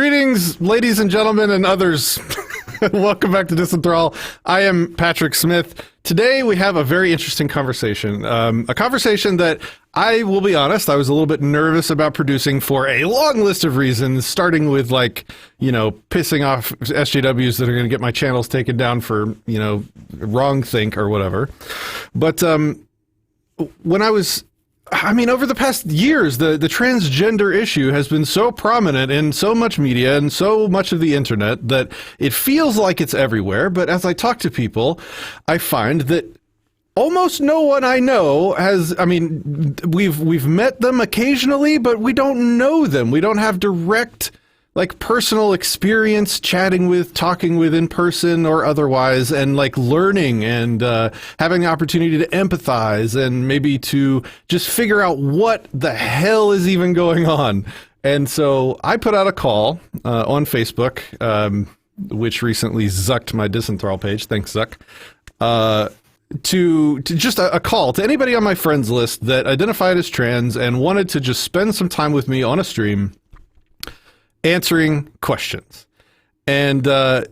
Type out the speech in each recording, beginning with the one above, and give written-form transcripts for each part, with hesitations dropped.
Greetings, ladies and gentlemen, and others. Welcome back to Disenthrall. I am Patrick Smith. Today we have a very interesting conversation. A conversation that I will be honest, I was a little bit nervous about producing for a long list of reasons, starting with pissing off SJWs that are going to get my channels taken down for, wrong think or whatever. But over the past years, the transgender issue has been so prominent in so much media and so much of the internet that it feels like it's everywhere. But as I talk to people, I find that almost no one I know has, we've met them occasionally, but we don't know them. We don't have direct, personal experience chatting with, talking with in person or otherwise, and learning and having the opportunity to empathize and maybe to just figure out what the hell is even going on. And so I put out a call on Facebook, which recently zucked my Disenthrall page. Thanks, Zuck. To just a call to anybody on my friends list that identified as trans and wanted to just spend some time with me on a stream answering questions. And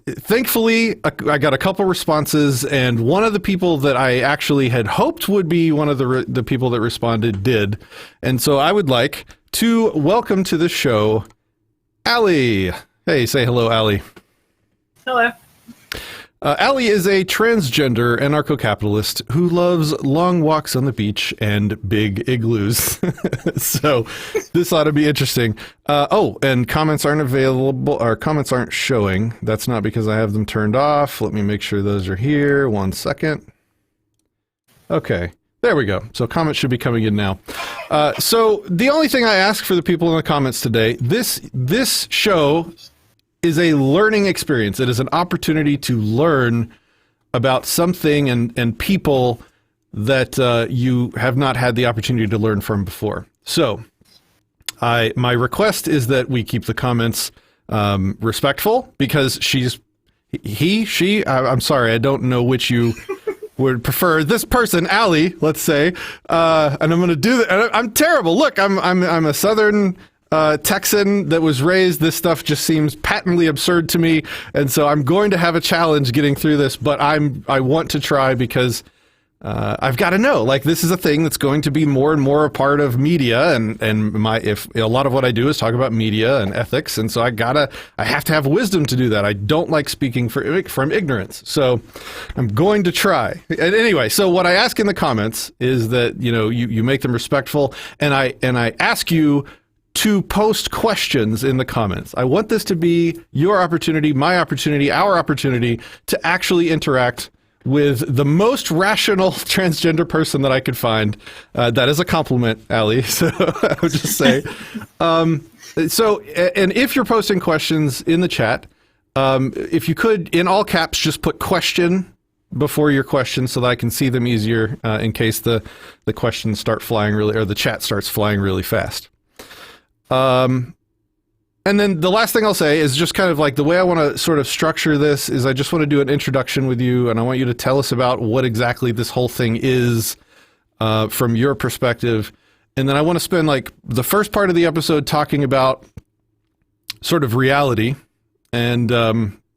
thankfully, I got a couple responses, and one of the people that I actually had hoped would be one of the people that responded did. And so I would like to welcome to the show, Allie. Hey, say hello, Allie. Hello. Allie is a transgender anarcho-capitalist who loves long walks on the beach and big igloos. So this ought to be interesting. And comments aren't available, or comments aren't showing. That's not because I have them turned off. Let me make sure those are here. 1 second. Okay, there we go. So comments should be coming in now. So the only thing I ask for the people in the comments today, this show is a learning experience. It is an opportunity to learn about something and people that you have not had the opportunity to learn from before. So my request is that we keep the comments respectful, because I'm sorry, I don't know which you would prefer. This person, Allie, let's say, and I'm going to do that. I'm terrible. Look, I'm a Southern Texan that was raised. This stuff just seems patently absurd to me, and so I'm going to have a challenge getting through this, but I want to try, because I've got to know, this is a thing that's going to be more and more a part of media, and if a lot of what I do is talk about media and ethics, and so I have to have wisdom to do that. I don't like speaking from ignorance, so I'm going to try. And anyway, so what I ask in the comments is that you make them respectful, and I ask you to post questions in the comments. I want this to be your opportunity, my opportunity, our opportunity to actually interact with the most rational transgender person that I could find. That is a compliment, Allie, so I would just say. And if you're posting questions in the chat, if you could, in all caps, just put question before your question so that I can see them easier in case the questions start flying or the chat starts flying really fast. And then the last thing I'll say is just kind of the way I want to sort of structure this is I just want to do an introduction with you, and I want you to tell us about what exactly this whole thing is from your perspective. And then I want to spend the first part of the episode talking about sort of reality and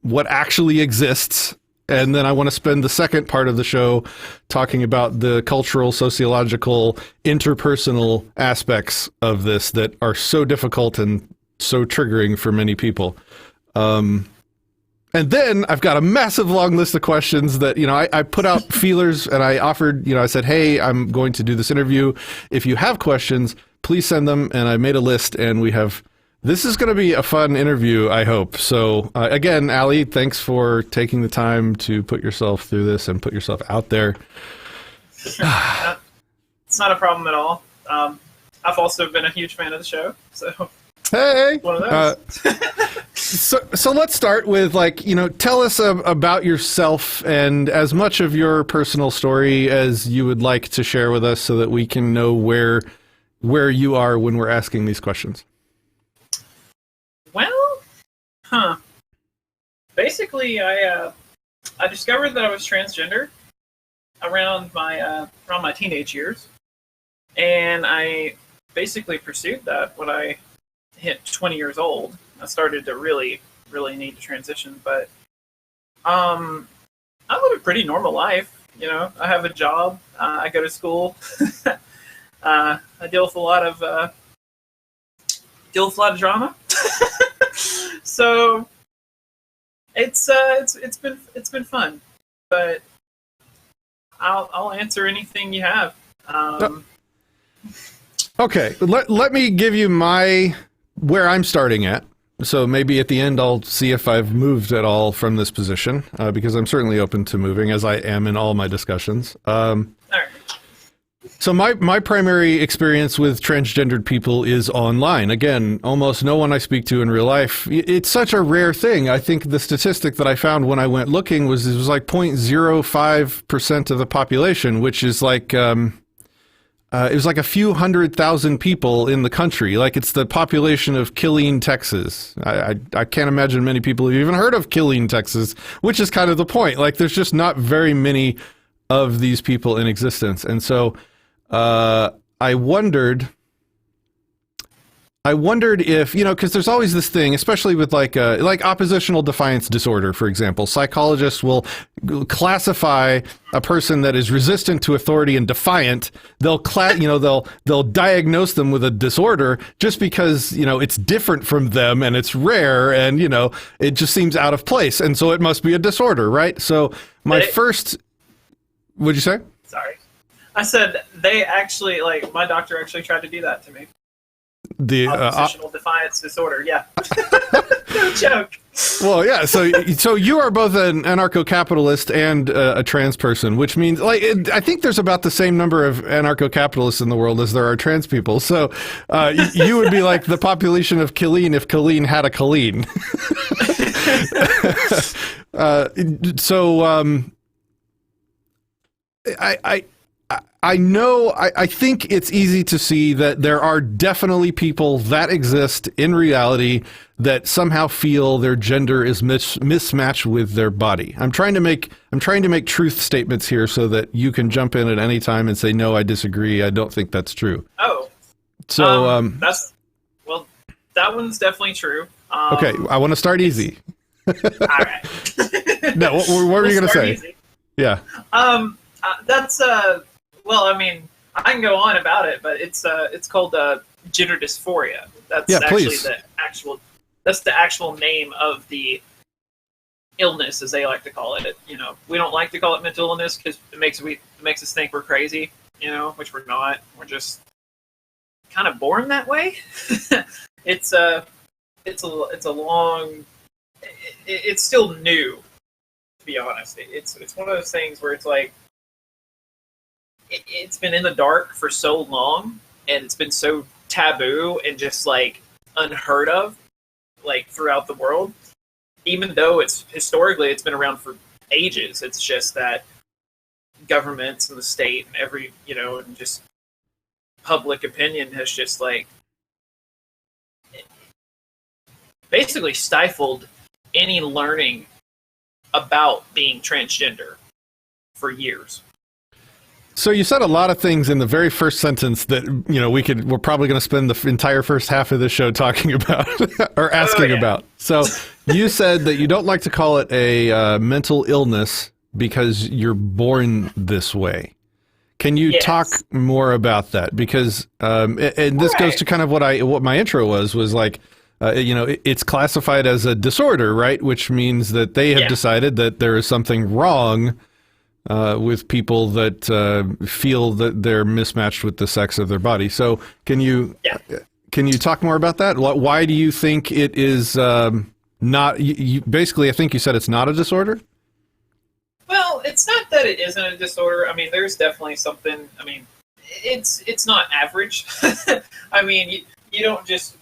what actually exists. And then I want to spend the second part of the show talking about the cultural, sociological, interpersonal aspects of this that are so difficult and so triggering for many people. And then I've got a massive long list of questions that, I put out feelers, and I offered, I said, hey, I'm going to do this interview. If you have questions, please send them. And I made a list, and this is going to be a fun interview, I hope. So again, Allie, thanks for taking the time to put yourself through this and put yourself out there. It's not a problem at all. I've also been a huge fan of the show, so hey, one of those. So let's start with tell us about yourself and as much of your personal story as you would like to share with us, so that we can know where you are when we're asking these questions. Well, basically, I discovered that I was transgender around my teenage years, and I basically pursued that when I hit 20 years old. I started to really need to transition. But I live a pretty normal life. You know, I have a job. I go to school. I deal with a lot of drama. So it's been fun. But I'll answer anything you have. Okay, let me give you where I'm starting at. So maybe at the end I'll see if I've moved at all from this position, because I'm certainly open to moving, as I am in all my discussions. All right. So my primary experience with transgendered people is online. Again, almost no one I speak to in real life. It's such a rare thing. I think the statistic that I found when I went looking was it was like 0.05% of the population, which is like it was like a few 100,000 people in the country. Like it's the population of Killeen, Texas. I can't imagine many people have even heard of Killeen, Texas, which is kind of the point. Like there's just not very many of these people in existence. And so I wondered if, you know, because there's always this thing, especially with like oppositional defiance disorder, for example. Psychologists will classify a person that is resistant to authority and defiant. They'll diagnose them with a disorder just because, you know, it's different from them and it's rare and, you know, it just seems out of place. And so it must be a disorder, right? So what'd you say? Sorry. I said they actually, like, my doctor actually tried to do that to me. The oppositional defiance disorder, yeah. No joke. Well, yeah. So you are both an anarcho-capitalist and a trans person, which means, like, I think there's about the same number of anarcho-capitalists in the world as there are trans people. So you would be like the population of Killeen if Killeen had a Killeen. I think it's easy to see that there are definitely people that exist in reality that somehow feel their gender is mismatched with their body. I'm trying to make truth statements here so that you can jump in at any time and say, no, I disagree. I don't think that's true. Oh, so that one's definitely true. Okay, I want to start easy. All right. No, what were you going to say? Easy. Yeah. That's well, I mean, I can go on about it, but it's called gender dysphoria. That's actually the actual name of the illness, as they like to call it. You know, we don't like to call it mental illness because it makes us think we're crazy. You know, which we're not. We're just kind of born that way. It's a long. It's still new, to be honest. It's one of those things where it's like. It's been in the dark for so long, and it's been so taboo and just like unheard of, like throughout the world. Even though it's been around for ages, it's just that governments and the state and and just public opinion has just like basically stifled any learning about being transgender for years. So you said a lot of things in the very first sentence that, you know, we're probably going to spend the entire first half of this show talking about or asking about. So you said that you don't like to call it a mental illness because you're born this way. Can you talk more about that? Because, and this goes to kind of what my intro was like, you know, it's classified as a disorder, right? Which means that they have decided that there is something wrong with people that feel that they're mismatched with the sex of their body. So can you talk more about that? Why do you think it is not? Basically, I think you said it's not a disorder. Well, it's not that it isn't a disorder. I mean, there's definitely something. I mean, it's not average. I mean, you don't just.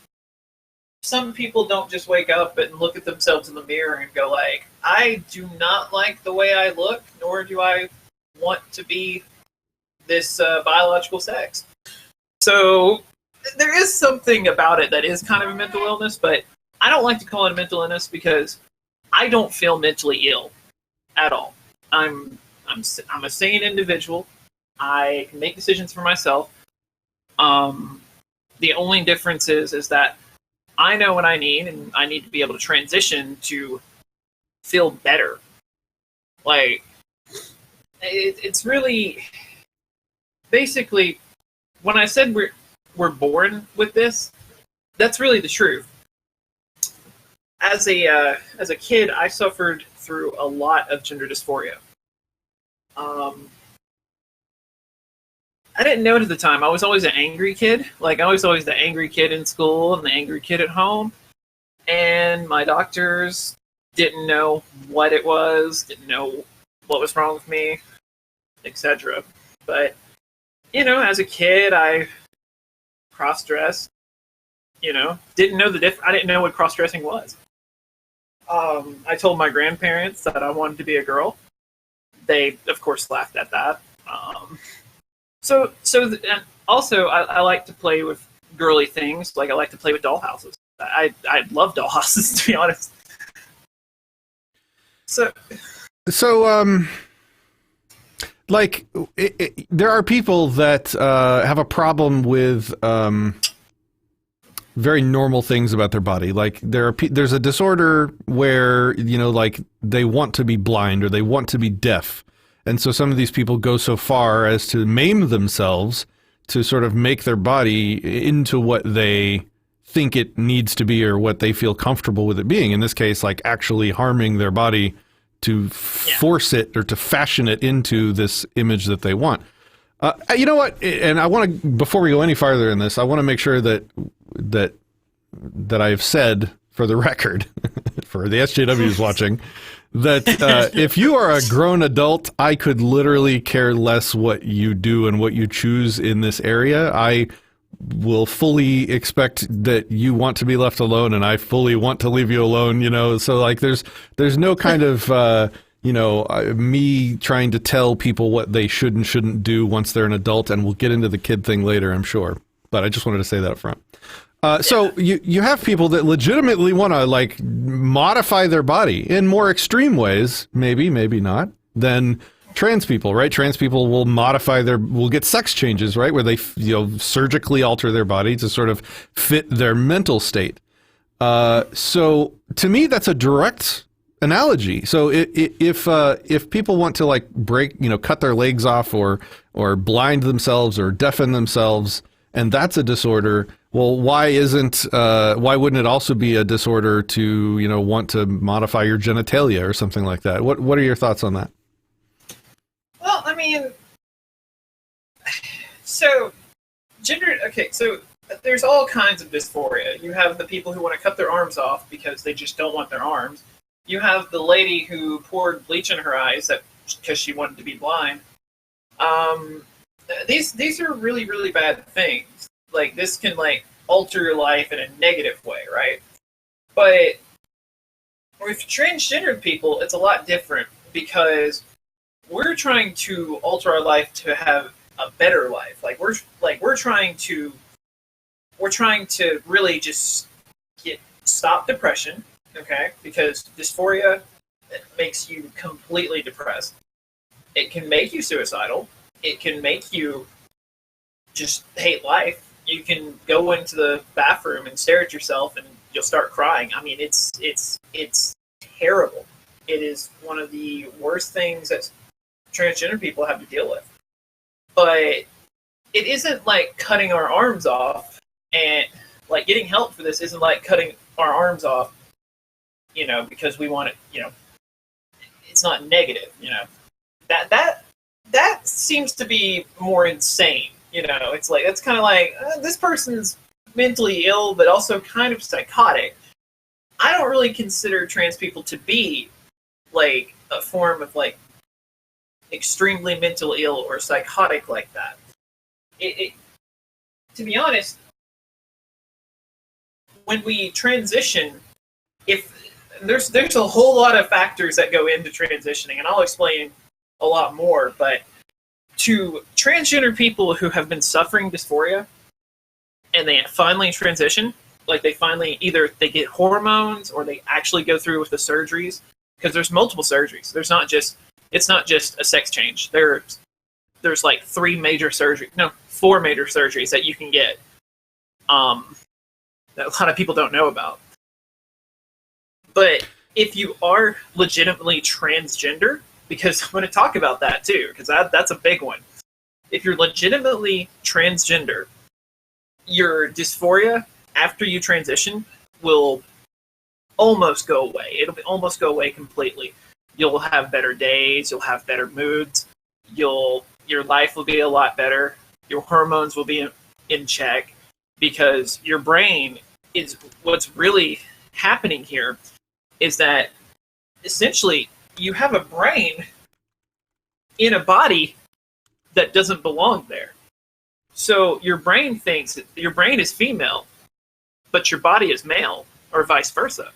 Some people don't just wake up and look at themselves in the mirror and go like, I do not like the way I look, nor do I want to be this biological sex. So there is something about it that is kind of a mental illness, but I don't like to call it a mental illness because I don't feel mentally ill at all. I'm a sane individual. I can make decisions for myself. The only difference is that I know what I need, and I need to be able to transition to feel better. Like, it's really basically when I said we're born with this, that's really the truth. As a kid, I suffered through a lot of gender dysphoria. I didn't know it at the time. I was always an angry kid. Like, I was always the angry kid in school and the angry kid at home. And my doctors didn't know what it was, didn't know what was wrong with me, etc. But, as a kid, I cross-dressed, didn't know I didn't know what cross-dressing was. I told my grandparents that I wanted to be a girl. They, of course, laughed at that. And also, I like to play with girly things. Like, I like to play with dollhouses. I love dollhouses, to be honest. So there are people that have a problem with very normal things about their body. Like, there's a disorder where, like, they want to be blind or they want to be deaf. And so some of these people go so far as to maim themselves to sort of make their body into what they think it needs to be or what they feel comfortable with it being. In this case, like actually harming their body to force it or to fashion it into this image that they want. You know what? And I want to, before we go any farther in this, I want to make sure that I've said, for the record, for the SJWs watching, that if you are a grown adult, I could literally care less what you do and what you choose in this area. I will fully expect that you want to be left alone, and I fully want to leave you alone, so like there's no kind of me trying to tell people what they should and shouldn't do once they're an adult, and we'll get into the kid thing later, I'm sure, but I just wanted to say that up front. So you have people that legitimately want to like modify their body in more extreme ways, maybe not, than trans people, right? Trans people will will get sex changes, right? Where they, surgically alter their body to sort of fit their mental state. So to me, that's a direct analogy. So if people want to like cut their legs off or blind themselves or deafen themselves, and that's a disorder, well, why wouldn't it also be a disorder to, want to modify your genitalia or something like that? What are your thoughts on that? Well, I mean, so there's all kinds of dysphoria. You have the people who want to cut their arms off because they just don't want their arms. You have the lady who poured bleach in her eyes because she wanted to be blind. These are really, really bad things. Like, this can like alter your life in a negative way, right? But with transgendered people, it's a lot different because we're trying to alter our life to have a better life. We're trying to really just stop depression, okay? Because dysphoria makes you completely depressed. It can make you suicidal. It can make you just hate life. You can go into the bathroom and stare at yourself and you'll start crying. I mean, it's terrible. It is one of the worst things that transgender people have to deal with. But it isn't like cutting our arms off, and like getting help for this isn't like cutting our arms off, because we want it, it's not negative, that seems to be more insane. It's like, that's kind of like, this person's mentally ill, but also kind of psychotic. I don't really consider trans people to be like a form of like extremely mentally ill or psychotic like that. To be honest, when we transition, if there's a whole lot of factors that go into transitioning, and I'll explain a lot more, but to transgender people who have been suffering dysphoria and they finally transition, like they finally either they get hormones or they actually go through with the surgeries, because there's multiple surgeries. It's not just a sex change. There's like 4 major surgeries that you can get that that a lot of people don't know about. But if you are legitimately transgender, because I'm going to talk about that too, because that's a big one. If you're legitimately transgender, your dysphoria after you transition will almost go away. It'll almost go away completely. You'll have better days. You'll have better moods. Your life will be a lot better. Your hormones will be in check, because your brain is what's really happening here is that essentially you have a brain in a body that doesn't belong there. So your brain thinks your brain is female, but your body is male, or vice versa.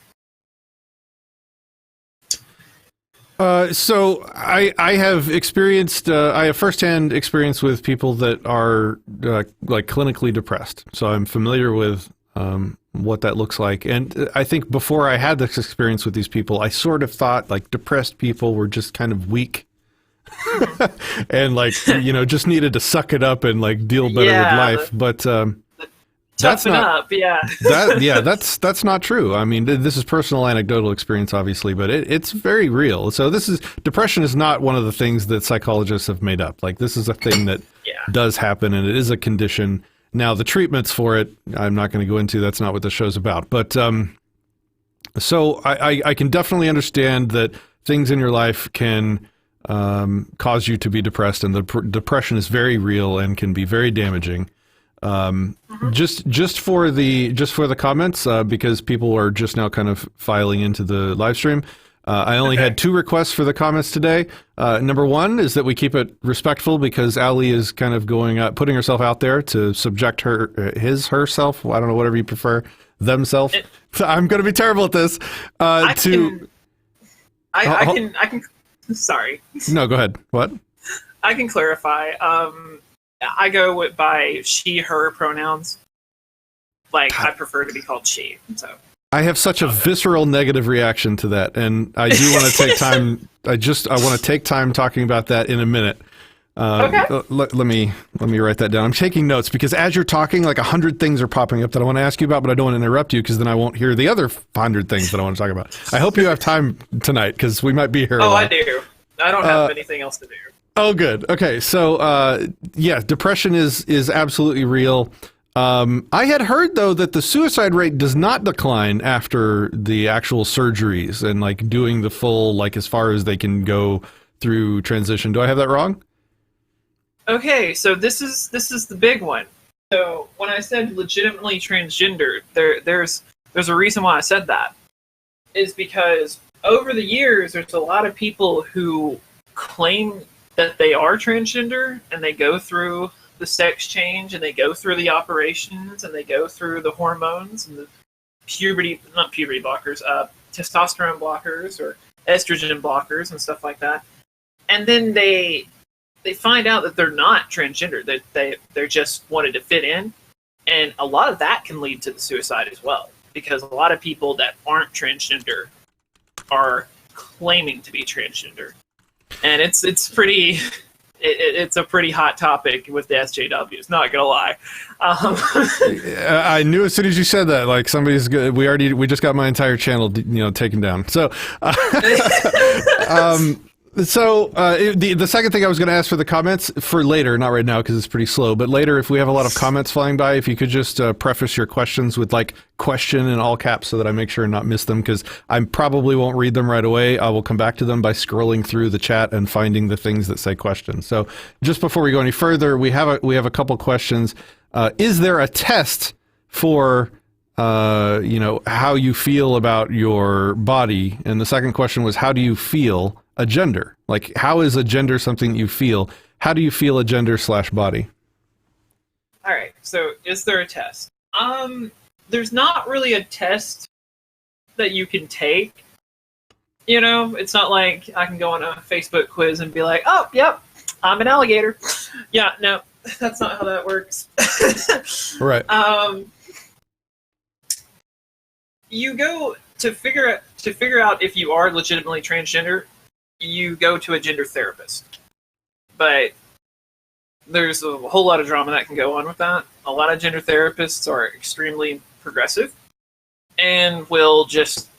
So I have experienced, I have firsthand experience with people that are like clinically depressed. So I'm familiar with what that looks like. And I think before I had this experience with these people, I sort of thought like depressed people were just kind of weak and like, just needed to suck it up and like deal better with life. But that's not, that's not true. I mean, this is personal anecdotal experience, obviously, but it's very real. So depression is not one of the things that psychologists have made up. Like, this is a thing that does happen, and it is a condition. Now, the treatments for it, I'm not going to go into. That's not what the show's about. But so I can definitely understand that things in your life can cause you to be depressed, and the depression is very real and can be very damaging. Just for the comments, because people are just now kind of filing into the live stream. I only had 2 requests for the comments today. Number 1 is that we keep it respectful, because Allie is kind of putting herself out there to subject herself. I don't know, whatever you prefer, themself. I'm going to be terrible at this. I can. Sorry. No, go ahead. What? I can clarify. I go by she, her pronouns. Like, I prefer to be called she. So I have such a visceral negative reaction to that, and I do want to take time. I want to take time talking about that in a minute. Okay. Let me write that down. I'm taking notes, because as you're talking, like 100 things are popping up that I want to ask you about, but I don't want to interrupt you, because then I won't hear the other 100 things that I want to talk about. I hope you have time tonight, because we might be here. Oh, I do. I don't have anything else to do. Oh, good. Okay, so depression is absolutely real. I had heard, though, that the suicide rate does not decline after the actual surgeries and like doing the full, like, as far as they can go through transition. Do I have that wrong? Okay, so this is the big one. So when I said legitimately transgendered, there's a reason why I said that. Is because over the years, there's a lot of people who claim that they are transgender, and they go through the sex change, and they go through the operations, and they go through the hormones and the not puberty blockers, testosterone blockers or estrogen blockers and stuff like that. And then they find out that they're not transgender, that they're just wanted to fit in. And a lot of that can lead to the suicide as well, because a lot of people that aren't transgender are claiming to be transgender. And it's a pretty hot topic with the SJWs, not gonna lie. I knew as soon as you said that, like, somebody's good. We just got my entire channel, taken down. So, the second thing I was going to ask for the comments for later, not right now because it's pretty slow, but later, if we have a lot of comments flying by, if you could just preface your questions with like question in all caps so that I make sure and not miss them, because I probably won't read them right away. I will come back to them by scrolling through the chat and finding the things that say questions. So just before we go any further, we have a couple questions. Is there a test for how you feel about your body? And the second question was, how do you feel a gender? Like, how is a gender something you feel? How do you feel a gender/body? All right. So, is there a test? There's not really a test that you can take. It's not like I can go on a Facebook quiz and be like, "Oh, yep, I'm an alligator." Yeah, no, that's not how that works. Right. You go to figure out if you are legitimately transgender. You go to a gender therapist. But there's a whole lot of drama that can go on with that. A lot of gender therapists are extremely progressive and will just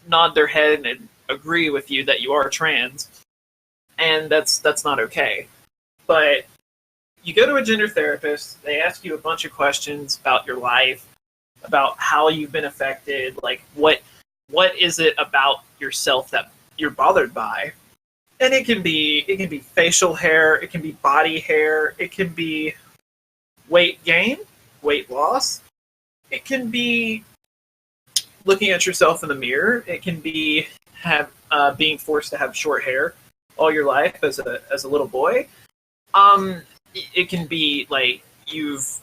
nod their head and agree with you that you are trans, and that's not okay. But you go to a gender therapist, they ask you a bunch of questions about your life, about how you've been affected, like what is it about yourself that you're bothered by. And it can be facial hair, it can be body hair, it can be weight gain, weight loss, it can be looking at yourself in the mirror, it can be being forced to have short hair all your life as a little boy. It can be like you've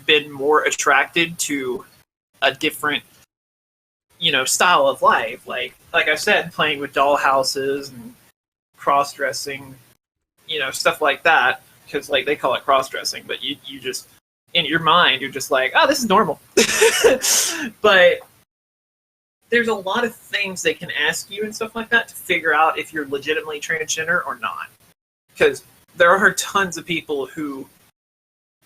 been more attracted to a different, style of life. Like I said, playing with doll houses and cross-dressing, stuff like that. Because like they call it cross-dressing, but you just, in your mind, you're just like, oh, this is normal. But there's a lot of things they can ask you and stuff like that to figure out if you're legitimately transgender or not. Because there are tons of people who,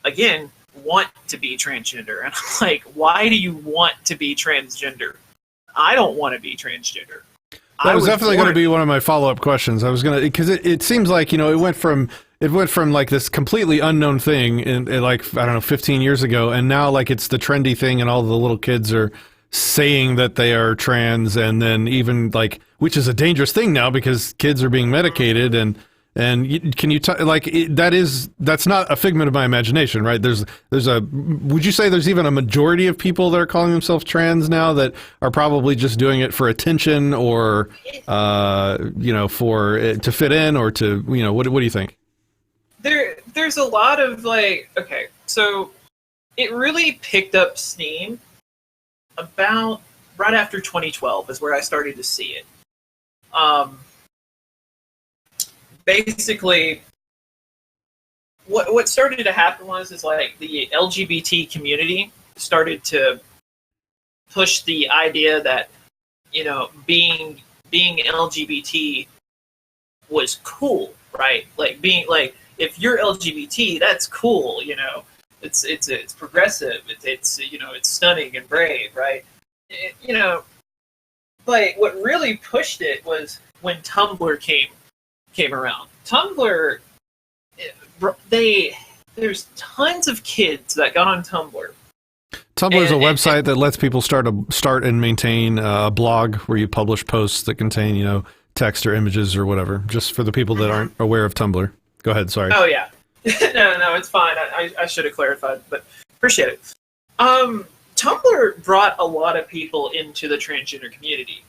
again, want to be transgender. And I'm like, why do you want to be transgender? I don't want to be transgender. That was definitely going to be one of my follow-up questions. I was going to, because it seems like, it went from like this completely unknown thing in like, I don't know, 15 years ago. And now like it's the trendy thing and all the little kids are saying that they are trans, and then even like, which is a dangerous thing now because kids are being medicated, and can you that's not a figment of my imagination, right? Would you say there's even a majority of people that are calling themselves trans now that are probably just doing it for attention or to fit in, or to what do you think? There's a lot of like, okay, so it really picked up steam about right after 2012 is where I started to see it. Basically, what started to happen is like the LGBT community started to push the idea that being LGBT was cool, right? Like being like, if you're LGBT, that's cool, it's progressive, it's stunning and brave, right? But what really pushed it was when Tumblr came around. Tumblr, there's tons of kids that got on Tumblr. Tumblr is a website that lets people start and maintain a blog where you publish posts that contain, text or images or whatever, just for the people that aren't aware of Tumblr. Go ahead, sorry. Oh, yeah. No, it's fine. I should have clarified, but appreciate it. Tumblr brought a lot of people into the transgender community.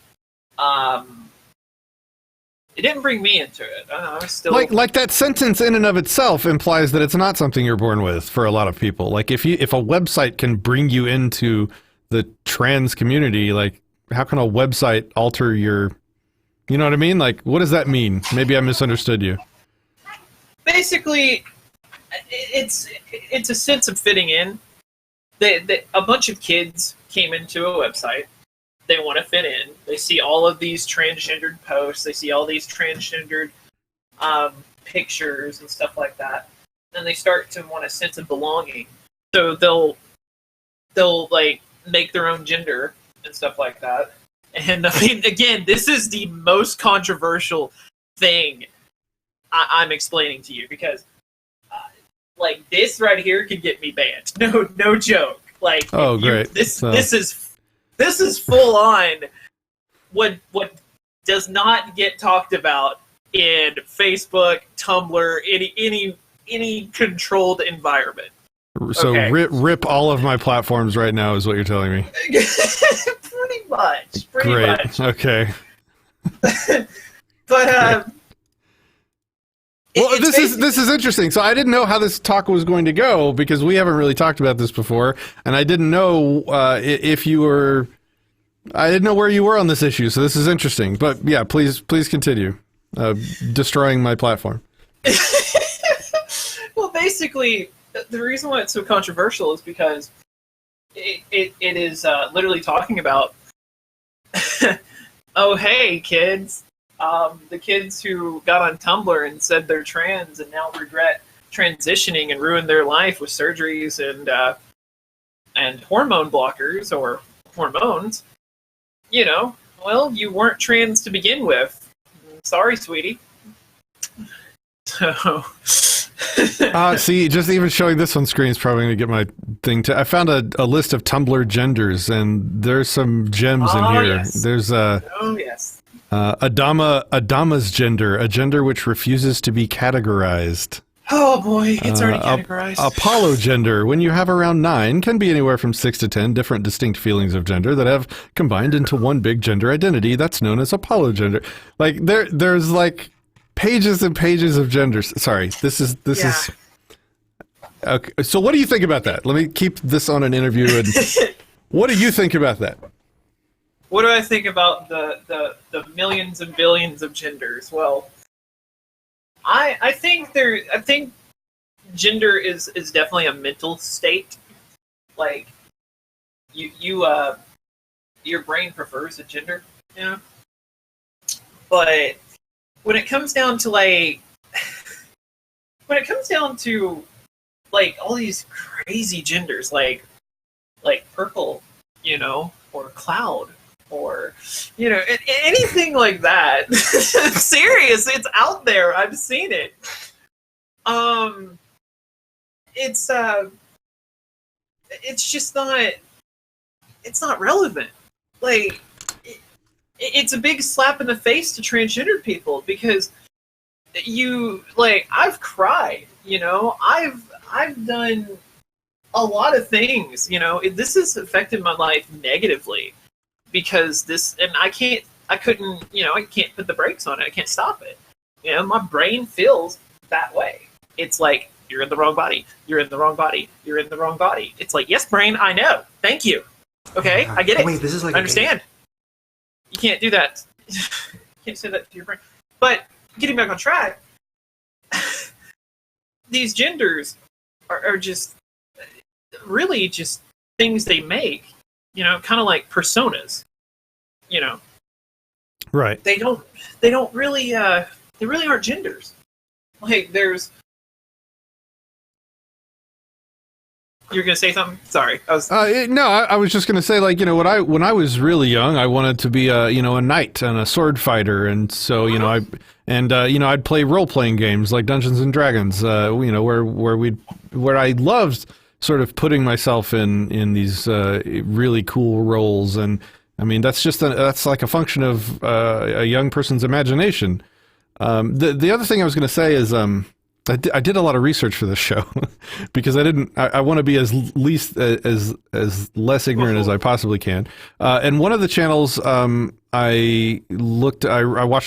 It didn't bring me into it. I was still like that sentence in and of itself implies that it's not something you're born with for a lot of people. Like if a website can bring you into the trans community, like how can a website alter your, you know what I mean? Like what does that mean? Maybe I misunderstood you. Basically, it's a sense of fitting in. A bunch of kids came into a website. They want to fit in. They see all of these transgendered posts. They see all these transgendered pictures and stuff like that. And they start to want a sense of belonging. So they'll like make their own gender and stuff like that. And I mean, again, this is the most controversial thing I'm explaining to you, because like this right here could get me banned. No joke. Like, oh great. This is full on what does not get talked about in Facebook, Tumblr, any controlled environment. So okay. rip all of my platforms right now is what you're telling me. Pretty much. Great. Okay. But well, this is interesting. So I didn't know how this talk was going to go because we haven't really talked about this before, and I didn't know if you were. I didn't know where you were on this issue. So this is interesting. But yeah, please continue destroying my platform. Well, basically, the reason why it's so controversial is because it is literally talking about. Oh, hey, kids. The kids who got on Tumblr and said they're trans and now regret transitioning and ruined their life with surgeries and hormone blockers or hormones, you know, well, you weren't trans to begin with. Sorry, sweetie. So, see, just even showing this on screen is probably going to get my thing. I found a list of Tumblr genders, and there's some gems in here. Yes. There's yes. Adama's gender, a gender which refuses to be categorized. Oh boy, it's already categorized. Apollo gender, when you have around 9, can be anywhere from 6 to 10 different distinct feelings of gender that have combined into one big gender identity. That's known as Apollo gender. Like there's like pages and pages of genders. Sorry, this is okay. So what do you think about that? Let me keep this on an interview. And what do you think about that? What do I think about the millions and billions of genders? Well, I think gender is definitely a mental state. Like your brain prefers a gender, you know. But when it comes down to all these crazy genders, like purple, you know, or cloud, or, you know, anything like that. I'm serious, it's out there. I've seen it. It's just not. It's not relevant. Like, it's a big slap in the face to transgendered people, because I've cried. You know, I've done a lot of things. You know, this has affected my life negatively. Because I can't put the brakes on it. I can't stop it. You know, my brain feels that way. It's like, you're in the wrong body. You're in the wrong body. You're in the wrong body. It's like, yes, brain, I know. Thank you. Okay, I get it. Wait, this is like I understand. You can't do that. You can't say that to your brain. But getting back on track, these genders are just really just things they make. You know, kind of like personas, you know. Right. They really aren't genders. Like, there's... You're gonna say something? Sorry, I was... No, I was just gonna say, like, you know, when I was really young, I wanted to be a knight and a sword fighter, and so, you know, I'd play role-playing games like Dungeons and Dragons, you know, where I loved sort of putting myself in these really cool roles, and I mean that's like a function of a young person's imagination. The other thing I was going to say is I did a lot of research for this show because I want to be as less ignorant as I possibly can. And one of the channels I watched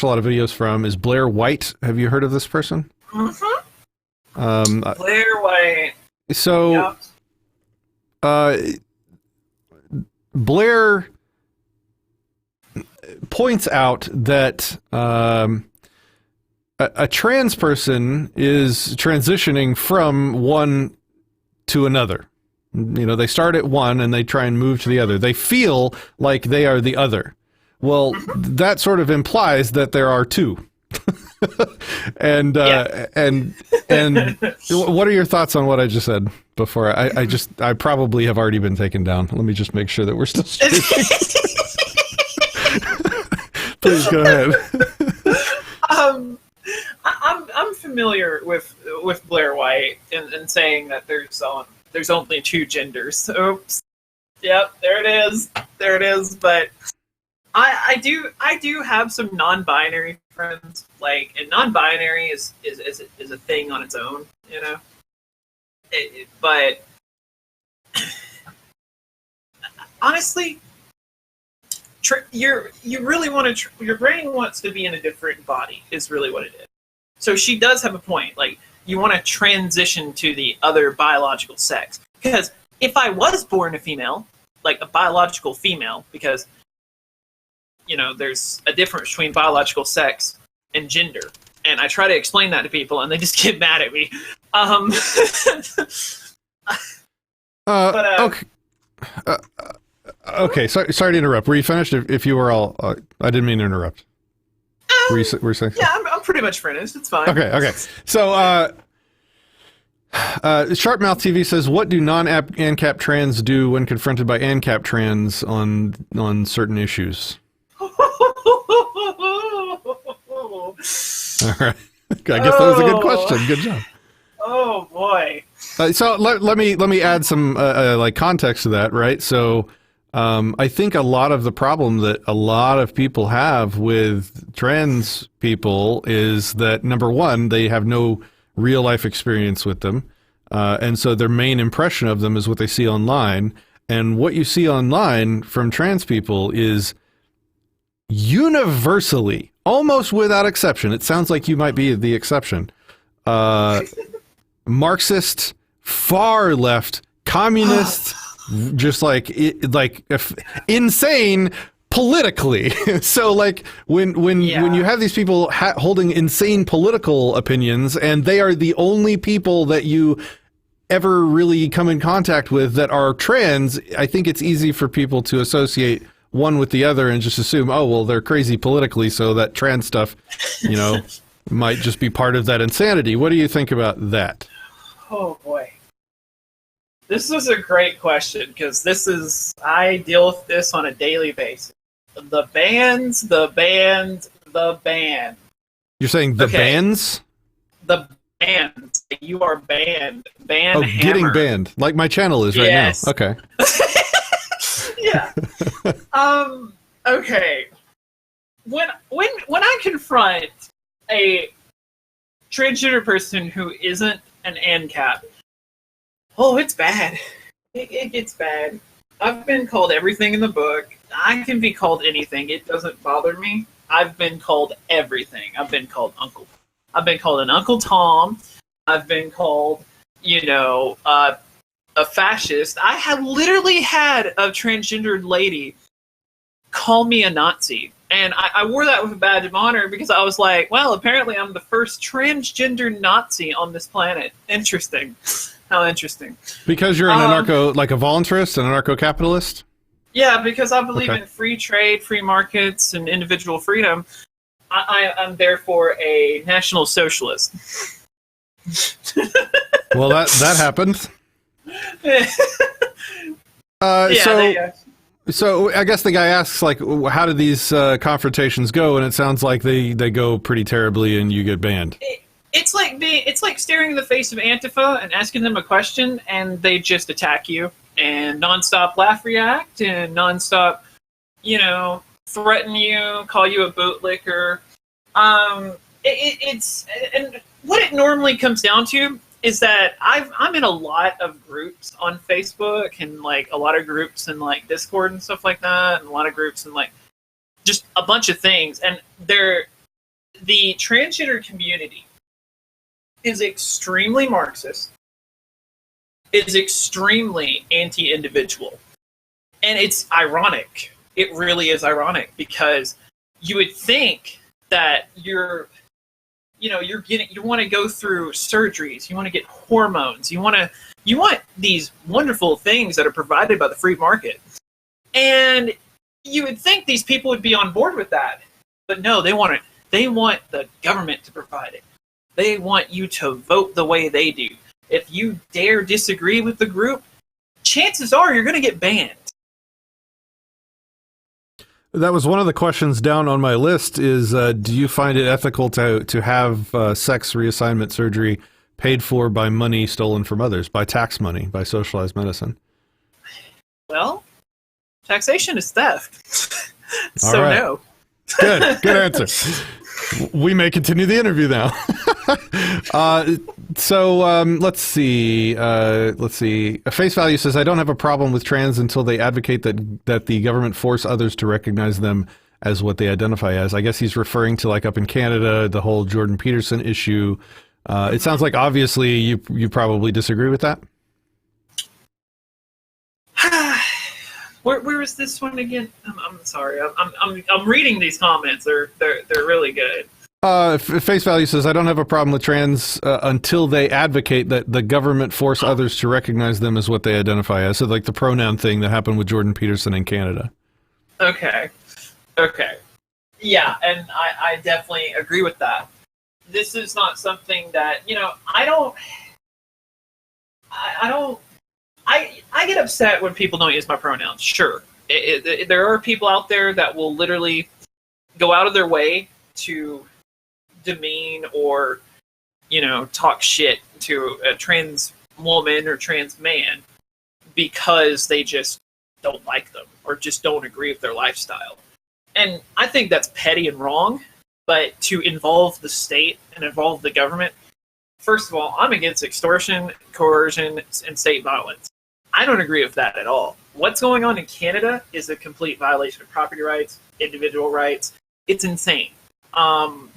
a lot of videos from is Blair White. Have you heard of this person? Mm-hmm. Blair White. So, Blair points out that a trans person is transitioning from one to another. You know, they start at one and they try and move to the other. They feel like they are the other. Well, that sort of implies that there are two. and what are your thoughts on what I just said before? I probably have already been taken down. Let me just make sure that we're still streaming. Please go ahead. I'm familiar with Blair White and saying that there's only two genders. Oops. Yep, there it is. But I do have some non-binary friends, like, and non-binary is a thing on its own, you know. But honestly, you really want to. Your brain wants to be in a different body. Is really what it is. So she does have a point. Like, you want to transition to the other biological sex, because if I was born a female, like a biological female, because, you know, there's a difference between biological sex and gender. And I try to explain that to people, and they just get mad at me. Okay. Okay. Sorry to interrupt. Were you finished? If you were all, I didn't mean to interrupt. Were you saying? Yeah, I'm pretty much finished. It's fine. Okay. So, Sharpmouth TV says, what do non-ANCAP trans do when confronted by ANCAP trans on certain issues? All right. I guess that was a good question. Good job. Oh boy. So let me add some like context to that, right? So I think a lot of the problem that a lot of people have with trans people is that, number one, they have no real life experience with them, and so their main impression of them is what they see online. And what you see online from trans people is universally, almost without exception, it sounds like you might be the exception, Marxist, far left, communist, just like insane politically. So like when you have these people holding insane political opinions, and they are the only people that you ever really come in contact with that are trans, I think it's easy for people to associate one with the other and just assume, oh, well, they're crazy politically, so that trans stuff, might just be part of that insanity. What do you think about that? Oh boy. This is a great question, because I deal with this on a daily basis. The bands. You're saying the bands? The bands. You are banned. Ban hammer. Getting banned. Like my channel is right now. Okay. Yeah. Okay. When I confront a transgender person who isn't an ANCAP, oh, it's bad. It gets bad. I've been called everything in the book. I can be called anything. It doesn't bother me. I've been called everything. I've been called Uncle. I've been called an Uncle Tom. I've been called, a fascist. I have literally had a transgendered lady call me a Nazi. And I wore that with a badge of honor because I was like, well, apparently I'm the first transgender Nazi on this planet. Interesting. How interesting. Because you're an anarcho, like a voluntarist, an anarcho-capitalist? Yeah, because I believe in free trade, free markets, and individual freedom. I'm therefore a national socialist. Well, that happened. So I guess the guy asks, like, how did these confrontations go? And it sounds like they go pretty terribly, and you get banned. It's like staring in the face of Antifa and asking them a question, and they just attack you and nonstop laugh, react, and nonstop, threaten you, call you a bootlicker. It's and what it normally comes down to is that I'm in a lot of groups on Facebook, and like a lot of groups in like Discord and stuff like that, and a lot of groups and like just a bunch of things, and the transgender community is extremely Marxist, is extremely anti-individual. And it's ironic. It really is ironic, because you would think that you want to go through surgeries, you want to get hormones, you want these wonderful things that are provided by the free market. And you would think these people would be on board with that. But no, they want the government to provide it. They want you to vote the way they do. If you dare disagree with the group, chances are you're going to get banned. That was one of the questions down on my list is, do you find it ethical to have sex reassignment surgery paid for by money stolen from others, by tax money, by socialized medicine? Well, taxation is theft. All right. No. Good answer. We may continue the interview now. Let's see. A face value says, I don't have a problem with trans until they advocate that the government force others to recognize them as what they identify as. I guess he's referring to, like, up in Canada, the whole Jordan Peterson issue. It sounds like obviously you probably disagree with that. Where is this one again? I'm sorry. I'm reading these comments. They're really good. Face value says, I don't have a problem with trans until they advocate that the government force others to recognize them as what they identify as. So like the pronoun thing that happened with Jordan Peterson in Canada. Okay. Yeah, and I definitely agree with that. This is not something that, I don't. I get upset when people don't use my pronouns. Sure, there are people out there that will literally go out of their way to demean or, talk shit to a trans woman or trans man because they just don't like them or just don't agree with their lifestyle. And I think that's petty and wrong, but to involve the state and involve the government, first of all, I'm against extortion, coercion, and state violence. I don't agree with that at all. What's going on in Canada is a complete violation of property rights, individual rights. It's insane.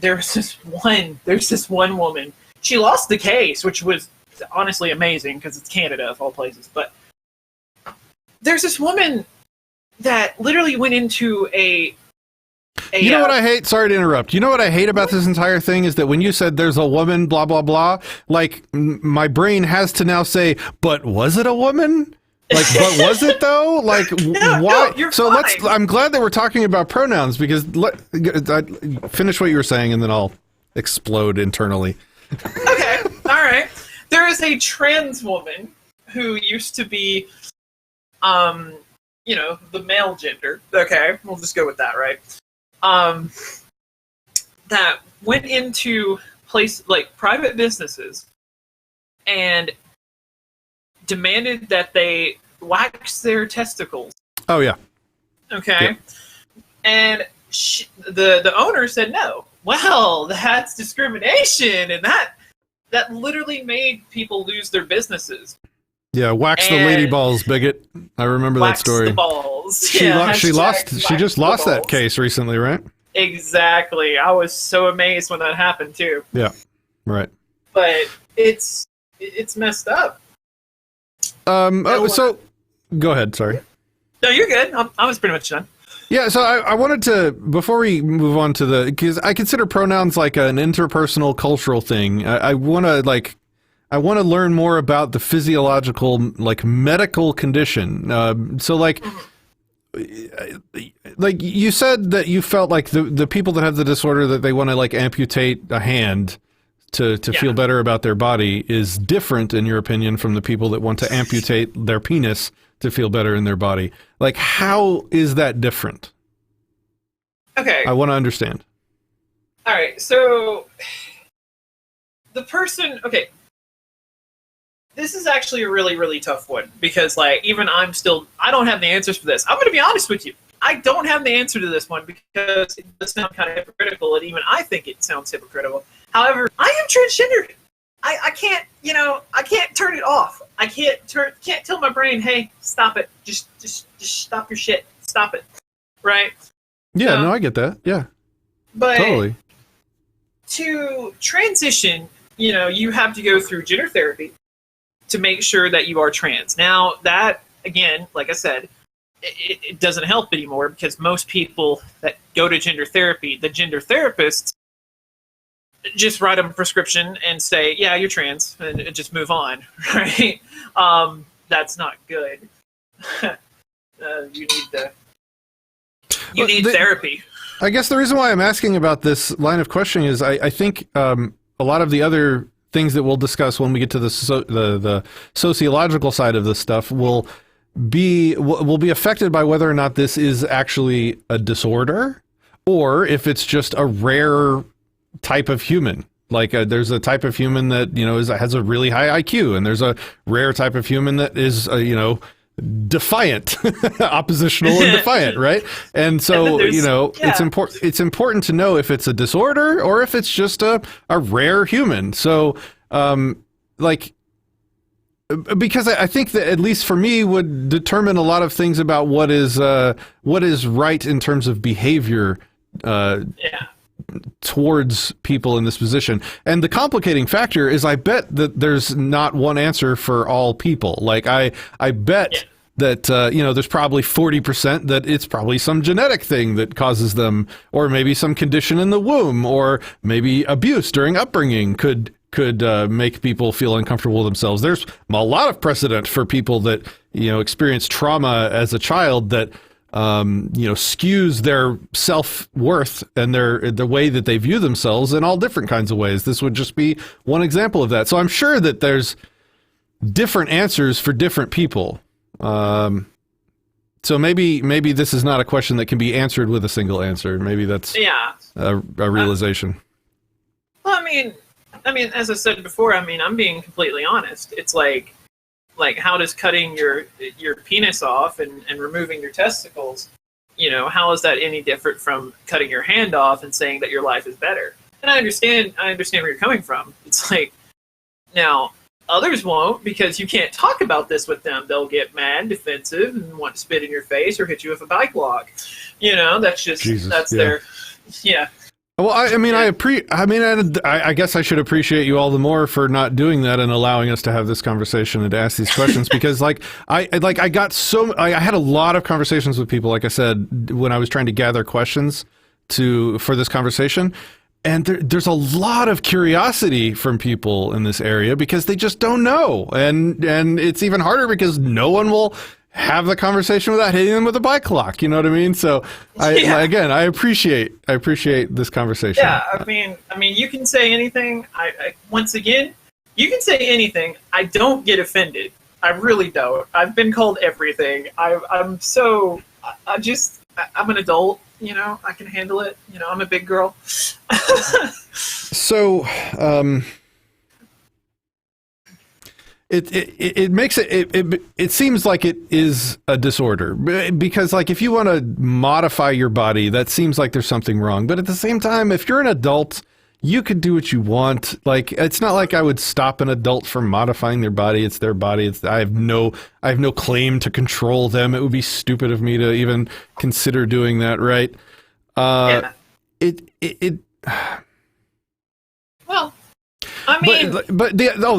There's this one woman. She lost the case, which was honestly amazing because it's Canada of all places. But there's this woman that literally went into a you know what I hate? Sorry to interrupt. You know what I hate about this entire thing is that when you said there's a woman, blah, blah, blah, like my brain has to now say, but was it a woman? Like, but was it though? Like, no, why? No, you're so fine. I'm glad that we're talking about pronouns because finish what you were saying and then I'll explode internally. Okay. All right. There is a trans woman who used to be, the male gender. Okay. We'll just go with that, right? That went into private businesses and demanded that they wax their testicles. Oh yeah. Okay. Yeah. And the owner said no. Well, that's discrimination, and that literally made people lose their businesses. Yeah, wax the lady balls, bigot. I remember that story. The balls. She just lost that case recently, right? Exactly. I was so amazed when that happened too. Yeah. Right. But it's messed up. So go ahead, sorry. No, you're good. I was pretty much done. Yeah, so I wanted to, before we move on to because I consider pronouns like an interpersonal cultural thing. I want to learn more about the physiological, medical condition. So you said that you felt like the people that have the disorder that they want to amputate a hand to feel better about their body is different, in your opinion, from the people that want to amputate their penis to feel better in their body. How is that different? Okay. I want to understand. All right. So the person, okay. This is actually a really, really tough one because even I don't have the answers for this. I'm going to be honest with you. I don't have the answer to this one because it does sound kind of hypocritical, and even I think it sounds hypocritical. However, I am transgendered. I can't, I can't turn it off. I can't tell my brain, hey, stop it. Just stop your shit. Stop it. Right? Yeah, no, I get that. Yeah. But totally. To transition, you have to go through gender therapy to make sure that you are trans. Now, that, again, like I said, it doesn't help anymore because most people that go to gender therapy, the gender therapists just write them a prescription and say, yeah, you're trans, and just move on, right? That's not good. You need therapy. I guess the reason why I'm asking about this line of questioning is I think a lot of the other things that we'll discuss when we get to the sociological side of this stuff will be affected by whether or not this is actually a disorder or if it's just a rare type of human. There's a type of human that has a really high IQ, and there's a rare type of human that is defiant, oppositional and defiant, right? And so it's important to know if it's a disorder or if it's just a rare human. So because I think that, at least for me, would determine a lot of things about what is right in terms of behavior towards people in this position. And the complicating factor is I bet that there's not one answer for all people. I bet that there's probably 40% that it's probably some genetic thing that causes them, or maybe some condition in the womb, or maybe abuse during upbringing could make people feel uncomfortable themselves. There's a lot of precedent for people that experience trauma as a child that skews their self-worth and the way that they view themselves in all different kinds of ways. This would just be one example of that. So I'm sure that there's different answers for different people. So maybe this is not a question that can be answered with a single answer. Maybe that's a realization. Well, I mean, as I said before, I mean, I'm being completely honest. It's like how does cutting your penis off and removing your testicles, how is that any different from cutting your hand off and saying that your life is better? And I understand where you're coming from. It's like, now, others won't, because you can't talk about this with them. They'll get mad, defensive, and want to spit in your face or hit you with a bike lock. That's just, their, Well, I guess I should appreciate you all the more for not doing that and allowing us to have this conversation and to ask these questions, because I had a lot of conversations with people, like I said, when I was trying to gather questions for this conversation. And there's a lot of curiosity from people in this area because they just don't know. And it's even harder because no one will have the conversation without hitting them with a bike lock. You know what I mean? So I appreciate this conversation. Yeah, I mean, you can say anything. Once again, you can say anything. I don't get offended. I really don't. I've been called everything. I'm an adult. I can handle it. I'm a big girl. So, it makes it seems like it is a disorder, because like if you want to modify your body, that seems like there's something wrong. But at the same time, if you're an adult, you could do what you want. Like, it's not like I would stop an adult from modifying their body. It's their body. I have no claim to control them. It would be stupid of me to even consider doing that, right? Well, I mean,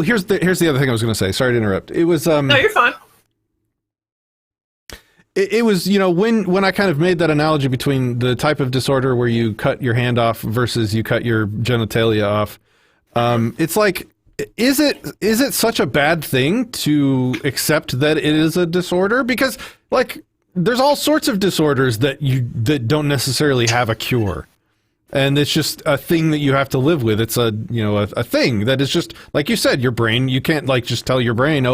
here's the other thing I was going to say. Sorry to interrupt. It was no, you're fine. It was, when I kind of made that analogy between the type of disorder where you cut your hand off versus you cut your genitalia off. It's like, is it such a bad thing to accept that it is a disorder? Because like, there's all sorts of disorders that don't necessarily have a cure. And it's just a thing that you have to live with. It's a thing that is just, like you said, your brain, you can't like just tell your brain,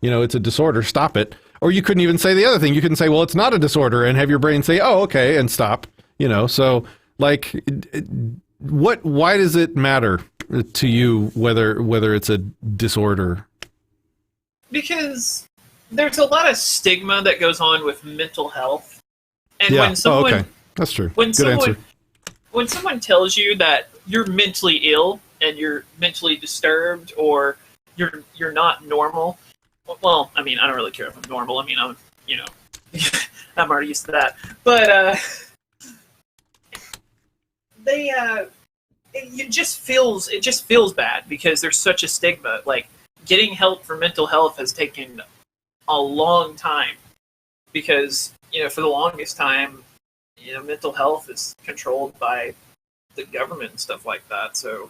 it's a disorder, stop it. Or you couldn't even say the other thing. You couldn't say, well, it's not a disorder, and have your brain say, oh, okay, and stop. So like, why does it matter to you whether it's a disorder? Because there's a lot of stigma that goes on with mental health. And when someone, okay. That's true. When someone tells you that you're mentally ill and you're mentally disturbed or you're not normal, well, I mean, I don't really care if I'm normal. I mean, I'm I'm already used to that. But it just feels bad because there's such a stigma. Like, getting help for mental health has taken a long time because for the longest time, mental health is controlled by the government and stuff like that. So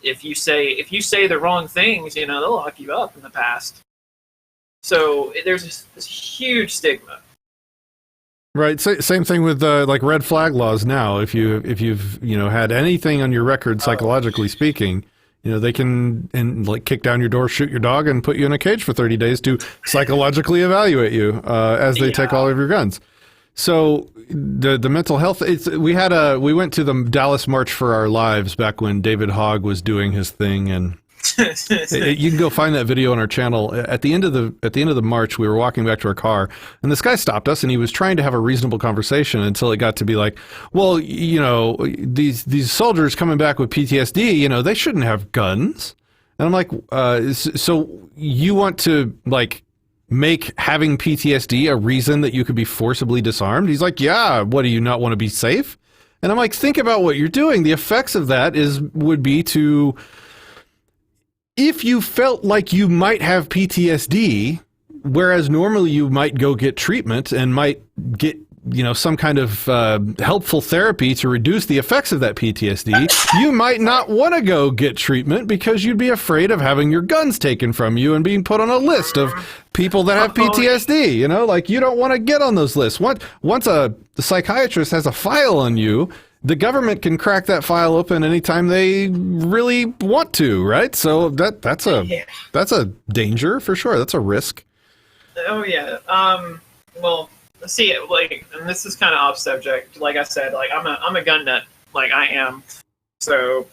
if you say the wrong things, they'll lock you up in the past. So there's this huge stigma. Right. Same thing with like red flag laws now. If you've had anything on your record, psychologically speaking, they can kick down your door, shoot your dog, and put you in a cage for 30 days to psychologically evaluate you as they take all of your guns. So the mental health, we went to the Dallas March for Our Lives back when David Hogg was doing his thing, and you can go find that video on our channel. At the end of the march, we were walking back to our car, and this guy stopped us, and he was trying to have a reasonable conversation until it got to be like, well, these soldiers coming back with PTSD, they shouldn't have guns. And I'm like, so you want to like make having PTSD a reason that you could be forcibly disarmed? He's like, yeah, what, do you not want to be safe? And I'm like, think about what you're doing. The effects of that would be to, if you felt like you might have PTSD, whereas normally you might go get treatment and might get some kind of helpful therapy to reduce the effects of that PTSD, you might not want to go get treatment because you'd be afraid of having your guns taken from you and being put on a list of people that have PTSD. Like, you don't want to get on those lists. Once the psychiatrist has a file on you the government can crack that file open anytime they really want to, right? So that's a danger for sure. That's a risk. Oh yeah. Well, see, like, and this is kind of off subject. Like I said, like I'm a gun nut. Like I am. So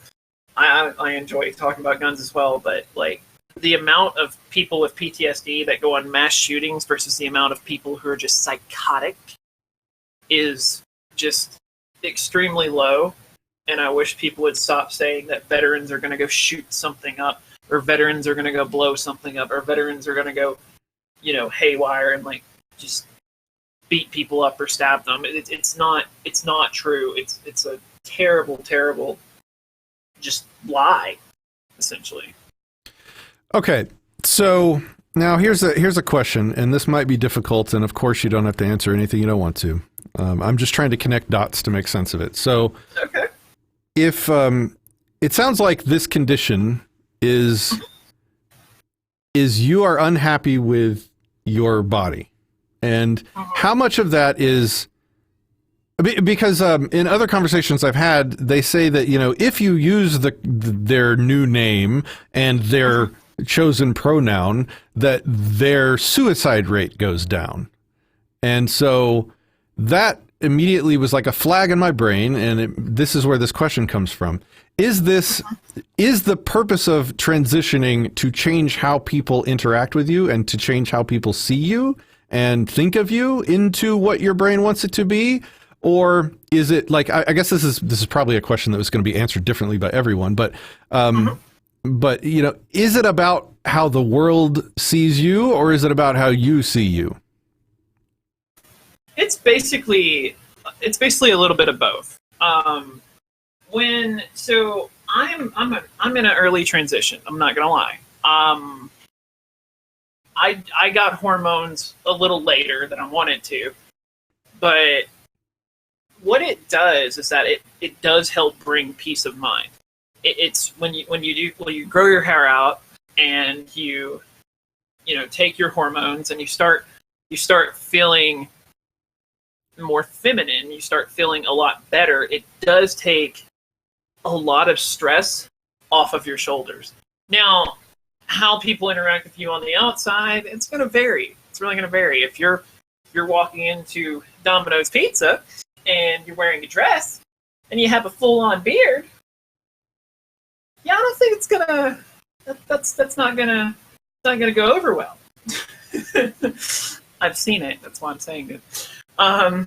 I enjoy talking about guns as well. But like the amount of people with PTSD that go on mass shootings versus the amount of people who are just psychotic is just extremely low. And I wish people would stop saying that veterans are going to go shoot something up, or veterans are going to go blow something up, or veterans are going to go, haywire and like just beat people up or stab them. It's not true. It's a terrible, terrible just lie, essentially. Okay, so now here's a question, and this might be difficult, and of course you don't have to answer anything you don't want to. I'm just trying to connect dots to make sense of it. So, okay. If it sounds like this condition is you are unhappy with your body, and how much of that is because in other conversations I've had, they say that if you use their new name and their chosen pronoun, that their suicide rate goes down, and so that immediately was like a flag in my brain, and this is where this question comes from. Is the purpose of transitioning to change how people interact with you and to change how people see you and think of you into what your brain wants it to be? Or is it like, I guess this is probably a question that was going to be answered differently by everyone, but is it about how the world sees you, or is it about how you see you? It's basically a little bit of both. I'm in an early transition. I'm not gonna lie. I got hormones a little later than I wanted to, but what it does is that it does help bring peace of mind. It's when you grow your hair out and you take your hormones and you start feeling more feminine, you start feeling a lot better. It does take a lot of stress off of your shoulders. Now, how people interact with you on the outside, it's going to vary. It's really going to vary. If you're walking into Domino's Pizza and you're wearing a dress and you have a full-on beard, yeah, I don't think it's gonna. That's not gonna go over well. I've seen it. That's why I'm saying it. Go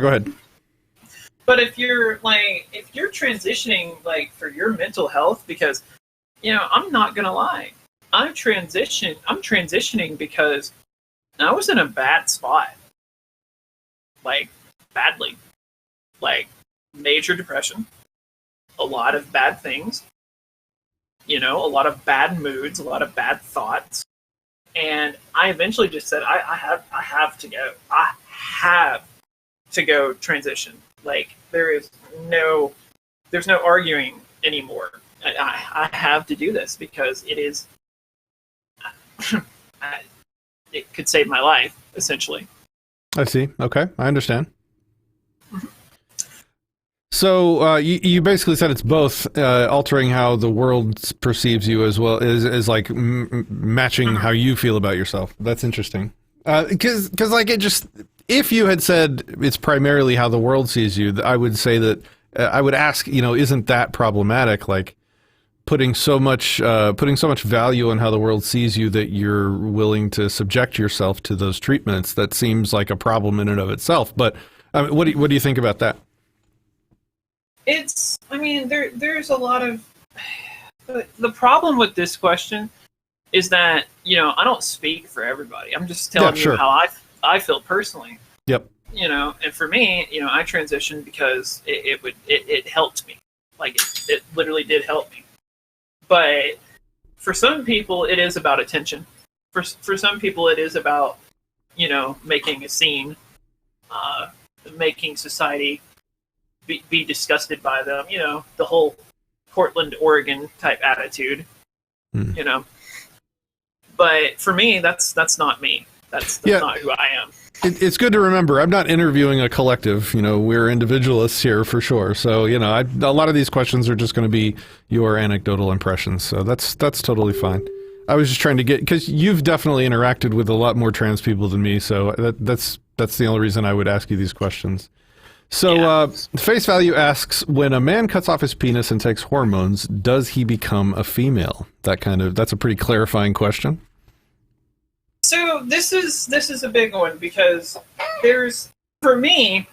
ahead. But if you're transitioning like for your mental health, because I'm not gonna lie, I'm transitioning because I was in a bad spot, like badly, like major depression, a lot of bad things, a lot of bad moods, a lot of bad thoughts. And I eventually just said, I have to go. I have to go transition. Like there's no arguing anymore. I have to do this because it is. It could save my life, essentially. I see. Okay, I understand. So you basically said it's both altering how the world perceives you as well as like matching how you feel about yourself. That's interesting. Because like it just, if you had said it's primarily how the world sees you, I would say that I would ask, isn't that problematic? Like putting so much value on how the world sees you that you're willing to subject yourself to those treatments. That seems like a problem in and of itself. But what do you think about that? There's a lot of the problem with this question is that I don't speak for everybody. I'm just telling you how I feel personally. Yep. And for me, I transitioned because it helped me. Like it literally did help me. But for some people, it is about attention. For some people, it is about making a scene, making society be disgusted by them, the whole Portland, Oregon type attitude, But for me, that's not me. That's Yeah. not who I am. It's good to remember. I'm not interviewing a collective. We're individualists here for sure. So, a lot of these questions are just going to be your anecdotal impressions. So that's totally fine. I was just trying to get, because you've definitely interacted with a lot more trans people than me. So that's the only reason I would ask you these questions. So Face Value asks, when a man cuts off his penis and takes hormones, does he become a female? That's a pretty clarifying question. So this is a big one, because for me,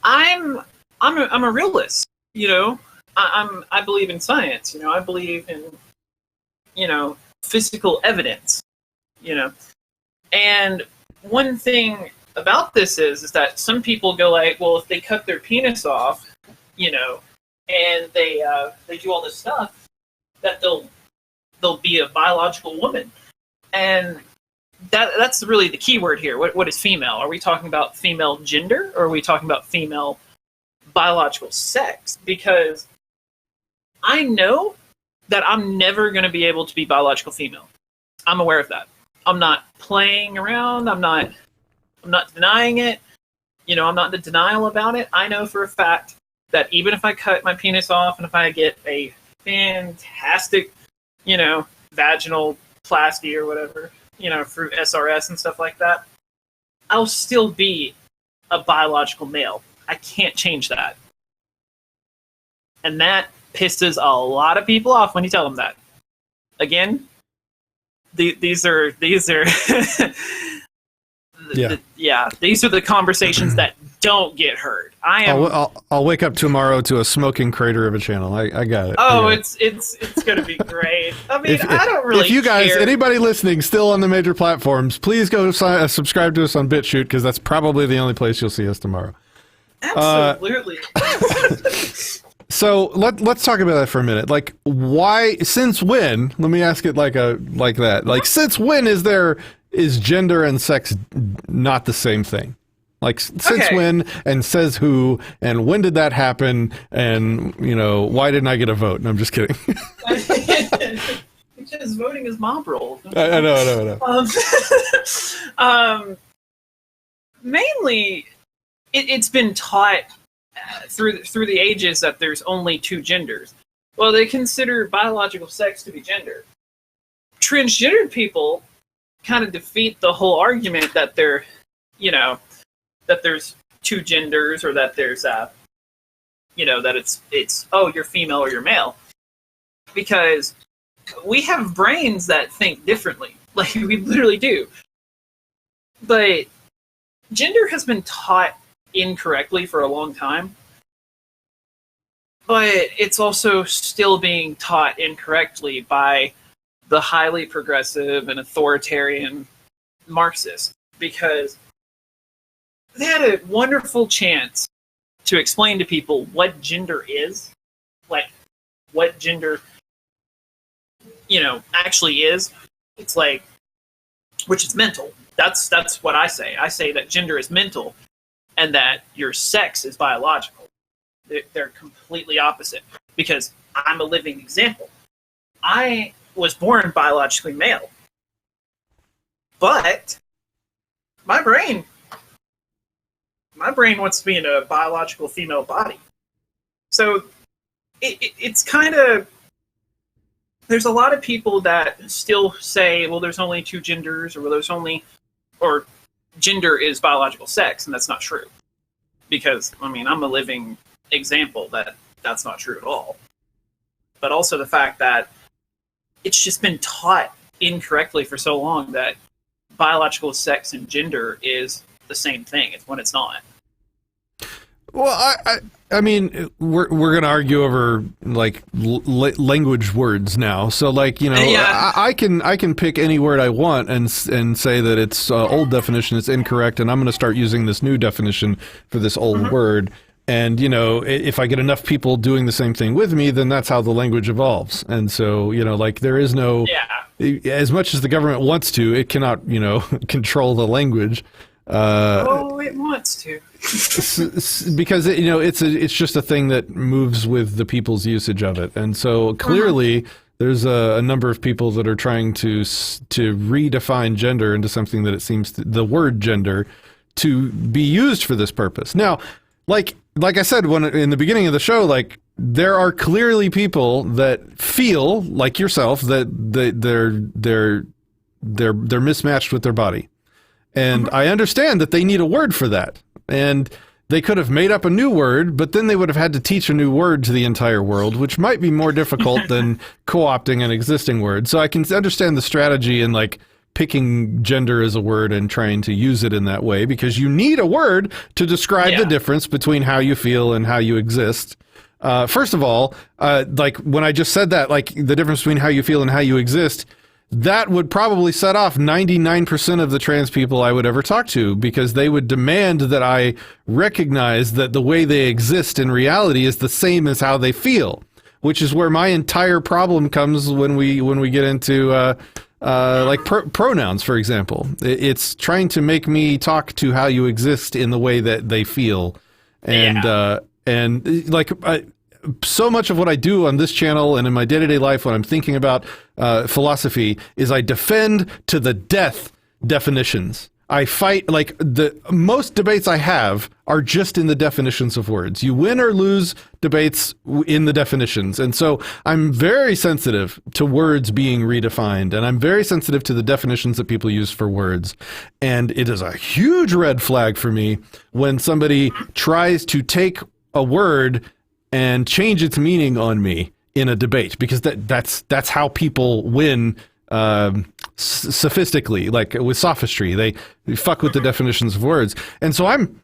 I'm a realist. I believe in science. I believe in physical evidence. And one thing about this is that some people go like, well, if they cut their penis off, and they do all this stuff, that they'll be a biological woman. And that's really the key word here. What is female? Are we talking about female gender, or are we talking about female biological sex? Because I know that I'm never going to be able to be biological female. I'm aware of that. I'm not playing around. I'm not denying it. I'm not in denial about it. I know for a fact that even if I cut my penis off and if I get a fantastic, vaginal plasty or whatever, through SRS and stuff like that, I'll still be a biological male. I can't change that. And that pisses a lot of people off when you tell them that. Again, these are these are the conversations that don't get heard. I'll wake up tomorrow to a smoking crater of a channel. I got it. Oh, it's gonna be great. I mean, I don't really. If you guys, care. anybody listening, still on the major platforms, please go subscribe to us on BitChute, because that's probably the only place you'll see us tomorrow. Absolutely. So let's talk about that for a minute. Like, why? Since when? Let me ask it like that. Like, since when is gender and sex not the same thing? Like, since when, and says who, and when did that happen, and why didn't I get a vote? No, I'm just kidding. Because voting is mob rule. I know. Mainly, it's been taught through the ages that there's only two genders. Well, they consider biological sex to be gender. Transgendered people kind of defeat the whole argument that they're, that there's two genders, or that there's, that it's you're female or you're male, because we have brains that think differently. Like, we literally do. But gender has been taught incorrectly for a long time, but it's also still being taught incorrectly by the highly progressive and authoritarian Marxists, because they had a wonderful chance to explain to people what gender is, like what gender actually is. It's like, which is mental. That's what I say. I say that gender is mental, and that your sex is biological. They're completely opposite, because I'm a living example. I was born biologically male, but my brain wants to be in a biological female body. So it's kind of, there's a lot of people that still say, well, there's only two genders, or gender is biological sex, and that's not true. Because, I'm a living example that that's not true at all. But also the fact that it's just been taught incorrectly for so long that biological sex and gender is the same thing. It's when it's not. Well, we're going to argue over like language words now. So I can pick any word I want and say that its old definition is incorrect, and I'm going to start using this new definition for this old word. And if I get enough people doing the same thing with me, then that's how the language evolves. And so there is no, as much as the government wants to, it cannot control the language. It wants to. Because it's just a thing that moves with the people's usage of it, and so clearly there's a number of people that are trying to redefine gender into something that it seems the word gender to be used for this purpose. Now, like I said when in the beginning of the show, like there are clearly people that feel like yourself that they're mismatched with their body. And I understand that they need a word for that. And they could have made up a new word, but then they would have had to teach a new word to the entire world, which might be more difficult than co-opting an existing word. So I can understand the strategy in like picking gender as a word and trying to use it in that way, because you need a word to describe the difference between how you feel and how you exist. First of all, like when I just said that, like the difference between how you feel and how you exist, that would probably set off 99% of the trans people I would ever talk to, because they would demand that I recognize that the way they exist in reality is the same as how they feel, which is where my entire problem comes when we get into like pronouns, for example. It's trying to make me talk to how you exist in the way that they feel. And like so much of what I do on this channel and in my day-to-day life when I'm thinking about philosophy is I defend to the death definitions. I fight, like the most debates I have are just in the definitions of words. You win or lose debates in the definitions. And so I'm very sensitive to words being redefined, and I'm very sensitive to the definitions that people use for words. And it is a huge red flag for me when somebody tries to take a word and change its meaning on me in a debate, because that's how people win sophistically, like with sophistry. They fuck with the definitions of words. And so I'm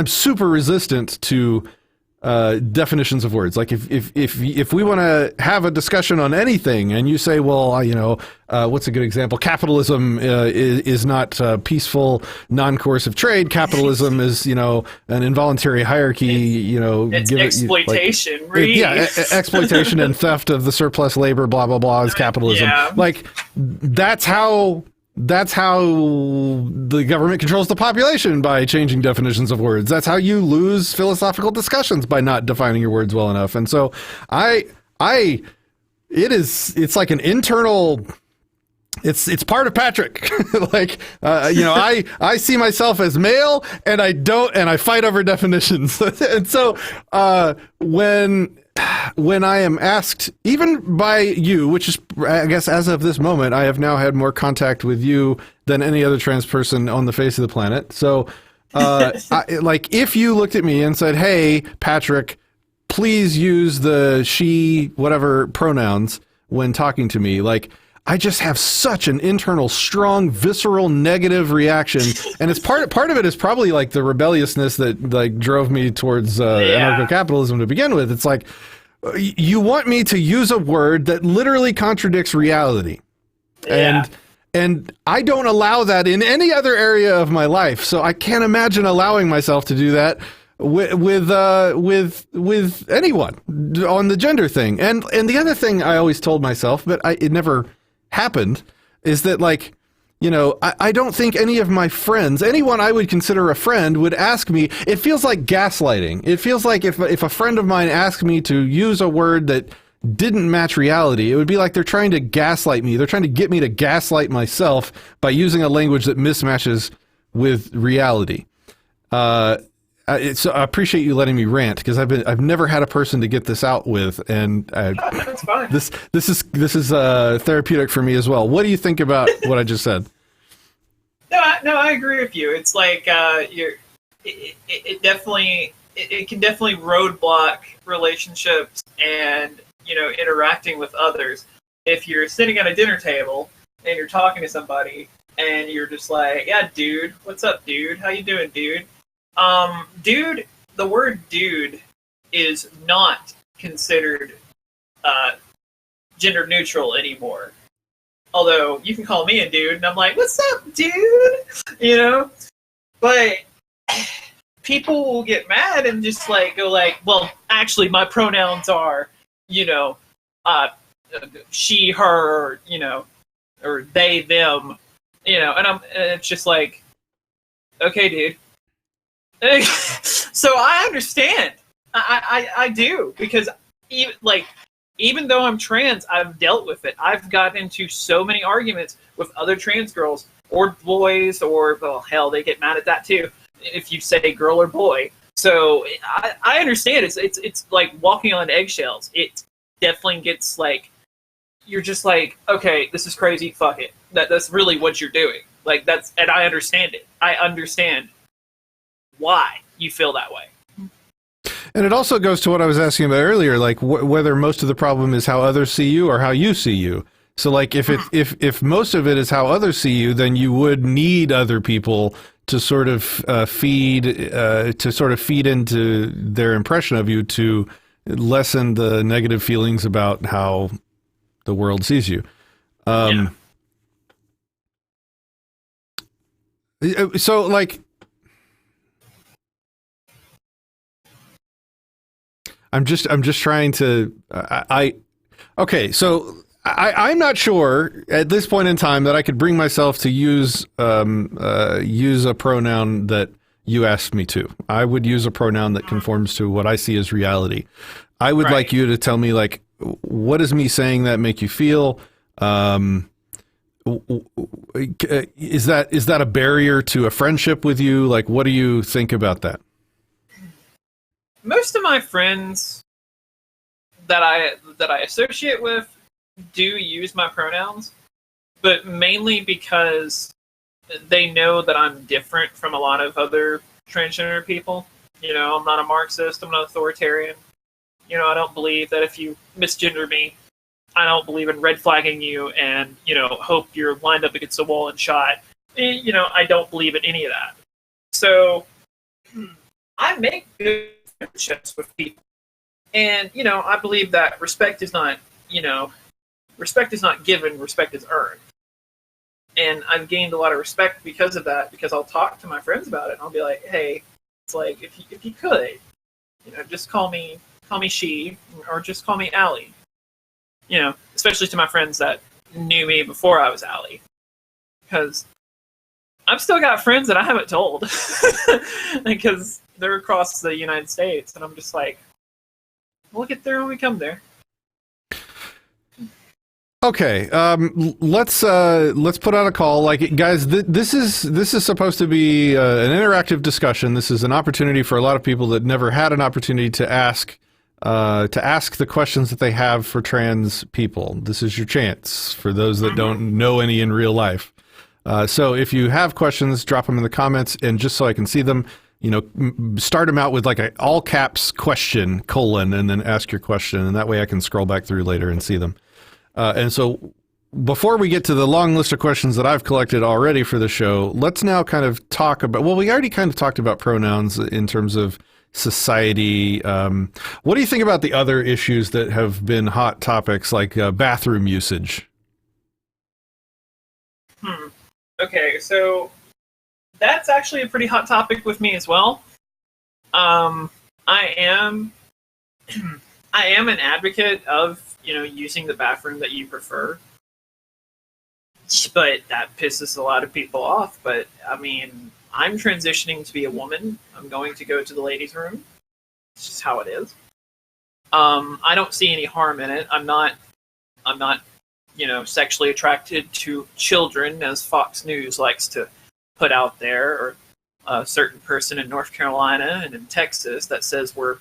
super resistant to definitions of words. Like if we want to have a discussion on anything and you say, well, you know, what's a good example? Capitalism is not peaceful, non-coercive trade. Capitalism is, you know, an involuntary hierarchy, you know. It's exploitation. Exploitation and theft of the surplus labor, blah, blah, blah, is capitalism. Yeah. Like, that's how the government controls the population, by changing definitions of words. That's how you lose philosophical discussions, by not defining your words well enough. And so it's like an internal, it's part of Patrick. Like, you know, I see myself as male and I fight over definitions. And so, when I am asked, even by you, which is, I guess, as of this moment, I have now had more contact with you than any other trans person on the face of the planet. So, like, if you looked at me and said, hey, Patrick, please use the she, whatever pronouns when talking to me, like, I just have such an internal, strong, visceral, negative reaction, and it's part of it is probably like the rebelliousness that like drove me towards anarcho-capitalism to begin with. It's like, you want me to use a word that literally contradicts reality, and I don't allow that in any other area of my life. So I can't imagine allowing myself to do that with anyone on the gender thing. And the other thing I always told myself, but it never happened, is that, like, you know, I don't think any of my friends, anyone I would consider a friend, would ask me. It feels like gaslighting. It feels like if a friend of mine asked me to use a word that didn't match reality, it would be like they're trying to gaslight me. They're trying to get me to gaslight myself by using a language that mismatches with reality. So I appreciate you letting me rant, because I've never had a person to get this out with, and that's fine. This is therapeutic for me as well. What do you think about what I just said? No, I agree with you. It's like it can definitely roadblock relationships and, you know, interacting with others. If you're sitting at a dinner table and you're talking to somebody and you're just like, yeah, dude, what's up, dude? How you doing, dude? Dude, the word dude is not considered gender neutral anymore. Although you can call me a dude, and I'm like, what's up, dude? You know? But people will get mad and just like go like, well, actually my pronouns are, you know, she, her, you know, or they, them, you know, and it's just like, okay, dude. So I understand. I do, because even though I'm trans, I've dealt with it. I've gotten into so many arguments with other trans girls or boys, or, well, hell, they get mad at that too if you say girl or boy. So I understand it's like walking on eggshells. It definitely gets like, you're just like, okay, this is crazy, fuck it. That's really what you're doing. Like, and I understand it. I understand why you feel that way. And it also goes to what I was asking about earlier, like whether most of the problem is how others see you or how you see you. So, like, if most of it is how others see you, then you would need other people to sort of feed into their impression of you to lessen the negative feelings about how the world sees you. So, like, I'm just trying to, okay, so I'm not sure at this point in time that I could bring myself to use a pronoun that you asked me to. I would use a pronoun that conforms to what I see as reality. I would like you to tell me, like, what does me saying that make you feel? Is that a barrier to a friendship with you? Like, what do you think about that? Most of my friends that I associate with do use my pronouns, but mainly because they know that I'm different from a lot of other transgender people. You know, I'm not a Marxist, I'm not authoritarian. You know, I don't believe that if you misgender me, I don't believe in red flagging you and, you know, hope you're lined up against a wall and shot. You know, I don't believe in any of that. So I make good friendships with people. And, you know, I believe that respect is not given, respect is earned. And I've gained a lot of respect because of that, because I'll talk to my friends about it and I'll be like, hey, it's like, if you could, you know, just call me she, or just call me Allie. You know, especially to my friends that knew me before I was Allie. Because I've still got friends that I haven't told. Because they're across the United States, and I'm just like, we'll get there when we come there. Okay, let's put out a call. Like, guys, this is supposed to be an interactive discussion. This is an opportunity for a lot of people that never had an opportunity to ask the questions that they have for trans people. This is your chance for those that don't know any in real life. So if you have questions, drop them in the comments, and just so I can see them, you know, start them out with like a all caps question : and then ask your question, and that way I can scroll back through later and see them. And so before we get to the long list of questions that I've collected already for the show, let's now kind of talk about, well, we already kind of talked about pronouns in terms of society. What do you think about the other issues that have been hot topics, like bathroom usage? Okay, so that's actually a pretty hot topic with me as well. I am an advocate of, you know, using the bathroom that you prefer, but that pisses a lot of people off. But I mean, I'm transitioning to be a woman. I'm going to go to the ladies' room. It's just how it is. I don't see any harm in it. I'm not, you know, sexually attracted to children, as Fox News likes to put out there, or a certain person in North Carolina and in Texas that says we're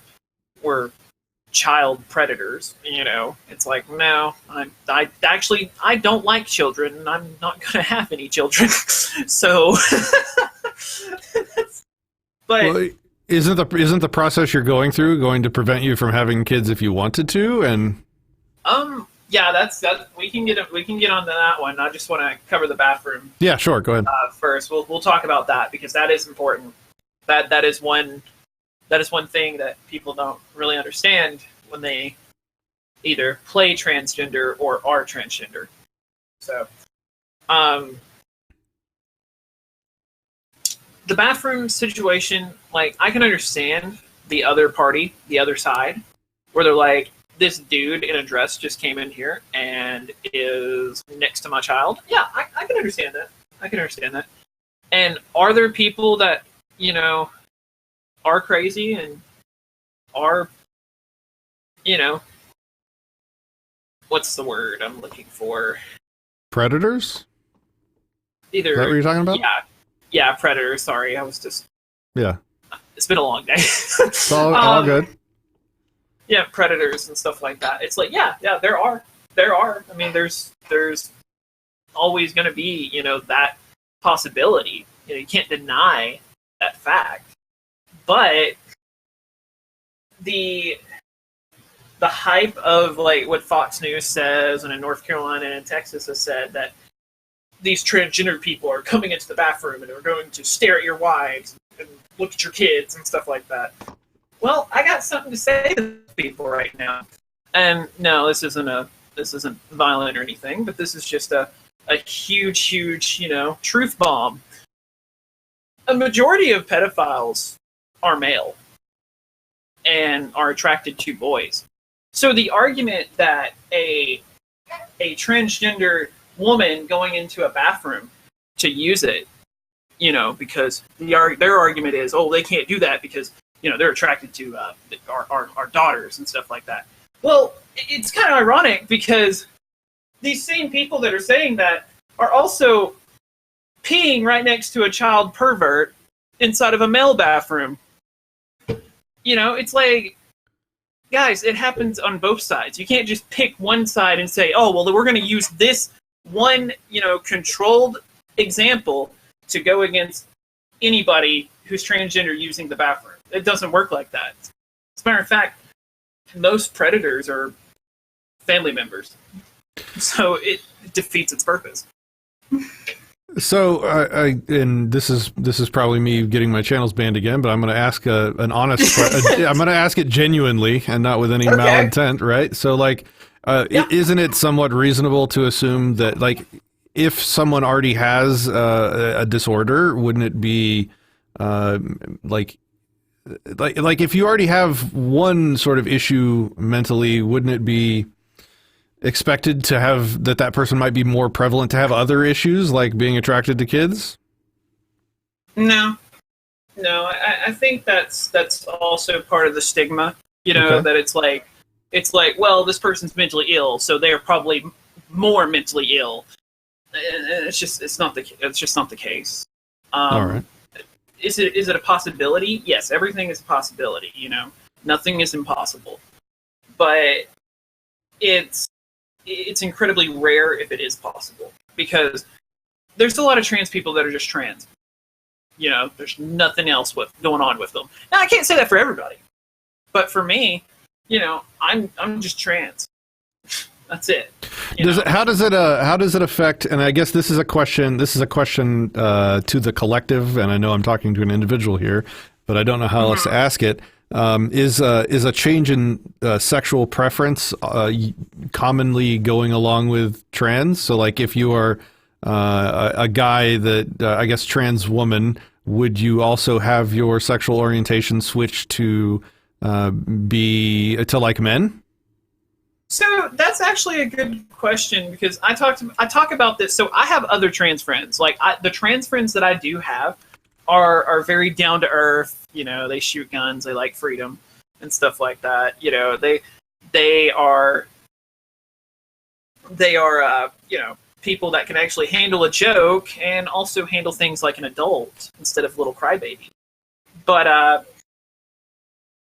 child predators. You know, it's like, no, I don't like children, and I'm not going to have any children. So, but well, isn't the process you're going through going to prevent you from having kids if you wanted to? And yeah, that's we can get onto that one. I just want to cover the bathroom. Yeah, sure, go ahead. First, we'll talk about that, because that is important. That is one thing that people don't really understand when they either play transgender or are transgender. So, the bathroom situation, like, I can understand the other party, the other side, where they're like, this dude in a dress just came in here and is next to my child. Yeah, I can understand that. I can understand that. And are there people that, you know, are crazy and are, you know, what's the word I'm looking for? Predators? Either Is that what you're talking about? Yeah, predators. Sorry, I was just. Yeah. It's been a long day. It's all good. Yeah, predators and stuff like that. It's like, yeah, there are. I mean, there's always going to be, that possibility. You can't deny that fact. But the hype of like what Fox News says, and in North Carolina and in Texas has said that these transgender people are coming into the bathroom and are going to stare at your wives and look at your kids and stuff like that. Well, I got something to say to these people right now. And no, this isn't violent or anything, but this is just a huge, truth bomb. A majority of pedophiles are male and are attracted to boys. So the argument that a transgender woman going into a bathroom to use it, because their argument is, oh, they can't do that because they're attracted to our daughters and stuff like that. Well, it's kind of ironic because these same people that are saying that are also peeing right next to a child pervert inside of a male bathroom. It's like, guys, it happens on both sides. You can't just pick one side and say, oh, well, we're going to use this one, controlled example to go against anybody who's transgender using the bathroom. It doesn't work like that. As a matter of fact, most predators are family members. So it defeats its purpose. So, and this is probably me getting my channels banned again, but I'm going to ask an honest. I'm going to ask it genuinely and not with any malintent, right? So, like, isn't it somewhat reasonable to assume that, like, if someone already has a disorder, wouldn't it be like if you already have one sort of issue mentally, wouldn't it be expected to have that person might be more prevalent to have other issues like being attracted to kids? No, I think that's also part of the stigma, that it's like, well, this person's mentally ill, so they're probably more mentally ill. It's just not the case. All right. Is it a possibility? Yes, everything is a possibility, Nothing is impossible. But it's incredibly rare if it is possible, because there's a lot of trans people that are just trans. There's nothing else going on with them. Now, I can't say that for everybody, but for me, I'm just trans. That's it. How does it affect? And I guess this is a question to the collective, and I know I'm talking to an individual here, but I don't know how else to ask it. Is a change in sexual preference commonly going along with trans? So, like, if you are a guy that I guess trans woman, would you also have your sexual orientation switch to be to like men? So that's actually a good question, because I talk about this. So I have other trans friends. Like, the trans friends that I do have are very down to earth. They shoot guns. They like freedom and stuff like that. They are people that can actually handle a joke and also handle things like an adult instead of little crybaby. But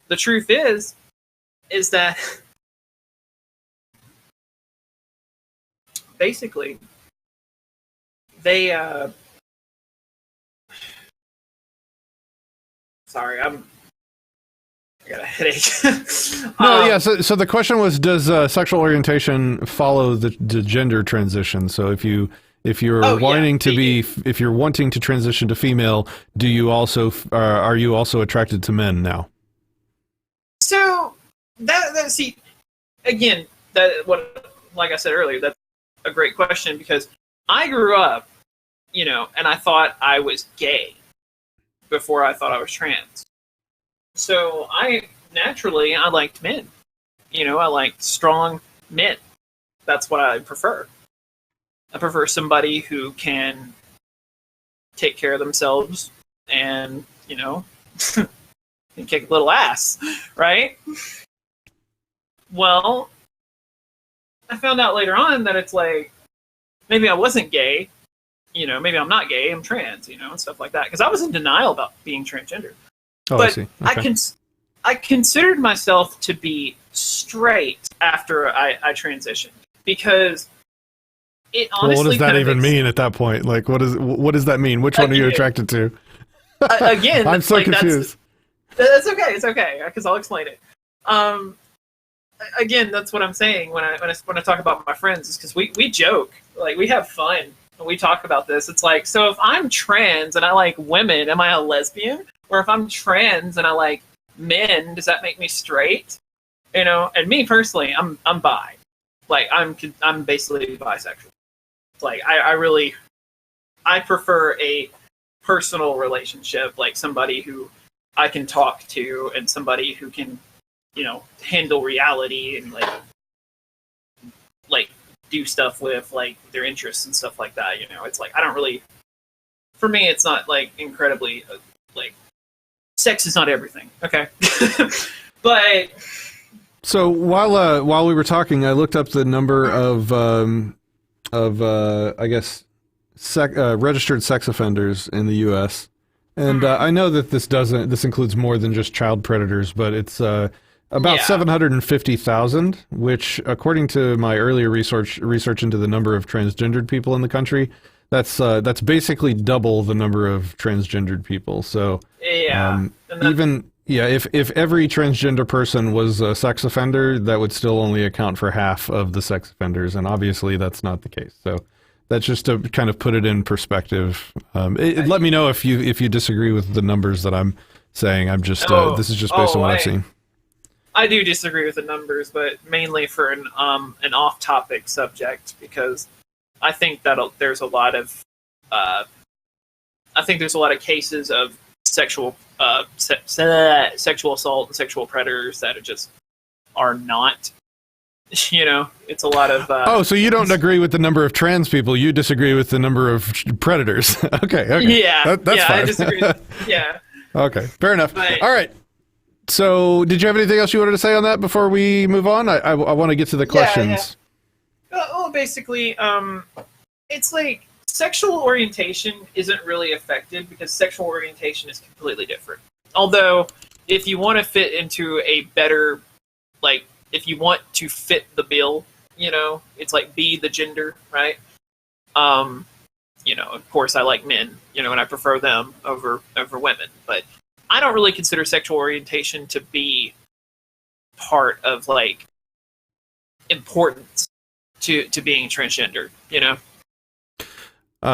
the truth is that basically they sorry, I got a headache. No, yeah. So the question was, does sexual orientation follow the gender transition? So if you're wanting to transition to female, do you also are you also attracted to men now? So that see, again, like I said earlier, that's a great question, because I grew up, and I thought I was gay before I thought I was trans. So I liked men. I liked strong men. That's what I prefer. I prefer somebody who can take care of themselves and, can kick a little ass, right? Well, I found out later on that it's like, maybe I wasn't gay, maybe I'm not gay, I'm trans, and stuff like that. Because I was in denial about being transgender. Oh, but I see. Okay. I considered myself to be straight after I transitioned, because it honestly. Well, what does that even mean at that point? Like, what does that mean? Which one are you attracted to? Again, I'm so confused. That's okay. It's okay, because I'll explain it. Again, that's what I'm saying when I talk about my friends, is because we joke, like, we have fun when we talk about this. It's like, so if I'm trans and I like women, am I a lesbian? Or if I'm trans and I like men, does that make me straight? And me personally, I'm bi. Like, I'm basically bisexual. Like, I prefer a personal relationship, like somebody who I can talk to and somebody who can, handle reality and like do stuff with, like, their interests and stuff like that. It's like, I don't really, for me, it's not like incredibly like, sex is not everything. Okay. But so while we were talking, I looked up the number of I guess registered sex offenders in the U.S. And I know that this includes more than just child predators, but it's about 750,000, which, according to my earlier research into the number of transgendered people in the country, that's basically double the number of transgendered people. So if every transgender person was a sex offender, that would still only account for half of the sex offenders, and obviously that's not the case. So that's just to kind of put it in perspective. Let me know if you disagree with the numbers that I'm saying. I'm just this is just based on what I've seen. I do disagree with the numbers, but mainly for an off-topic subject, because I think that there's a lot of cases of sexual assault and sexual predators that are not. It's a lot of. So you don't agree with the number of trans people? You disagree with the number of predators? Okay. Yeah, that's fine. I disagree. Yeah. Okay, fair enough. But, all right. So, did you have anything else you wanted to say on that before we move on? I want to get to the questions. Yeah. Well, basically, it's like sexual orientation isn't really affected because sexual orientation is completely different. Although, if you want to fit into a better, like, if you want to fit the bill, it's like be the gender, right? Of course I like men, and I prefer them over women, but I don't really consider sexual orientation to be part of, like, importance to being transgender,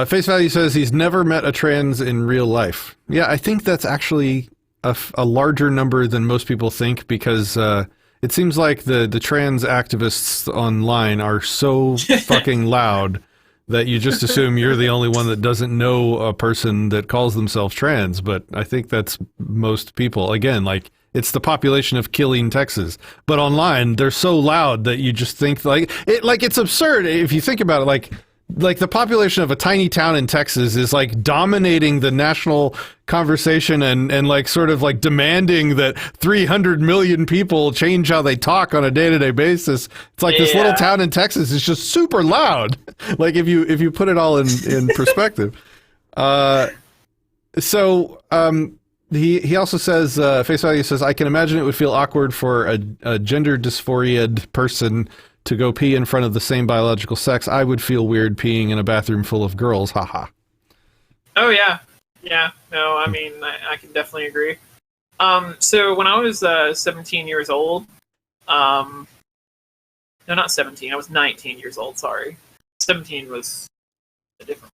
Face Value says he's never met a trans in real life. Yeah, I think that's actually a larger number than most people think, because it seems like the trans activists online are so fucking loud that you just assume you're the only one that doesn't know a person that calls themselves trans. But I think that's most people. Again, like, it's the population of Killeen, Texas. But online, they're so loud that you just think, it's absurd if you think about it. Like the population of a tiny town in Texas is like dominating the national conversation and like sort of like demanding that 300 million people change how they talk on a day-to-day basis. It's like this little town in Texas is just super loud. Like if you put it all in perspective. He also says, Face Value says, I can imagine it would feel awkward for a gender dysphoriaed person to go pee in front of the same biological sex. I would feel weird peeing in a bathroom full of girls. Haha. Oh, yeah. Yeah. No, I mean, I can definitely agree. So when I was 17 years old, no, not 17. I was 19 years old. Sorry. 17 was different.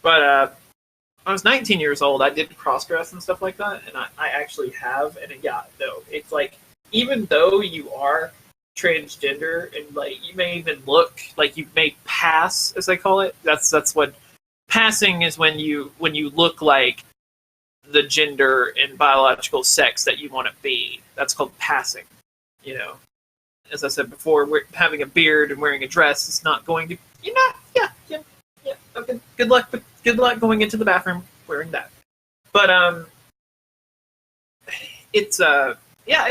But I was 19 years old. I did cross-dress and stuff like that. And I actually have. And it's like, even though you are transgender and like you may even look like you may pass, as they call it. That's what passing is, when you look like the gender and biological sex that you want to be. That's called passing. As I said before, having a beard and wearing a dress is not going to. Okay. Good luck. But good luck going into the bathroom wearing that. But it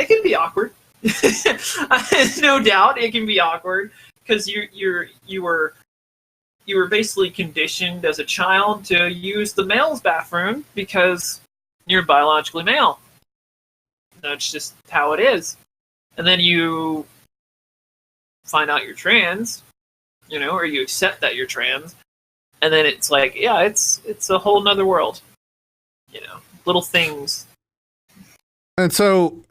can be awkward. No doubt it can be awkward, because you were basically conditioned as a child to use the male's bathroom because you're biologically male. That's just how it is. And then you find out you're trans, or you accept that you're trans, and then it's like, yeah, it's a whole nother world. Little things. And so,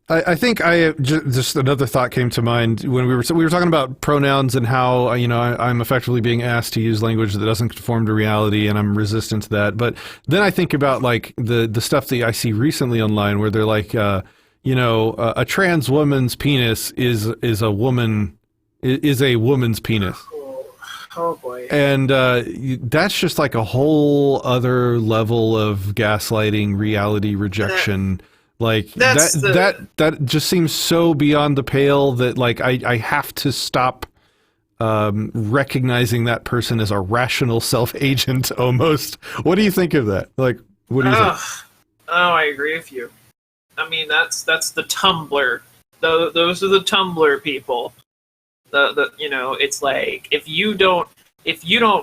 I think just another thought came to mind when we were talking about pronouns and how I'm effectively being asked to use language that doesn't conform to reality, and I'm resistant to that. But then I think about like the stuff that I see recently online where they're like, a trans woman's penis is a woman's penis. Oh boy. And that's just like a whole other level of gaslighting, reality rejection. Like that just seems so beyond the pale that like I have to stop recognizing that person as a rational self-agent almost. What do you think of that? Like, what do you think? Oh, I agree with you. I mean, that's the Tumblr. Those are the Tumblr people. It's like if you don't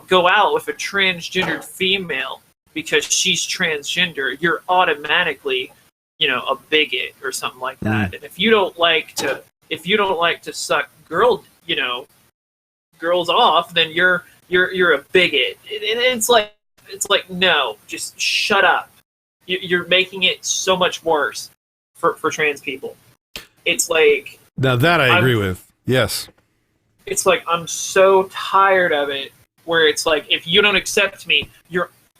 go out with a transgendered female because she's transgender, you're automatically a bigot or something like that. And if you don't like to suck girls off, then you're a bigot. And it's like no, just shut up. You're making it so much worse for trans people. It's like, now that I agree with. Yes. It's like, I'm so tired of it, where it's like, if you don't accept me,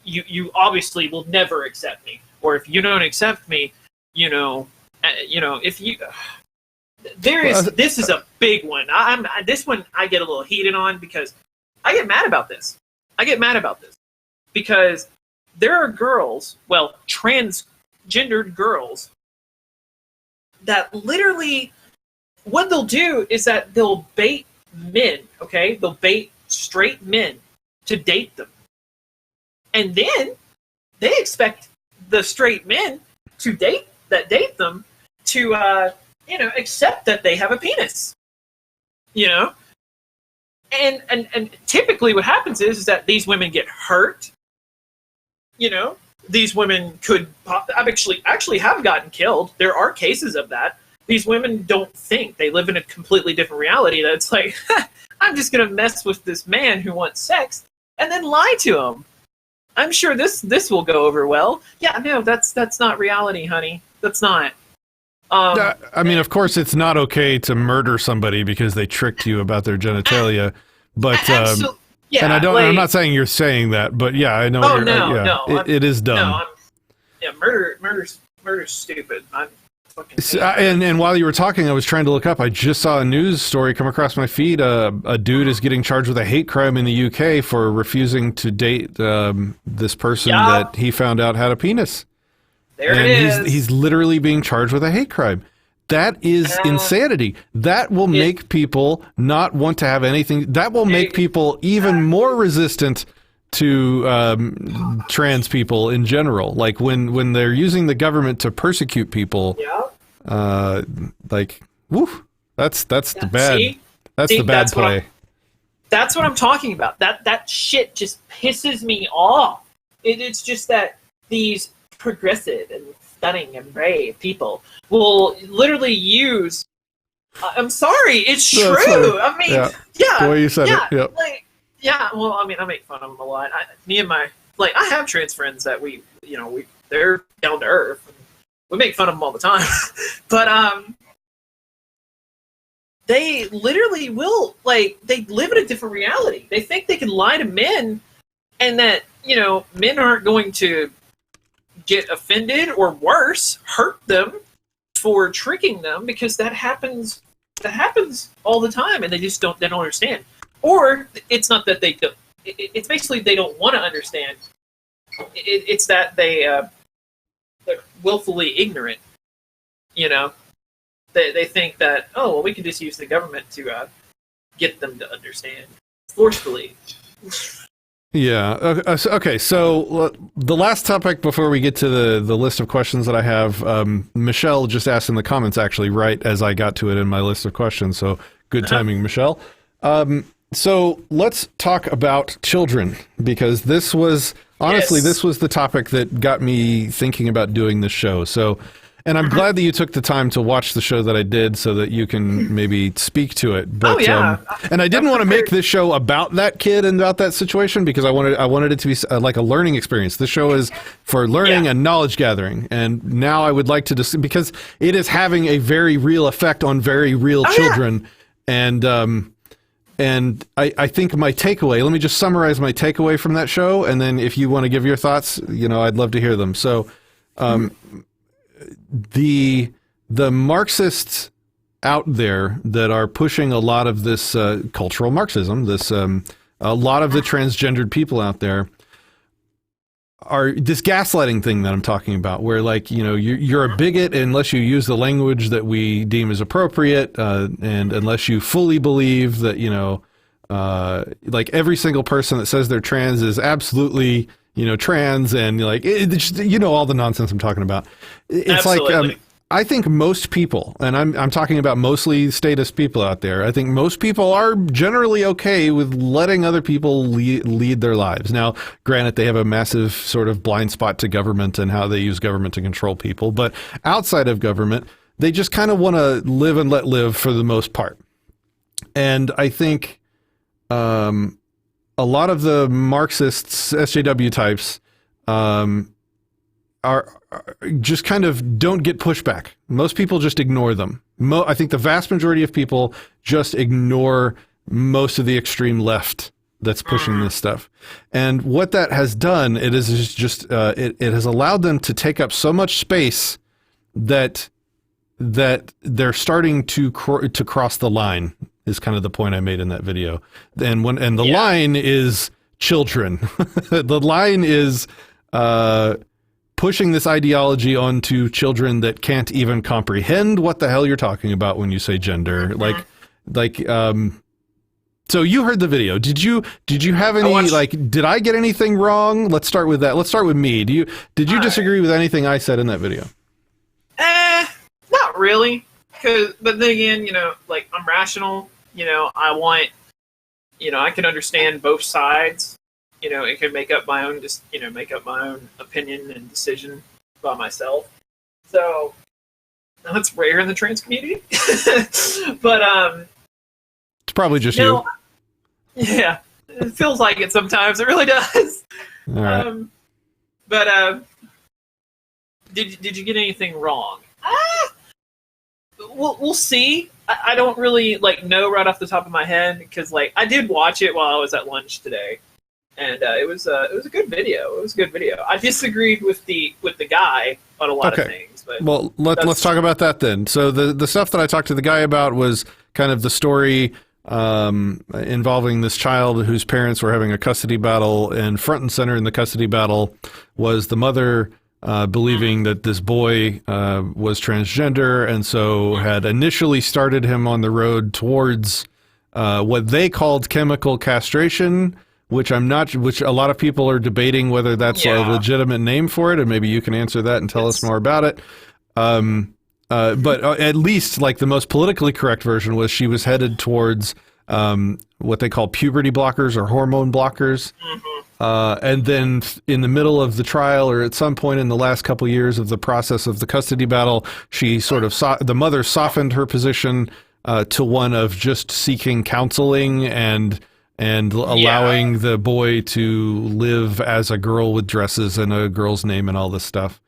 you obviously will never accept me. Or if you don't accept me, if you, this is a big one. This one I get a little heated on because I get mad about this. Because there are girls, well, transgendered girls, that literally, what they'll do is that they'll bait men, okay? They'll bait straight men to date them. And then they expect the straight men to date them to accept that they have a penis. And typically what happens is that these women get hurt. These women could actually have gotten killed. There are cases of that. These women don't think. They live in a completely different reality that's like, I'm just going to mess with this man who wants sex and then lie to him. I'm sure this will go over well. Yeah, no, that's not reality, honey. That's not. I mean, of course, it's not okay to murder somebody because they tricked you about their genitalia, but yeah, and I'm not saying you're saying that, but yeah, I know. It is dumb. No, murder's stupid. And while you were talking, I was trying to look up. I just saw a news story come across my feed. A dude is getting charged with a hate crime in the UK for refusing to date this person that he found out had a penis. He's literally being charged with a hate crime. That is insanity. That will make people not want to have anything. That will make people even more resistant to trans people in general. Like when they're using the government to persecute people. Like, woof. That's the bad. That's the bad play. That's what I'm talking about. That shit just pisses me off. It's just that these progressive and stunning and brave people will literally use. I'm sorry, it's true. I mean, the way you said it. Yep. Well, I mean, I make fun of them a lot. I have trans friends that they're down to earth. And we make fun of them all the time, but they literally will they live in a different reality. They think they can lie to men, and that men aren't going to get offended or worse, hurt them for tricking them, because that happens all the time, and they don't understand. Or it's not that they don't. It's basically they don't want to understand. It's that they're willfully ignorant. They think that, oh, well, we can just use the government to get them to understand forcefully. Yeah. Okay. So the last topic before we get to the list of questions that I have, Michelle just asked in the comments, actually, right as I got to it in my list of questions. So good timing, Michelle. So let's talk about children, because this was, honestly, Yes. this was the topic that got me thinking about doing this show. So, and I'm glad that you took the time to watch the show that I did so that you can maybe speak to it. But, Oh, yeah. and I didn't want to make this show about that kid and about that situation, because I wanted it to be like a learning experience. This show is for learning and knowledge gathering. And now I would like to just, because it is having a very real effect on very real children. And I think my takeaway, let me just summarize my takeaway from that show, and then if you want to give your thoughts, I'd love to hear them. So the Marxists out there that are pushing a lot of this cultural Marxism, a lot of the transgendered people out there, are this gaslighting thing that I'm talking about, where you're a bigot unless you use the language that we deem as appropriate, and unless you fully believe that like every single person that says they're trans is absolutely trans, and all the nonsense I'm talking about. It's Absolutely. I think most people, and I'm talking about mostly statist people out there, I think most people are generally okay with letting other people lead their lives. Now, granted, they have a massive sort of blind spot to government and how they use government to control people, but outside of government, they just kind of want to live and let live for the most part. And I think a lot of the Marxists, SJW types, are just kind of don't get pushback. Most people just ignore them. I think the vast majority of people just ignore most of the extreme left that's pushing this stuff. And what that has done, it is just it has allowed them to take up so much space that they're starting to cross the line, is kind of the point I made in that video. And the line is children. The line is pushing this ideology onto children that can't even comprehend what the hell you're talking about when you say gender. So you heard the video. Did you have any, did I get anything wrong? Let's start with that. Let's start with me. Did you disagree with anything I said in that video? Not really. But then again, I'm rational. I want, I can understand both sides. It can make up my own, opinion and decision by myself. So that's rare in the trans community. But it's probably just you. Yeah, it feels like it sometimes. It really does. All right. But did you get anything wrong? We'll see. I don't really know right off the top of my head, because I did watch it while I was at lunch today. And it was a good video. It was a good video. I disagreed with the guy on a lot of things. But well, let's talk about that then. So the stuff that I talked to the guy about was kind of the story involving this child whose parents were having a custody battle, and front and center in the custody battle was the mother believing that this boy was transgender, and so had initially started him on the road towards what they called chemical castration, which a lot of people are debating whether that's a legitimate name for it, and maybe you can answer that and tell us more about it. But at least the most politically correct version was she was headed towards what they call puberty blockers or hormone blockers. And then in the middle of the trial, or at some point in the last couple years of the process of the custody battle, she sort of the mother softened her position to one of just seeking counseling and allowing the boy to live as a girl with dresses and a girl's name and all this stuff.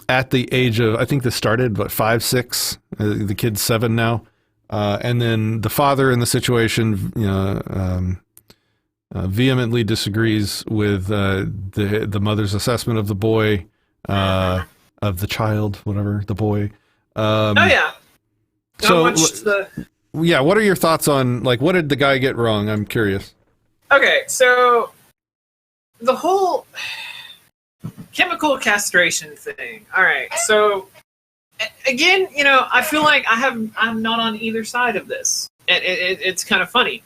At the age of, I think this started, 5, 6, the kid's 7 now. And then the father in the situation, vehemently disagrees with the mother's assessment of the boy, of the child, whatever, the boy. What are your thoughts on, what did the guy get wrong? I'm curious. Okay, so the whole chemical castration thing. All right, so again, I feel like I'm not on either side of this. It's kind of funny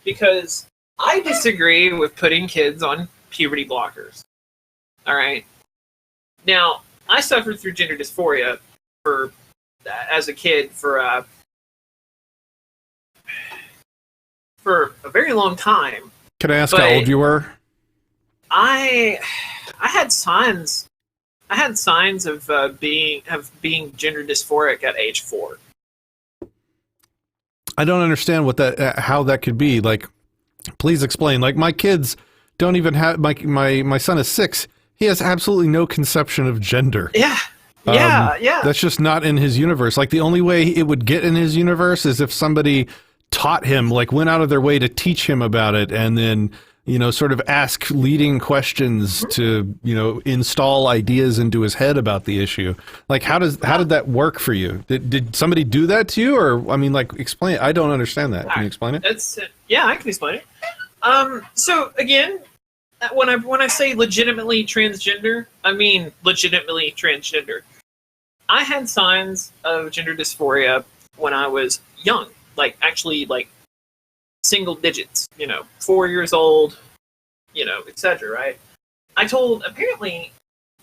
because I disagree with putting kids on puberty blockers. All right. Now, I suffered through gender dysphoria as a kid for for a very long time. Can I ask how old you were? I had signs. I had signs of being gender dysphoric at age 4. I don't understand what that how that could be. Like, please explain. Like, my kids don't even have my son is 6. He has absolutely no conception of gender. Yeah. Yeah. That's just not in his universe. Like, the only way it would get in his universe is if somebody taught him, like, went out of their way to teach him about it, and then, you know, sort of ask leading questions to, you know, install ideas into his head about the issue. Like, how did that work for you? Did somebody do that to you? Or, I mean, like, explain it. I don't understand that. Can you explain it? Yeah, I can explain it. So again, when I say legitimately transgender, I mean legitimately transgender. I had signs of gender dysphoria when I was young, like actually like single digits, 4 years old, etc. Right? I told apparently,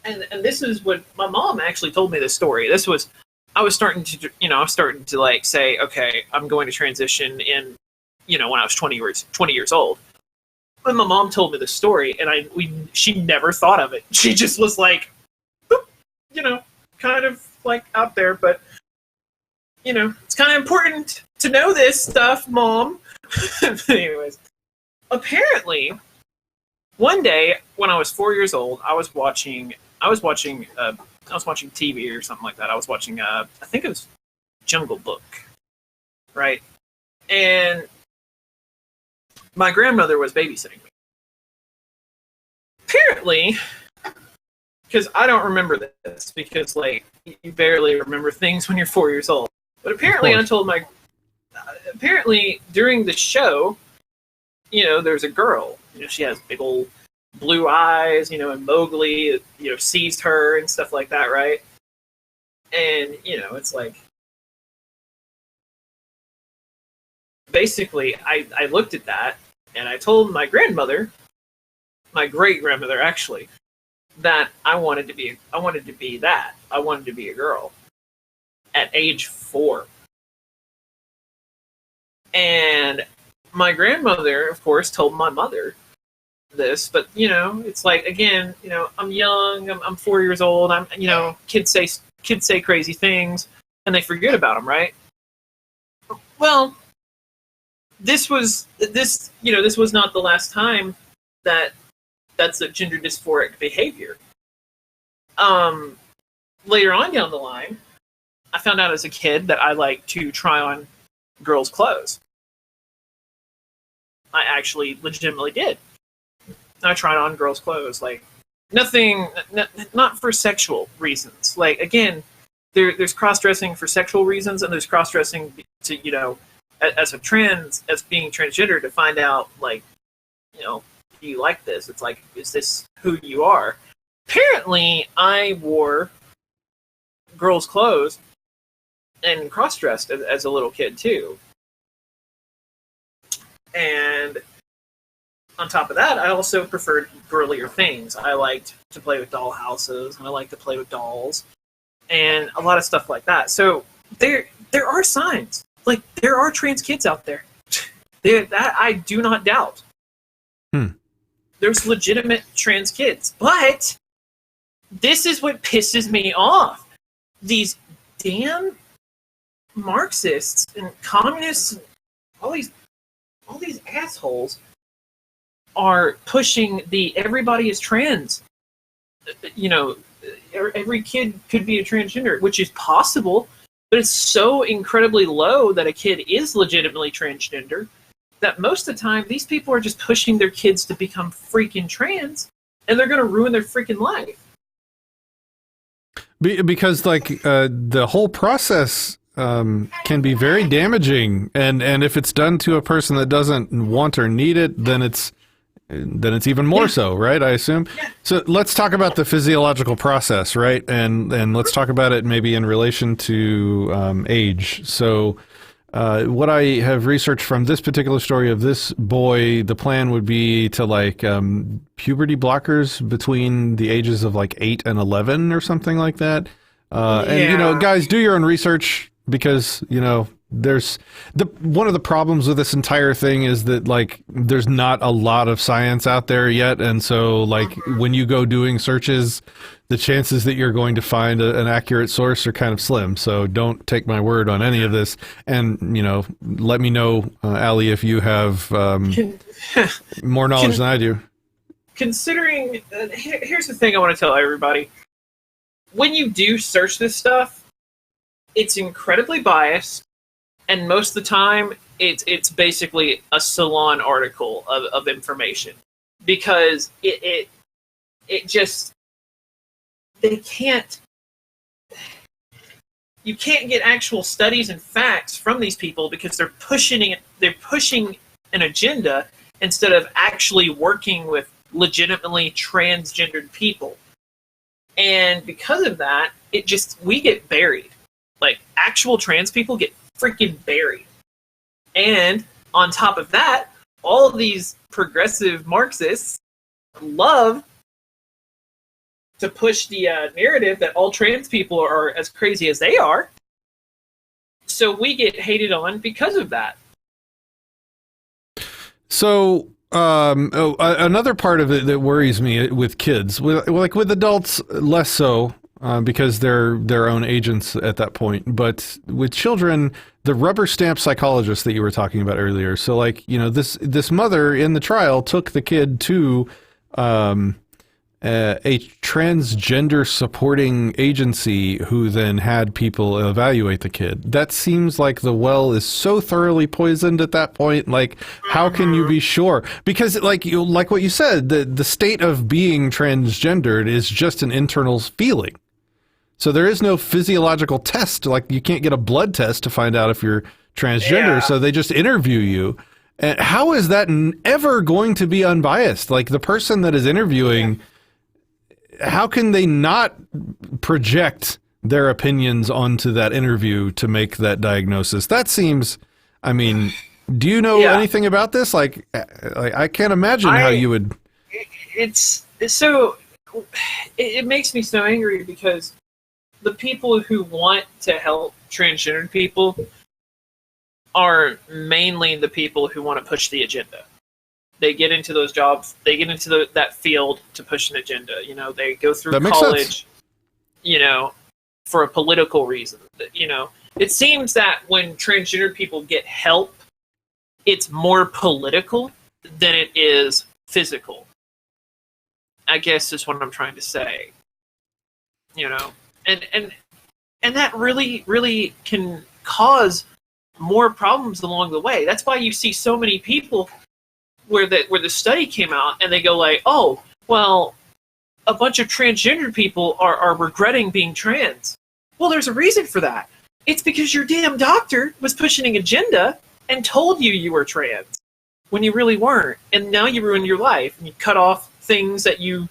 and this is what my mom actually told me this story. I was starting to like say, okay, I'm going to transition in, when I was 20 years old. When my mom told me the story, and she never thought of it. She just was like, boop, kind of like out there, but it's kind of important to know this stuff, Mom. Anyways, apparently, one day when I was 4 years old, I was watching TV or something like that. I was watching, I think it was Jungle Book, right? And my grandmother was babysitting me. Apparently, because I don't remember this, because like you barely remember things when you're 4 years old. But apparently, apparently during the show, there's a girl. She has big old blue eyes. And Mowgli, sees her and stuff like that, right? And it's like basically, I looked at that and I told my grandmother, my great grandmother actually, that I wanted to be that. I wanted to be a girl at age 4. And my grandmother, of course, told my mother this, but it's like, again, I'm young, I'm 4 years old, I'm kids say crazy things and they forget about them, right? Well, this was not the last time that's a gender dysphoric behavior. Later on down the line, I found out as a kid that I like to try on girls' clothes. I actually legitimately did. I tried on girls' clothes, like nothing, not for sexual reasons. Like, again, there's cross-dressing for sexual reasons, and there's cross-dressing to, as being transgender, to find out, like, do you like this? It's like, is this who you are? Apparently, I wore girls' clothes and cross-dressed as a little kid, too. And on top of that, I also preferred girlier things. I liked to play with doll houses, and I liked to play with dolls, and a lot of stuff like that. So there are signs. Like, there are trans kids out there. That I do not doubt. There's legitimate trans kids. But this is what pisses me off. These damn Marxists and communists, and all these assholes are pushing the everybody is trans. Every kid could be a transgender, which is possible, but it's so incredibly low that a kid is legitimately transgender that most of the time these people are just pushing their kids to become freaking trans, and they're going to ruin their freaking life. Because the whole process can be very damaging, and if it's done to a person that doesn't want or need it, then it's even more so, right? I assume. Yeah. So let's talk about the physiological process, right? And let's talk about it maybe in relation to age. So what I have researched from this particular story of this boy, the plan would be to puberty blockers between the ages of 8 and 11 or something like that. And guys, do your own research, because there's one of the problems with this entire thing is that like there's not a lot of science out there yet, and so like when you go doing searches, the chances that you're going to find an accurate source are kind of slim. So don't take my word on any of this, and let me know, Allie, if you have more knowledge than I do. Considering, here's the thing I want to tell everybody: when you do search this stuff, it's incredibly biased. And most of the time, it's basically a salon article of information, because it just, you can't get actual studies and facts from these people because they're pushing an agenda instead of actually working with legitimately transgendered people. And because of that, we get buried. Like, actual trans people get freaking buried. And on top of that, all of these progressive Marxists love to push the narrative that all trans people are as crazy as they are. So we get hated on because of that. So another part of it that worries me with kids, with adults less so, because they're their own agents at that point. But with children, the rubber stamp psychologist that you were talking about earlier. So like, this mother in the trial took the kid to a transgender supporting agency who then had people evaluate the kid. That seems like the well is so thoroughly poisoned at that point. Like, how can you be sure? Because like what you said, the state of being transgendered is just an internal feeling. So there is no physiological test. Like, you can't get a blood test to find out if you're transgender. Yeah. So they just interview you. And how is that ever going to be unbiased? Like, the person that is interviewing, how can they not project their opinions onto that interview to make that diagnosis? That seems, I mean, do you know anything about this? Like I can't imagine how you would. It's so, it makes me so angry because the people who want to help transgender people are mainly the people who want to push the agenda. They get into those jobs, they get into that field to push an agenda. They go through college, for a political reason. It seems that when transgender people get help, it's more political than it is physical, I guess is what I'm trying to say. And that really, really can cause more problems along the way. That's why you see so many people where the study came out and they go like, oh, well, a bunch of transgender people are regretting being trans. Well, there's a reason for that. It's because your damn doctor was pushing an agenda and told you were trans when you really weren't. And now you ruined your life and you cut off things that you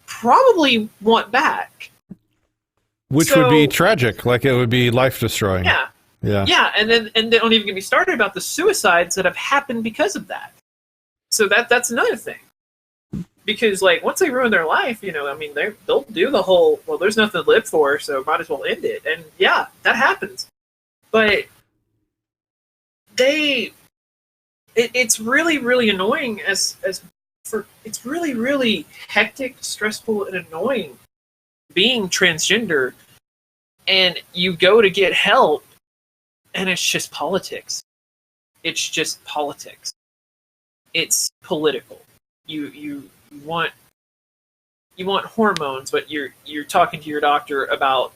probably want back. Which would be tragic. Like, it would be life destroying. Yeah. Yeah. And they don't even get me started about the suicides that have happened because of that. So that's another thing. Because like, once they ruin their life, they'll do the whole, well, there's nothing to live for, so might as well end it. And yeah, that happens. But it's really, really annoying it's really, really hectic, stressful, and annoying being transgender, and you go to get help, and it's just politics. It's just politics. It's political. You want hormones, but you're talking to your doctor about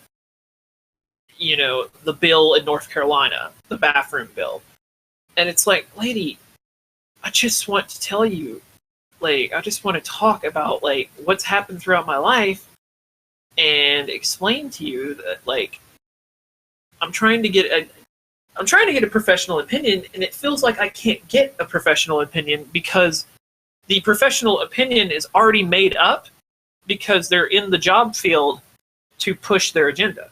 the bill in North Carolina, the bathroom bill, and it's like, lady, I just want to tell you, like, I just want to talk about like what's happened throughout my life and explain to you that, like, I'm trying to get a professional opinion, and it feels like I can't get a professional opinion because the professional opinion is already made up because they're in the job field to push their agenda.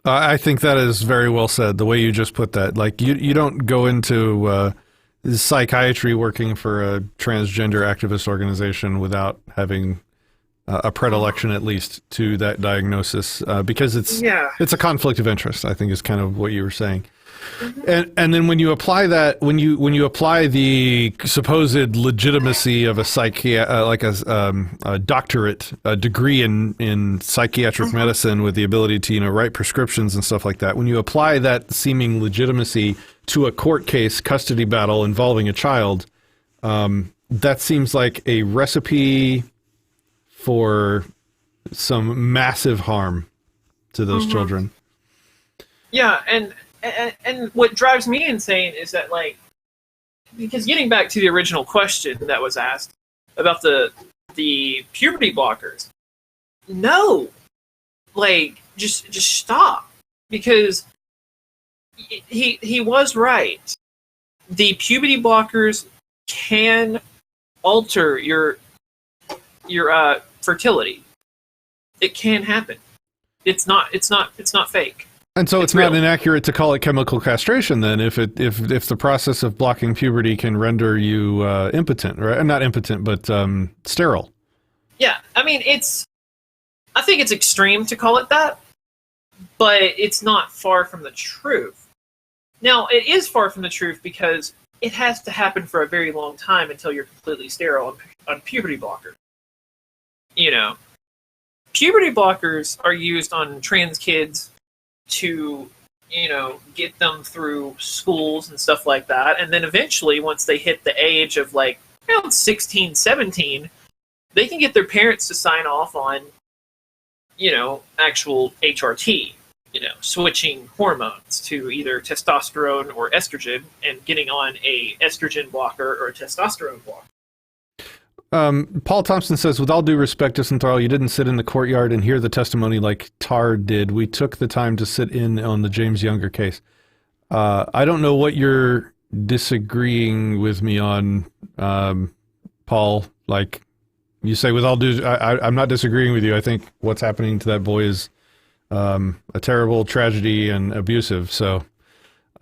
I think that is very well said, the way you just put that. Like, you don't go into psychiatry working for a transgender activist organization without having a predilection, at least, to that diagnosis, because it's a conflict of interest, I think, is kind of what you were saying. And then when you apply that, when you apply the supposed legitimacy of a doctorate degree in psychiatric medicine with the ability to, you know, write prescriptions and stuff like that, when you apply that seeming legitimacy to a court case custody battle involving a child, that seems like a recipe for some massive harm to those children. Yeah, and what drives me insane is that, like, because getting back to the original question that was asked about the puberty blockers, no, like, just stop, because he was right. The puberty blockers can alter your fertility. It can happen. It's not fake. And so it's not inaccurate to call it chemical castration then, if the process of blocking puberty can render you impotent, right? Not impotent, but sterile. Yeah, I mean, I think it's extreme to call it that, but it's not far from the truth. Now, it is far from the truth because it has to happen for a very long time until you're completely sterile on puberty blockers. You know, puberty blockers are used on trans kids to, you know, get them through schools and stuff like that. And then eventually, once they hit the age of, like, around 16, 17, they can get their parents to sign off on, you know, actual HRT, you know, switching hormones to either testosterone or estrogen and getting on a estrogen blocker or a testosterone blocker. Paul Thompson says, with all due respect, Disenthrall, you didn't sit in the courtyard and hear the testimony like Tar did. We took the time to sit in on the James Younger case. I don't know what you're disagreeing with me on, Paul. Like, you say, with all due, I'm not disagreeing with you. I think what's happening to that boy is a terrible tragedy and abusive. So,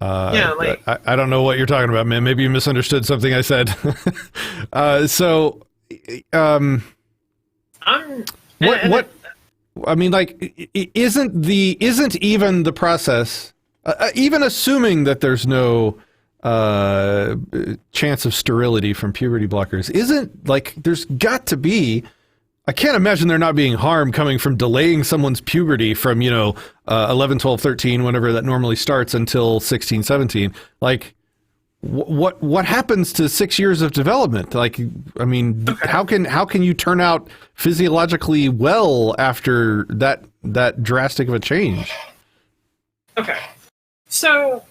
yeah, like, I don't know what you're talking about, man. Maybe you misunderstood something I said. What I mean, like, isn't even the process, even assuming that there's no chance of sterility from puberty blockers, isn't, like, there's got to be, I can't imagine there not being harm coming from delaying someone's puberty from, you know, 11, 12, 13, whenever that normally starts, until 16, 17. Like, what happens to 6 years of development? Like, I mean, okay, how can you turn out physiologically well after that drastic of a change? Okay, so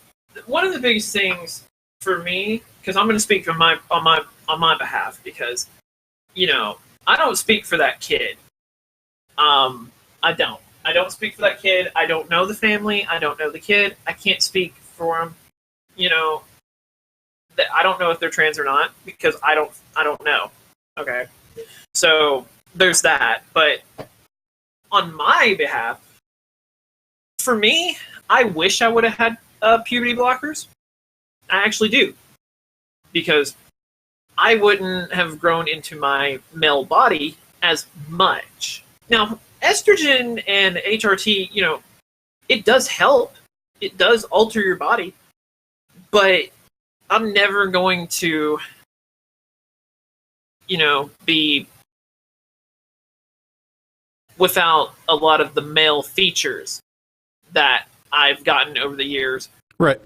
one of the biggest things for me, because I'm going to speak on my behalf, because, you know, I don't speak for that kid. I don't speak for that kid. I don't know the family. I don't know the kid. I can't speak for him. You know, I don't know if they're trans or not, because I don't know. Okay, so there's that. But on my behalf, for me, I wish I would have had puberty blockers. I actually do, because I wouldn't have grown into my male body as much. Now, estrogen and HRT, you know, it does help. It does alter your body, but I'm never going to, you know, be without a lot of the male features that I've gotten over the years. Right.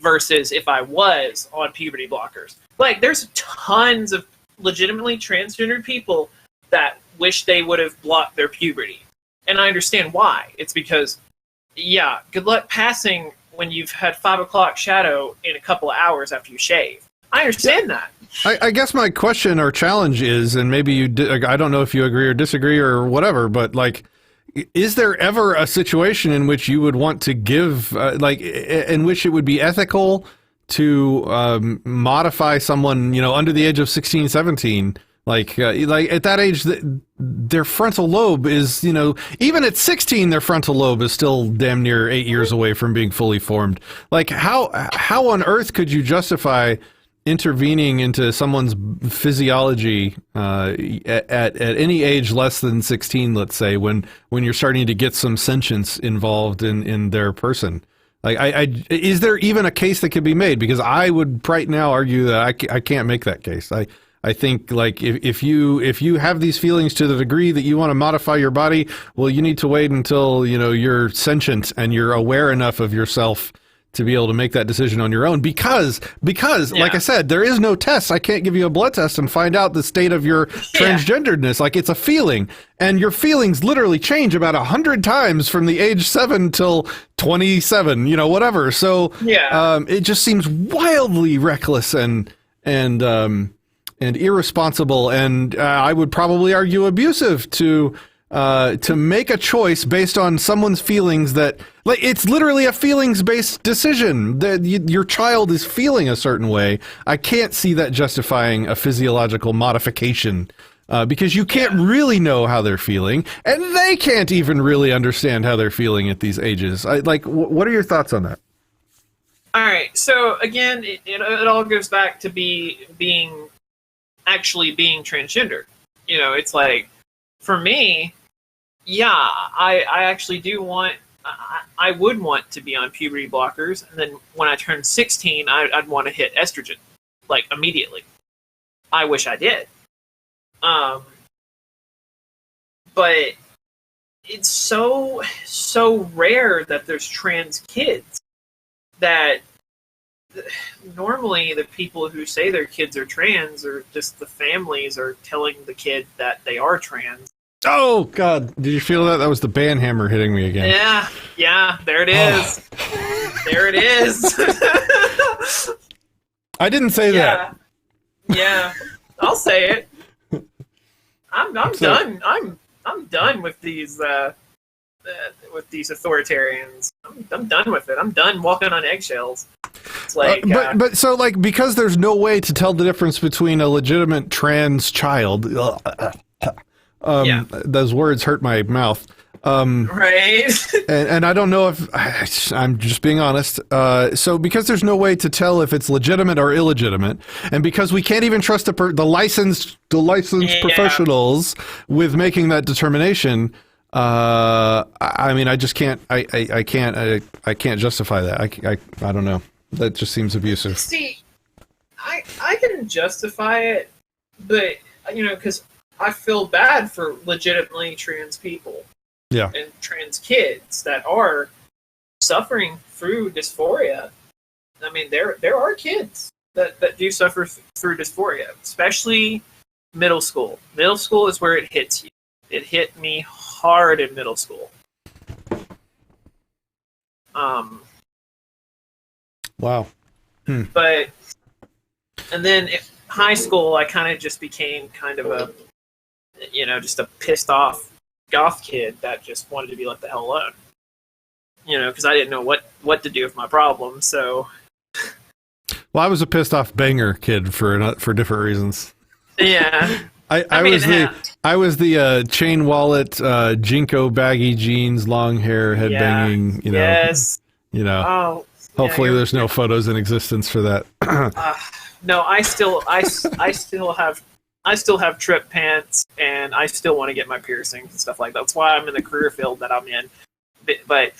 Versus if I was on puberty blockers. Like, there's tons of legitimately transgendered people that wish they would have blocked their puberty. And I understand why. It's because, yeah, good luck passing when you've had 5 o'clock shadow in a couple of hours after you shave. I understand that. I guess my question or challenge is, and maybe I don't know if you agree or disagree or whatever, but, like, is there ever a situation in which you would want to give, like, in which it would be ethical to modify someone, you know, under the age of 16, 17? Like at that age, their frontal lobe is, you know, even at 16, their frontal lobe is still damn near 8 years away from being fully formed. Like, how on earth could you justify intervening into someone's physiology at any age less than 16, let's say, when you're starting to get some sentience involved in their person? Like, is there even a case that could be made? Because I would right now argue that I can't make that case. I think, like, if you have these feelings to the degree that you want to modify your body, well, you need to wait until, you know, you're sentient and you're aware enough of yourself to be able to make that decision on your own. Because like I said, there is no test. I can't give you a blood test and find out the state of your transgenderedness. Like, it's a feeling, and your feelings literally change about 100 times from the age 7 till 27, you know, whatever. So it just seems wildly reckless and irresponsible, and I would probably argue abusive to make a choice based on someone's feelings. That, like, it's literally a feelings-based decision. That your child is feeling a certain way. I can't see that justifying a physiological modification, because you can't really know how they're feeling, and they can't even really understand how they're feeling at these ages. What are your thoughts on that? All right. So again, it all goes back to being transgendered. You know, it's like, for me, I actually do want, I would want to be on puberty blockers, and then when I turn 16, I'd want to hit estrogen, like, immediately. I wish I did. But it's so rare that there's trans kids that normally the people who say their kids are trans, or just the families, are telling the kid that they are trans. Oh, God. Did you feel that? That was the band hammer hitting me again. Yeah, there it is. There it is. I didn't say that. Yeah, I'll say it. I'm done. I'm done with these authoritarians. I'm done with it. I'm done walking on eggshells. It's like, but so, like, because there's no way to tell the difference between a legitimate trans child. Those words hurt my mouth. Right. and I don't know if I'm just being honest. So because there's no way to tell if it's legitimate or illegitimate, and because we can't even trust the licensed professionals with making that determination, I mean, I just can't. I can't justify that. I don't know. That just seems abusive. See, I can justify it, but, you know, because I feel bad for legitimately trans people. Yeah. And trans kids that are suffering through dysphoria. I mean, there are kids that do suffer through dysphoria, especially middle school. Middle school is where it hits you. It hit me hard in middle school. Wow. But, and then high school, I kind of just became kind of a, you know, just a pissed off goth kid that just wanted to be left the hell alone. You know, because I didn't know what to do with my problems. So, well, I was a pissed off banger kid for different reasons. Yeah, I was the chain wallet, Jinko baggy jeans, long hair, head banging. You know, yes. You know. Oh, hopefully, there's no photos in existence for that. No, I still have trip pants, and I still want to get my piercings and stuff like that. That's why I'm in the career field that I'm in. But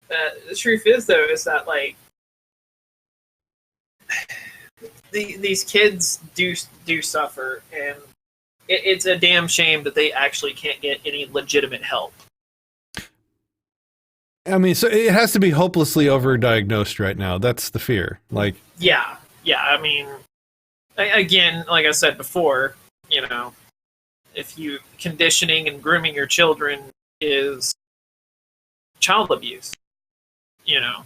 the truth is, though, is that, like, these kids do suffer, and it's a damn shame that they actually can't get any legitimate help. I mean, so it has to be hopelessly overdiagnosed right now. That's the fear. Like, yeah. I mean, again, like I said before, you know, if you conditioning and grooming your children is child abuse, you know.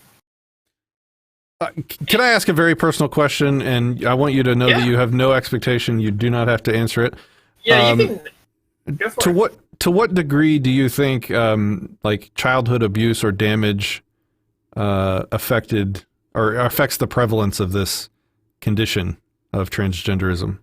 Can I ask a very personal question? And I want you to know that you have no expectation. You do not have to answer it. Yeah, you can go for it. To what degree do you think, like, childhood abuse or damage affected or affects the prevalence of this condition of transgenderism?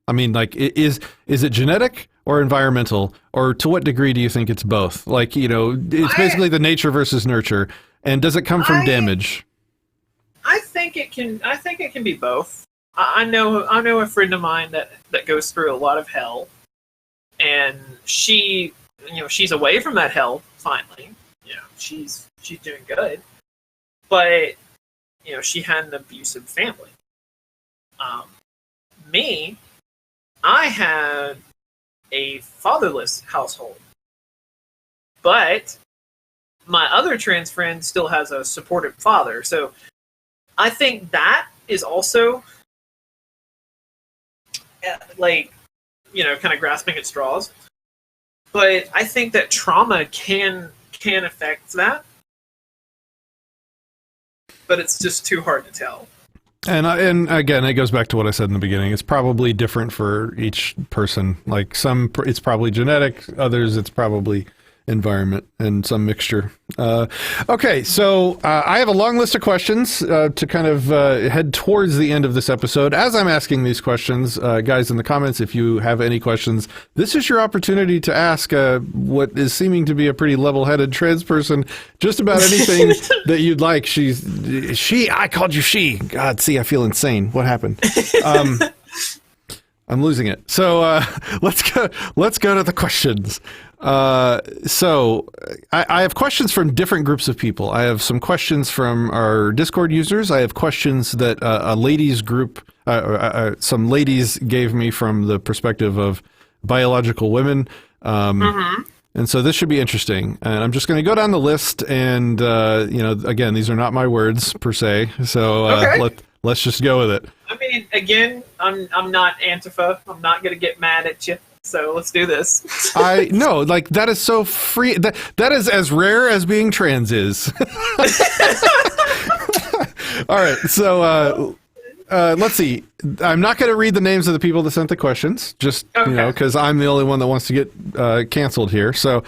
I mean, like, is it genetic or environmental, or to what degree do you think it's both? Like, you know, it's basically the nature versus nurture, and does it come from damage? I think it can be both. I know a friend of mine that goes through a lot of hell, and she's away from that hell finally. You know, she's she's doing good. But, you know, she had an abusive family. Me, I had a fatherless household. But my other trans friend still has a supportive father. So I think that is also, like, you know, kind of grasping at straws. But I think that trauma can affect that. But it's just too hard to tell. And again, it goes back to what I said in the beginning. It's probably different for each person. Like some, it's probably genetic. Others, it's probably environment and some mixture. Okay, so I have a long list of questions to kind of head towards the end of this episode. As I'm asking these questions, guys in the comments, if you have any questions, this is your opportunity to ask what is seeming to be a pretty level-headed trans person just about anything that you'd like. I called you she. God, see, I feel insane. What happened? I'm losing it. So let's go to the questions. So I have questions from different groups of people. I have some questions from our Discord users. I have questions that a ladies group, some ladies gave me from the perspective of biological women. And so this should be interesting. And I'm just going to go down the list. And, you know, again, these are not my words per se. So let's just go with it. I mean, again, I'm not Antifa. I'm not going to get mad at you. So let's do this. I know, like that is so free. That is as rare as being trans is. All right, so let's see. I'm not going to read the names of the people that sent the questions, just you know, because I'm the only one that wants to get canceled here. So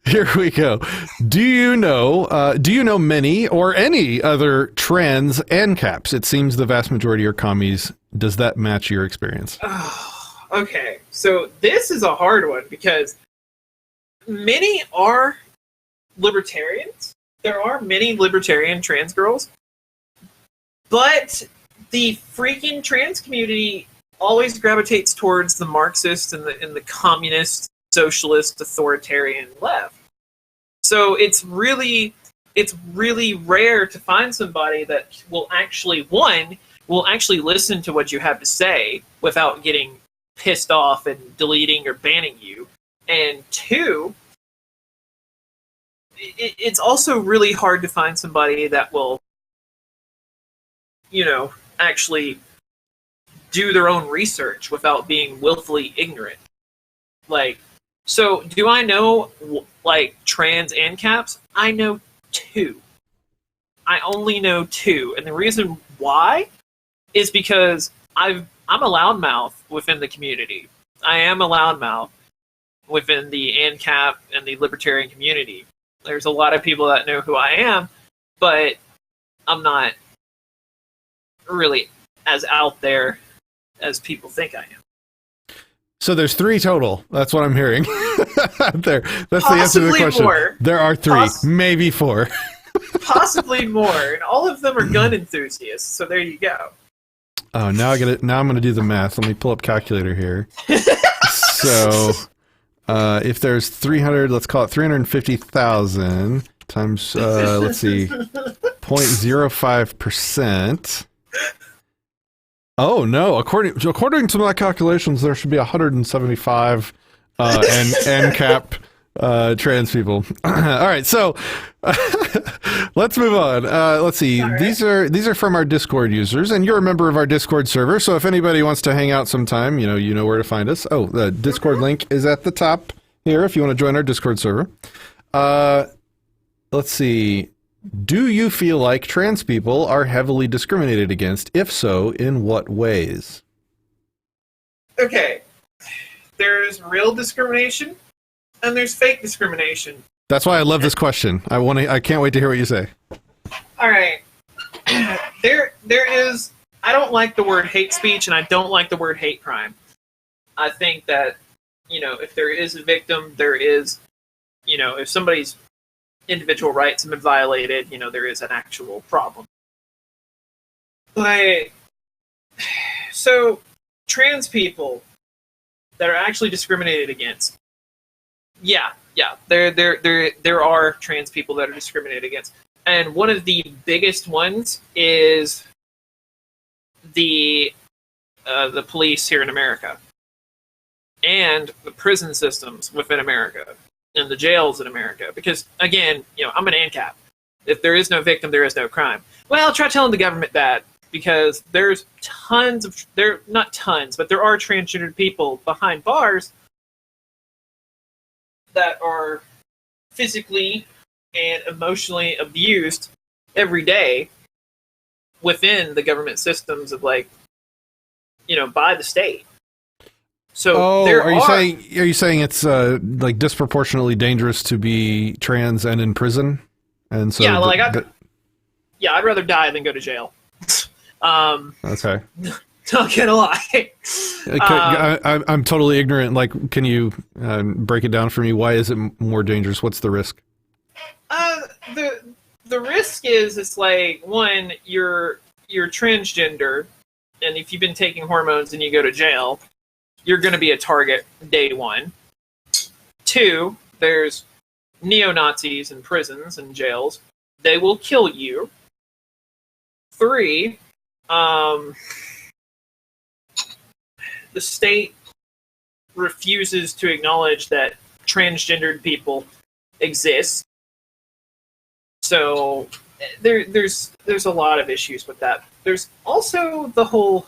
here we go. Do you know many or any other trans ANCAPs? It seems the vast majority are commies. Does that match your experience? Okay, so this is a hard one because many are libertarians. There are many libertarian trans girls, but the freaking trans community always gravitates towards the Marxist and the communist, socialist, authoritarian left. So it's really rare to find somebody that will actually listen to what you have to say without getting pissed off and deleting or banning you. And two, it's also really hard to find somebody that will, you know, actually do their own research without being willfully ignorant. Like, so do I know, like, trans ANCAPs? I know 2. I only know 2. And the reason why is because I'm a loudmouth within the community. I am a loudmouth within the ANCAP and the libertarian community. There's a lot of people that know who I am, but I'm not really as out there as people think I am. So there's 3 total. That's what I'm hearing. There. That's possibly the answer to the question. More. There are 3, maybe 4. Possibly more, and all of them are gun enthusiasts. So there you go. Oh, now I'm going to do the math. Let me pull up calculator here. So, if there's 300, let's call it 350,000 times, let's see, 0.05%. Oh no! According to my calculations, there should be 175 ANCAP trans people. All right, so let's move on. Let's see. Right. These are from our Discord users, and you're a member of our Discord server. So if anybody wants to hang out sometime, you know where to find us. Oh, the Discord link is at the top here if you want to join our Discord server. Let's see. Do you feel like trans people are heavily discriminated against? If so, in what ways? Okay. There's real discrimination and there's fake discrimination. That's why I love this question. I can't wait to hear what you say. All right. There is, I don't like the word hate speech and I don't like the word hate crime. I think that, if there is a victim, there is, if somebody's individual rights have been violated, there is an actual problem. But, so, trans people that are actually discriminated against, yeah, Yeah, there are trans people that are discriminated against, and one of the biggest ones is the police here in America, and the prison systems within America, and the jails in America. Because again, I'm an ANCAP. If there is no victim, there is no crime. Well, try telling the government that, because there's not tons, but there are transgendered people behind bars that are physically and emotionally abused every day within the government systems of, like, by the state. So are you saying it's like disproportionately dangerous to be trans and in prison? And so I'd rather die than go to jail. Okay. Not gonna lie. I'm totally ignorant. Like, can you break it down for me? Why is it more dangerous? What's the risk? The risk is, it's like, one, you're transgender, and if you've been taking hormones and you go to jail, you're going to be a target day one. Two, there's neo-Nazis in prisons and jails. They will kill you. Three, the state refuses to acknowledge that transgendered people exist. So there's a lot of issues with that. There's also the whole.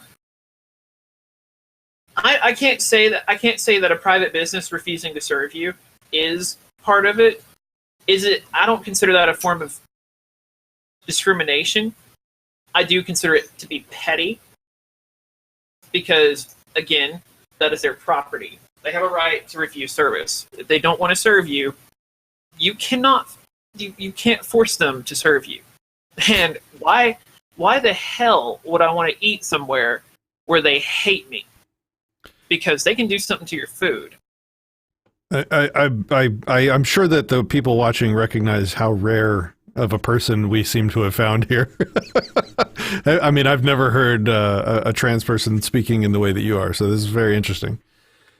I can't say that a private business refusing to serve you is part of it. Is it? I don't consider that a form of discrimination. I do consider it to be petty, because, again, that is their property. They have a right to refuse service. If they don't want to serve you, you can't force them to serve you. And why the hell would I want to eat somewhere where they hate me? Because they can do something to your food. I'm sure that the people watching recognize how rare of a person we seem to have found here. I mean, I've never heard a trans person speaking in the way that you are, so this is very interesting.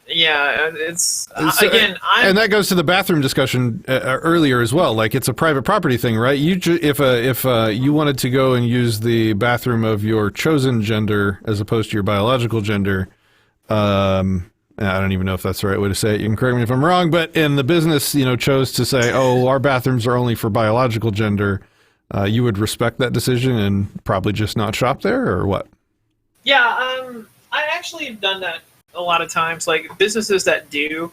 Yeah, it's and that goes to the bathroom discussion earlier as well. Like, it's a private property thing, right? If you wanted to go and use the bathroom of your chosen gender as opposed to your biological gender, I don't even know if that's the right way to say it. You can correct me if I'm wrong, but in the business, chose to say, "Oh, our bathrooms are only for biological gender," you would respect that decision and probably just not shop there, or what? Yeah, I actually have done that a lot of times. Like, businesses that do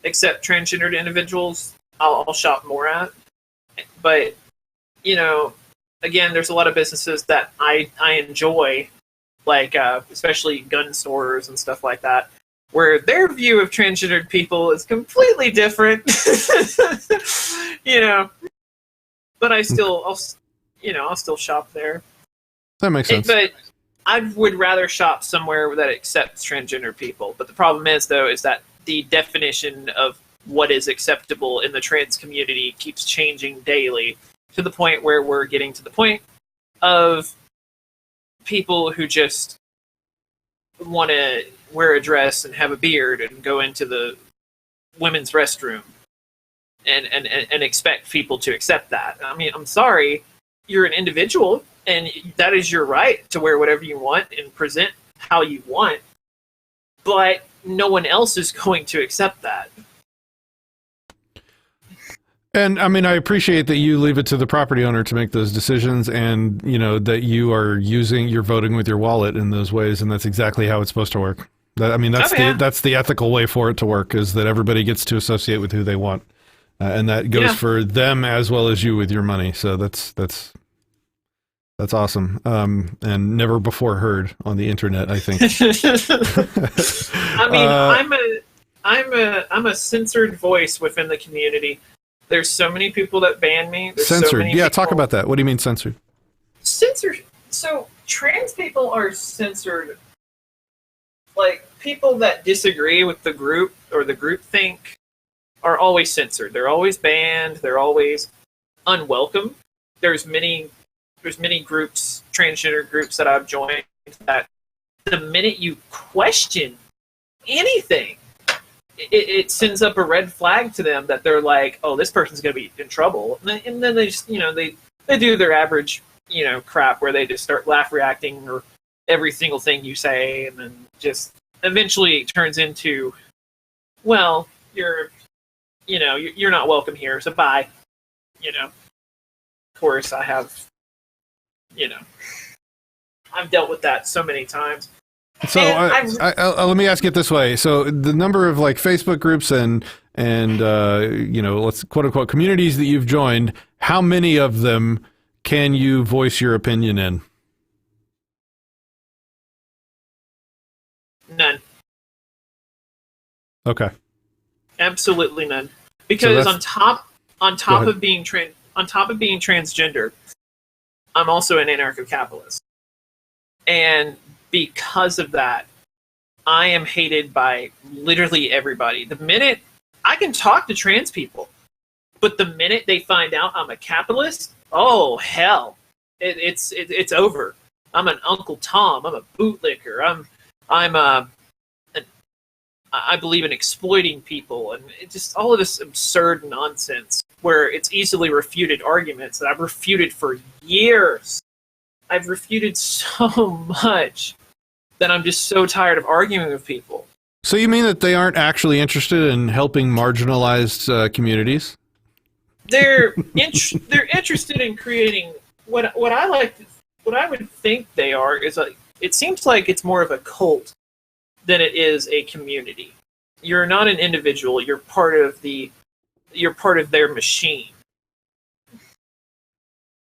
accept transgendered individuals, I'll shop more at. But, again, there's a lot of businesses that I enjoy, like especially gun stores and stuff like that, where their view of transgendered people is completely different. But I'll still shop there. That makes sense. But I would rather shop somewhere that accepts transgender people. But the problem is, though, is that the definition of what is acceptable in the trans community keeps changing daily, to the point where we're getting to the point of people who just want to wear a dress and have a beard and go into the women's restroom and expect people to accept that. I mean, I'm sorry, you're an individual, and that is your right to wear whatever you want and present how you want, but no one else is going to accept that. And I mean, I appreciate that you leave it to the property owner to make those decisions, and that you're voting with your wallet in those ways, and that's exactly how it's supposed to work. That's the ethical way for it to work, is that everybody gets to associate with who they want, and that goes for them as well as you with your money. So that's awesome, and never before heard on the internet, I think. I mean, I'm a censored voice within the community. There's so many people that ban me. Censored. Talk about that. What do you mean censored? Censored. So trans people are censored. Like, people that disagree with the group or the groupthink are always censored. They're always banned. They're always unwelcome. There's many groups, transgender groups that I've joined, that the minute you question anything, it sends up a red flag to them that they're like, oh, this person's going to be in trouble. And then they just, they do their average, crap where they just start laugh reacting or every single thing you say. And then just eventually it turns into, well, you're not welcome here. So bye. Of course I have, I've dealt with that so many times. So let me ask it this way. So the number of like Facebook groups and let's quote unquote communities that you've joined, how many of them can you voice your opinion in? None. Okay. Absolutely none. Because on top of being transgender, I'm also an anarcho-capitalist. And because of that, I am hated by literally everybody. The minute I can talk to trans people, but the minute they find out I'm a capitalist, oh hell, it's over. I'm an Uncle Tom. I'm a bootlicker. I believe in exploiting people, and it's just all of this absurd nonsense where it's easily refuted arguments that I've refuted for years. I've refuted so much that I'm just so tired of arguing with people. So you mean that they aren't actually interested in helping marginalized communities? They're interested in creating what I would think they are is it seems like it's more of a cult than it is a community. You're not an individual. You're part of their machine.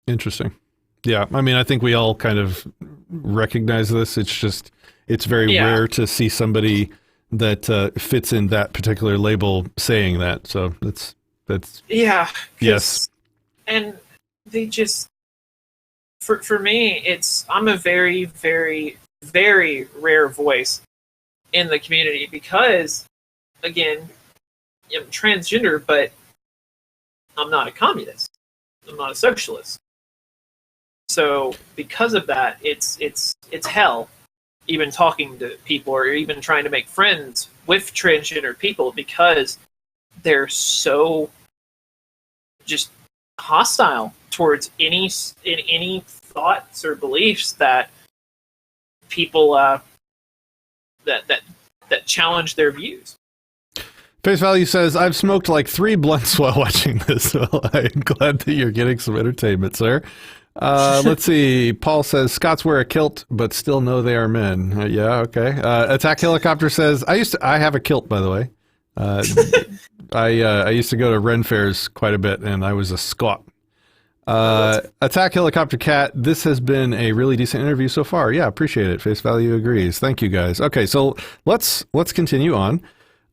Interesting. Yeah, I mean, I think we all kind of recognize this. It's very rare to see somebody that fits in that particular label saying that. So that's yes. And they just, for me, I'm a very, very, very rare voice in the community because, again, I'm transgender, but I'm not a communist. I'm not a socialist. So because of that, it's hell even talking to people or even trying to make friends with transgender people because they're so just hostile towards any thoughts or beliefs that people that challenge their views. Face Value says, I've smoked like 3 blunts while watching this. Well, I'm glad that you're getting some entertainment, sir. Let's see. Paul says, Scots wear a kilt, but still know they are men. Yeah, okay. Attack Helicopter says, I have a kilt, by the way. I used to go to Ren fairs quite a bit, and I was a Scot. Attack Helicopter Cat, this has been a really decent interview so far. Yeah, appreciate it. Face Value agrees. Thank you, guys. Okay, so let's continue on.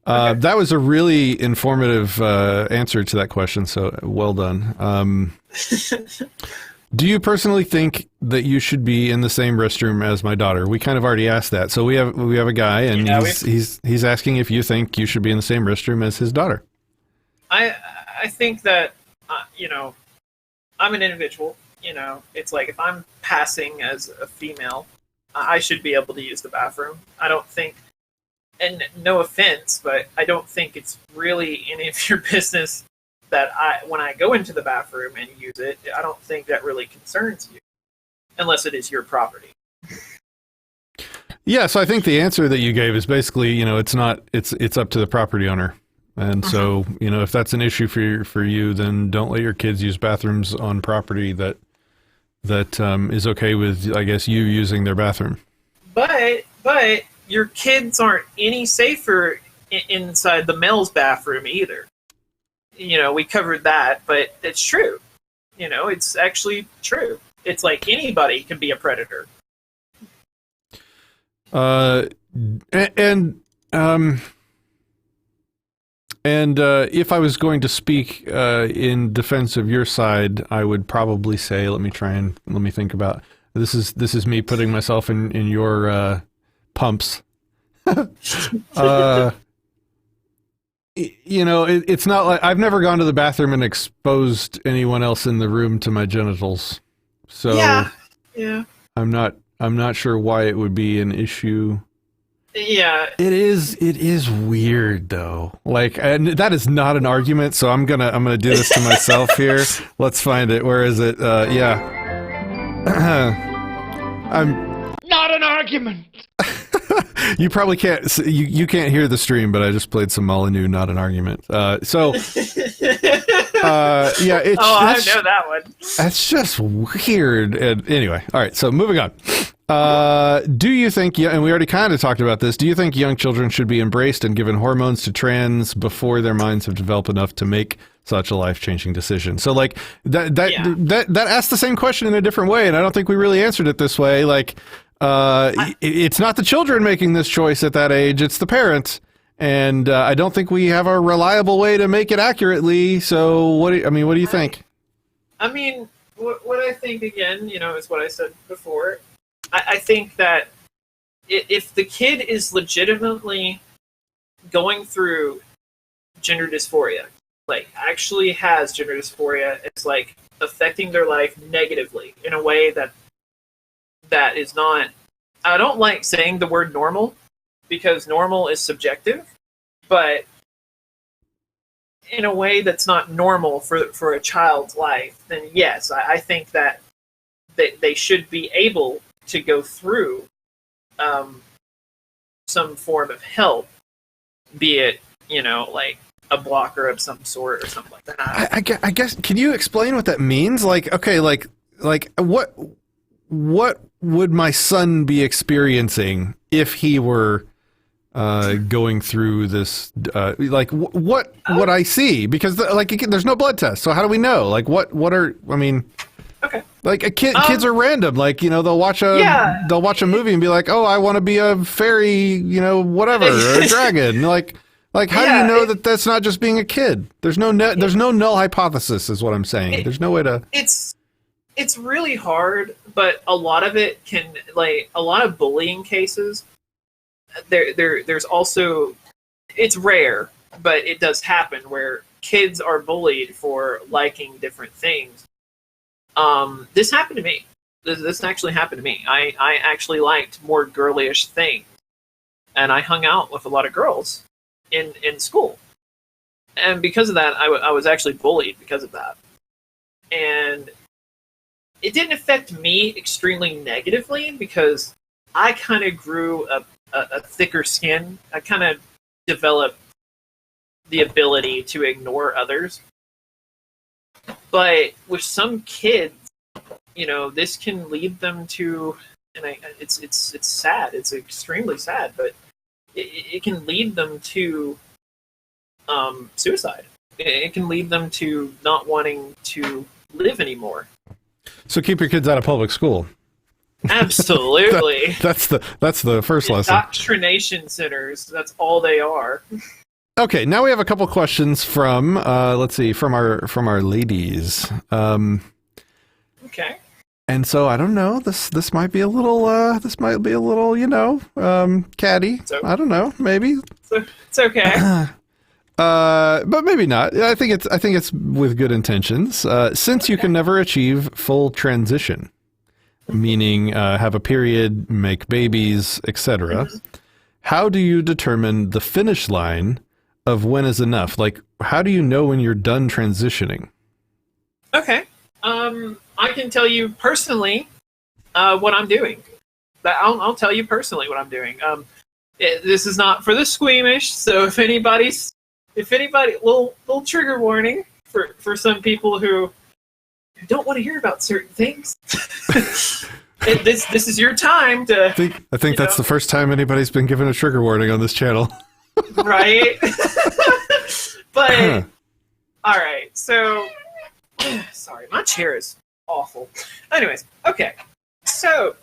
Okay. That was a really informative answer to that question, so well done. Do you personally think that you should be in the same restroom as my daughter? We kind of already asked that. So we have a guy, and he's asking if you think you should be in the same restroom as his daughter. I think that I'm an individual. It's like if I'm passing as a female, I should be able to use the bathroom. I don't think, and no offense, but I don't think it's really any of your business that when I go into the bathroom and use it, I don't think that really concerns you, unless it is your property. Yeah, so I think the answer that you gave is basically, it's up to the property owner. And so, if that's an issue for you, then don't let your kids use bathrooms on property that is okay with, I guess, you using their bathroom. But your kids aren't any safer inside the male's bathroom either. We covered that, but it's true. It's actually true. It's like anybody can be a predator. And if I was going to speak in defense of your side, I would probably say, let me think about this is me putting myself in your pumps. It's not like I've never gone to the bathroom and exposed anyone else in the room to my genitals. So yeah. I'm not sure why it would be an issue. Yeah. It is weird though. Like, and that is not an argument, so I'm gonna do this to myself here. Let's find it. Where is it? Yeah. I'm not an argument. You probably can't you can't hear the stream, but I just played some Molyneux, not an argument. Yeah, it's I know that one. That's just weird. And anyway, all right, so moving on. Do you think, and we already kind of talked about this, do you think young children should be embraced and given hormones to trans before their minds have developed enough to make such a life-changing decision? So like that asks the same question in a different way, and I don't think we really answered it this way. Like, it's not the children making this choice at that age, it's the parents. And I don't think we have a reliable way to make it accurately. So what do you think? I mean, what I think, again, is what I said before. I think that if the kid is legitimately going through gender dysphoria, like actually has gender dysphoria, it's like affecting their life negatively in a way that is not, I don't like saying the word normal because normal is subjective, but in a way that's not normal for a child's life, then yes, I think that they should be able to go through some form of help, be it, like a blocker of some sort or something like that. I guess, can you explain what that means? Like, okay, like what would my son be experiencing if he were going through this? What would I see? Because there's no blood test, so how do we know? Like, what are? I mean, okay. Like kids are random. Like, they'll watch a movie and be like, oh, I want to be a fairy, whatever, or a dragon. Like how do you know that that's not just being a kid? There's no null hypothesis, is what I'm saying. There's no way to. It's really hard, but a lot of it can, like a lot of bullying cases. There's also, it's rare, but it does happen where kids are bullied for liking different things. This happened to me. This actually happened to me. I actually liked more girlyish things, and I hung out with a lot of girls in school, and because of that, I was actually bullied because of that, and it didn't affect me extremely negatively because I kind of grew a thicker skin. I kind of developed the ability to ignore others. But with some kids, this can lead them to, and it's sad. It's extremely sad, but it can lead them to suicide. It can lead them to not wanting to live anymore. So keep your kids out of public school. Absolutely. That's the first lesson. Indoctrination centers. That's all they are. Okay, now we have a couple questions from from our ladies. Okay. And so I don't know. This might be a little catty. I don't know. Maybe. It's okay. But maybe not. I think it's with good intentions. Since you can never achieve full transition, meaning have a period, make babies, etc., how do you determine the finish line of when is enough? Like, how do you know when you're done transitioning? Okay. I can tell you personally what I'm doing. I'll tell you personally what I'm doing. This is not for the squeamish, so if anybody, little trigger warning for some people who don't want to hear about certain things. This is your time to. I think that's the first time anybody's been given a trigger warning on this channel. Right. But all right, so sorry, my chair is awful. Anyways, okay. So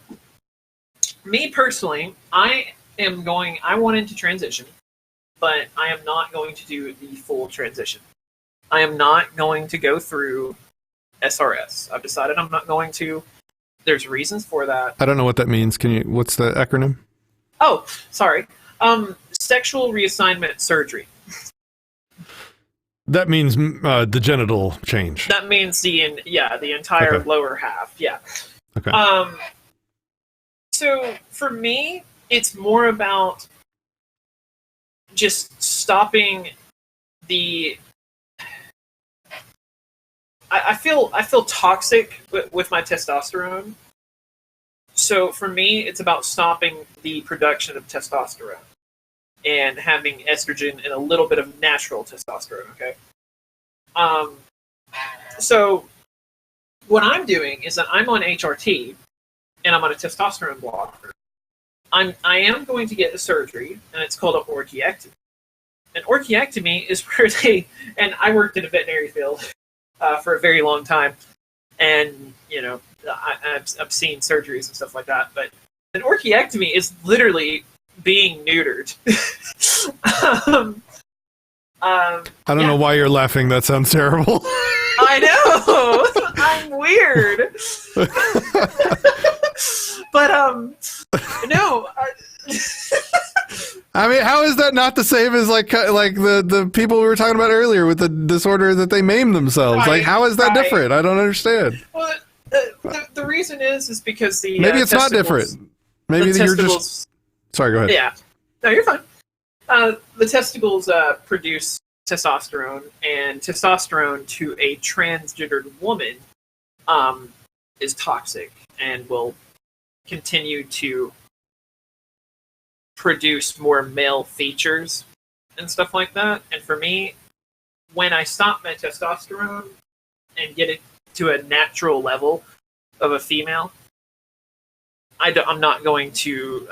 me personally, I wanted to transition, but I am not going to do the full transition. I am not going to go through SRS. I've decided I'm not going to. There's reasons for that. I don't know what that means. What's the acronym? Oh, sorry. Sexual reassignment surgery. That means the genital change. That means the entire lower half. Yeah. Okay. So for me, it's more about just stopping the. I feel toxic with my testosterone. So for me, it's about stopping the production of testosterone and having estrogen and a little bit of natural testosterone. Okay. So what I'm doing is that I'm on HRT and I'm on a testosterone blocker. I am going to get a surgery, and it's called an orchiectomy. An orchiectomy is where and I worked in a veterinary field for a very long time, and I've seen surgeries and stuff like that. But an orchiectomy is literally being neutered. I don't know why you're laughing. That sounds terrible. I know. I'm weird. But no. I mean, how is that not the same as like the people we were talking about earlier with the disorder that they maim themselves? Right, like, how is that different? I don't understand. Well, the reason is because the maybe it's not different. Maybe you're just. Sorry, go ahead. Yeah, no, you're fine. The testicles produce testosterone, and testosterone to a transgendered woman is toxic and will continue to produce more male features and stuff like that. And for me, when I stop my testosterone and get it to a natural level of a female, I'm not going to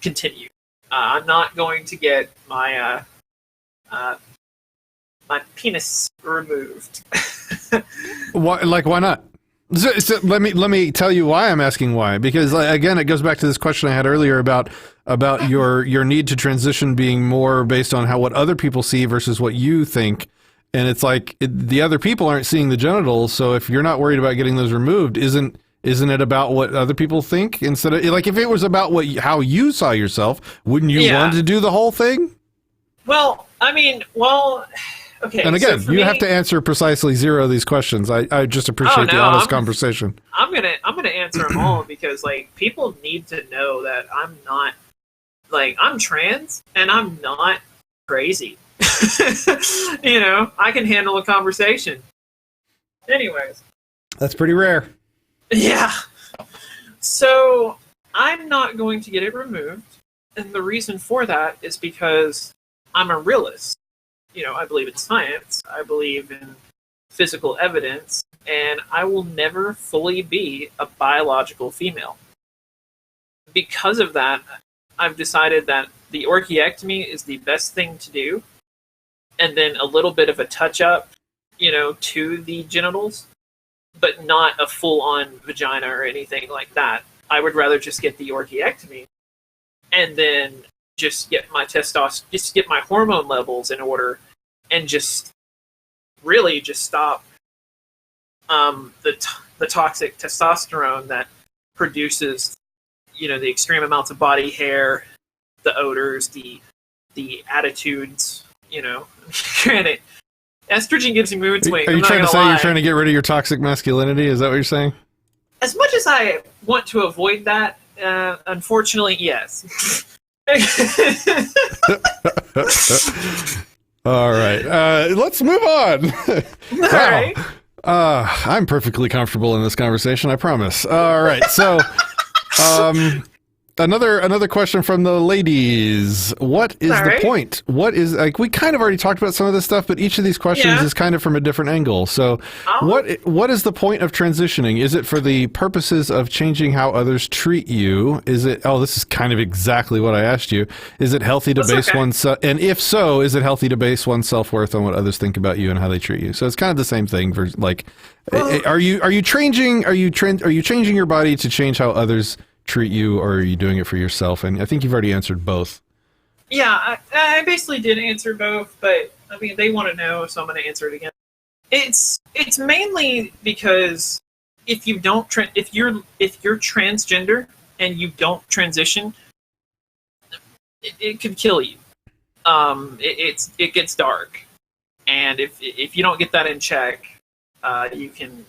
continue. I'm not going to get my my penis removed. Why not? So let me tell you why I'm asking why. Because again, it goes back to this question I had earlier about your need to transition being more based on what other people see versus what you think. And it's like the other people aren't seeing the genitals. So if you're not worried about getting those removed, isn't it about what other people think instead of like if it was about how you saw yourself, wouldn't you want to do the whole thing? Well, I mean, okay. And again, you have to answer precisely 0 of these questions. I just appreciate the honest conversation. I'm gonna answer them all because like people need to know that I'm not I'm trans and I'm not crazy. I can handle a conversation. Anyways, that's pretty rare. Yeah. So I'm not going to get it removed, and the reason for that is because I'm a realist. I believe in science. I believe in physical evidence, and I will never fully be a biological female. Because of that, I've decided that the orchiectomy is the best thing to do, and then a little bit of a touch-up, to the genitals, but not a full-on vagina or anything like that. I would rather just get the orchiectomy, and then just get my just get my hormone levels in order, and just really just stop the toxic testosterone that produces, the extreme amounts of body hair, the odors, the attitudes. Granted, estrogen gives you mood swings. Are you trying to say you're trying to get rid of your toxic masculinity? Is that what you're saying? As much as I want to avoid that, unfortunately, yes. All right. Let's move on. All right. I'm perfectly comfortable in this conversation, I promise. All right. So, another question from the ladies. What is the point? What is, we kind of already talked about some of this stuff, but each of these questions is kind of from a different angle. So what is the point of transitioning? Is it for the purposes of changing how others treat you? Is it, this is kind of exactly what I asked you. Is it healthy to base oneself, and if so, is it healthy to base one's self-worth on what others think about you and how they treat you? So it's kind of the same thing for are you changing your body to change how others treat you, or are you doing it for yourself? And I think you've already answered both. Yeah, I basically did answer both, but I mean they want to know, so I'm going to answer it again. It's mainly because if you don't if you're transgender and you don't transition, it could kill you. It gets dark, and if you don't get that in check, you can.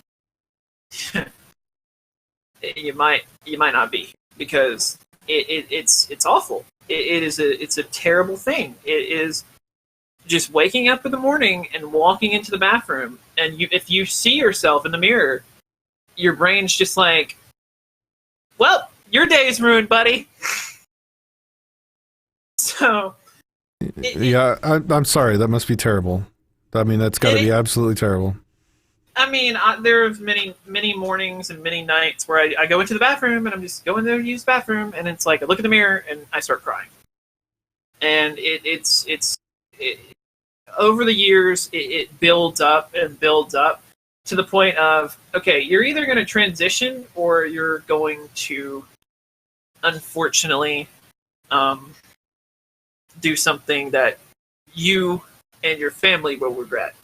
You might not be, because it's awful. it's a terrible thing. It is just waking up in the morning and walking into the bathroom, and if you see yourself in the mirror, your brain's just like, well, your day's ruined, buddy. So, yeah, I'm sorry. That must be terrible. I mean, that's got to be absolutely terrible. I mean, there's many mornings and many nights where I go into the bathroom and I'm just going there to use the bathroom, and it's like I look in the mirror and I start crying. And it's over the years, it builds up and builds up to the point of, okay, you're either going to transition or you're going to, unfortunately, do something that you and your family will regret.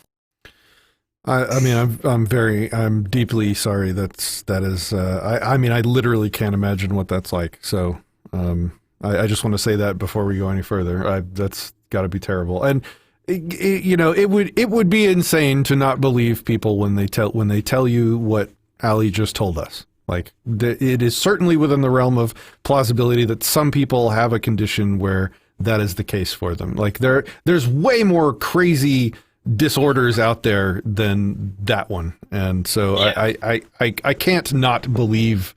I mean, I'm deeply sorry. That is. I mean, I literally can't imagine what that's like. So, I just want to say that before we go any further. That's got to be terrible. And it would be insane to not believe people when they tell you what Allie just told us. Like, it is certainly within the realm of plausibility that some people have a condition where that is the case for them. Like, there's way more crazy disorders out there than that one, and so yeah. I can't not believe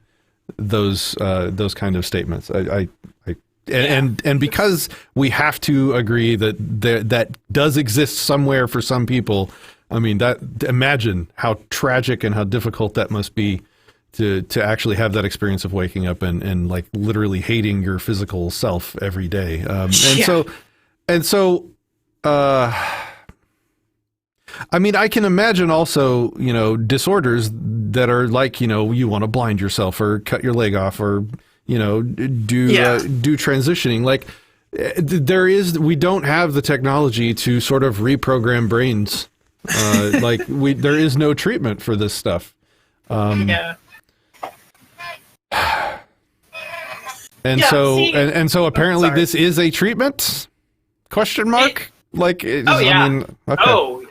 those kind of statements. And because we have to agree that does exist somewhere for some people. I mean, imagine how tragic and how difficult that must be to actually have that experience of waking up and like literally hating your physical self every day. So I mean, I can imagine also, disorders that are like, you want to blind yourself or cut your leg off or, do transitioning. Like, we don't have the technology to sort of reprogram brains. There is no treatment for this stuff. So apparently this is a treatment? Question mark? Okay.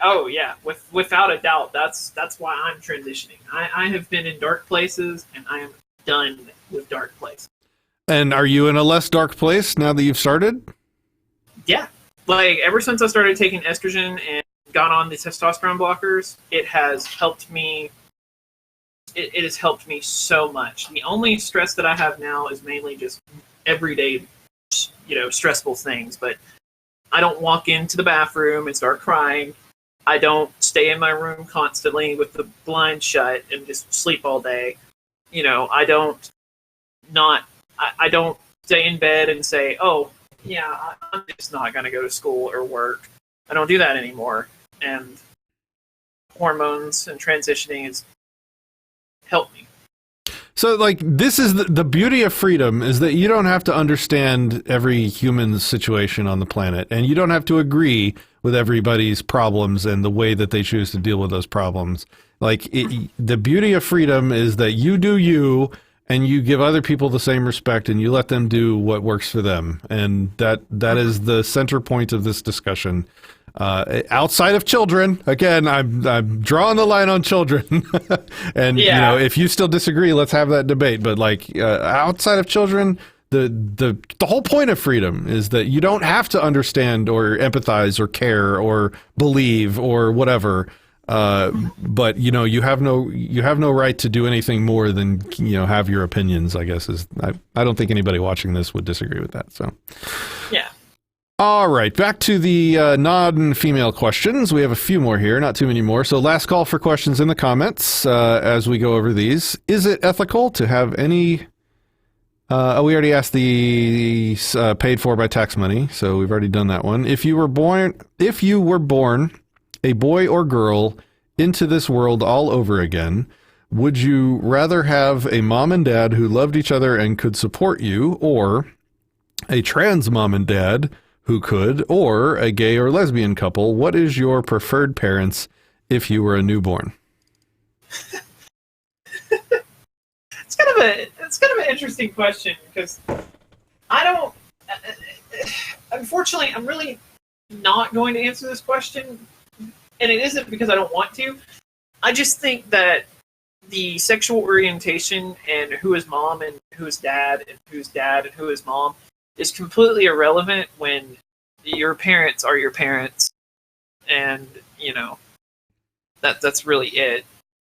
Oh yeah, without a doubt. That's why I'm transitioning. I have been in dark places, and I am done with dark places. And are you in a less dark place now that you've started? Yeah, like ever since I started taking estrogen and got on the testosterone blockers, it has helped me. It has helped me so much. The only stress that I have now is mainly just everyday, stressful things, but I don't walk into the bathroom and start crying. I don't stay in my room constantly with the blinds shut and just sleep all day. I don't stay in bed and say, oh, yeah, I'm just not going to go to school or work. I don't do that anymore. And hormones and transitioning has helped me. So, like, this is the beauty of freedom, is that you don't have to understand every human situation on the planet, and you don't have to agree with everybody's problems and the way that they choose to deal with those problems. Like, the beauty of freedom is that you do you, and you give other people the same respect, and you let them do what works for them. And that is the center point of this discussion. Outside of children, again, I'm drawing the line on children, and if you still disagree, let's have that debate. But like outside of children, the whole point of freedom is that you don't have to understand or empathize or care or believe or whatever. But you have no right to do anything more than have your opinions. I guess I don't think anybody watching this would disagree with that. So yeah. All right, back to the non-female questions. We have a few more here, not too many more. So last call for questions in the comments as we go over these. Is it ethical to have any... we already asked the paid for by tax money, so we've already done that one. If you were born a boy or girl into this world all over again, would you rather have a mom and dad who loved each other and could support you, or a trans mom and dad who could, or a gay or lesbian couple? What is your preferred parents if you were a newborn? It's kind of an interesting question, because I don't. Unfortunately, I'm really not going to answer this question, and it isn't because I don't want to. I just think that the sexual orientation and who is mom and who is dad and who's dad and who is mom is completely irrelevant when your parents are your parents, and that's really it.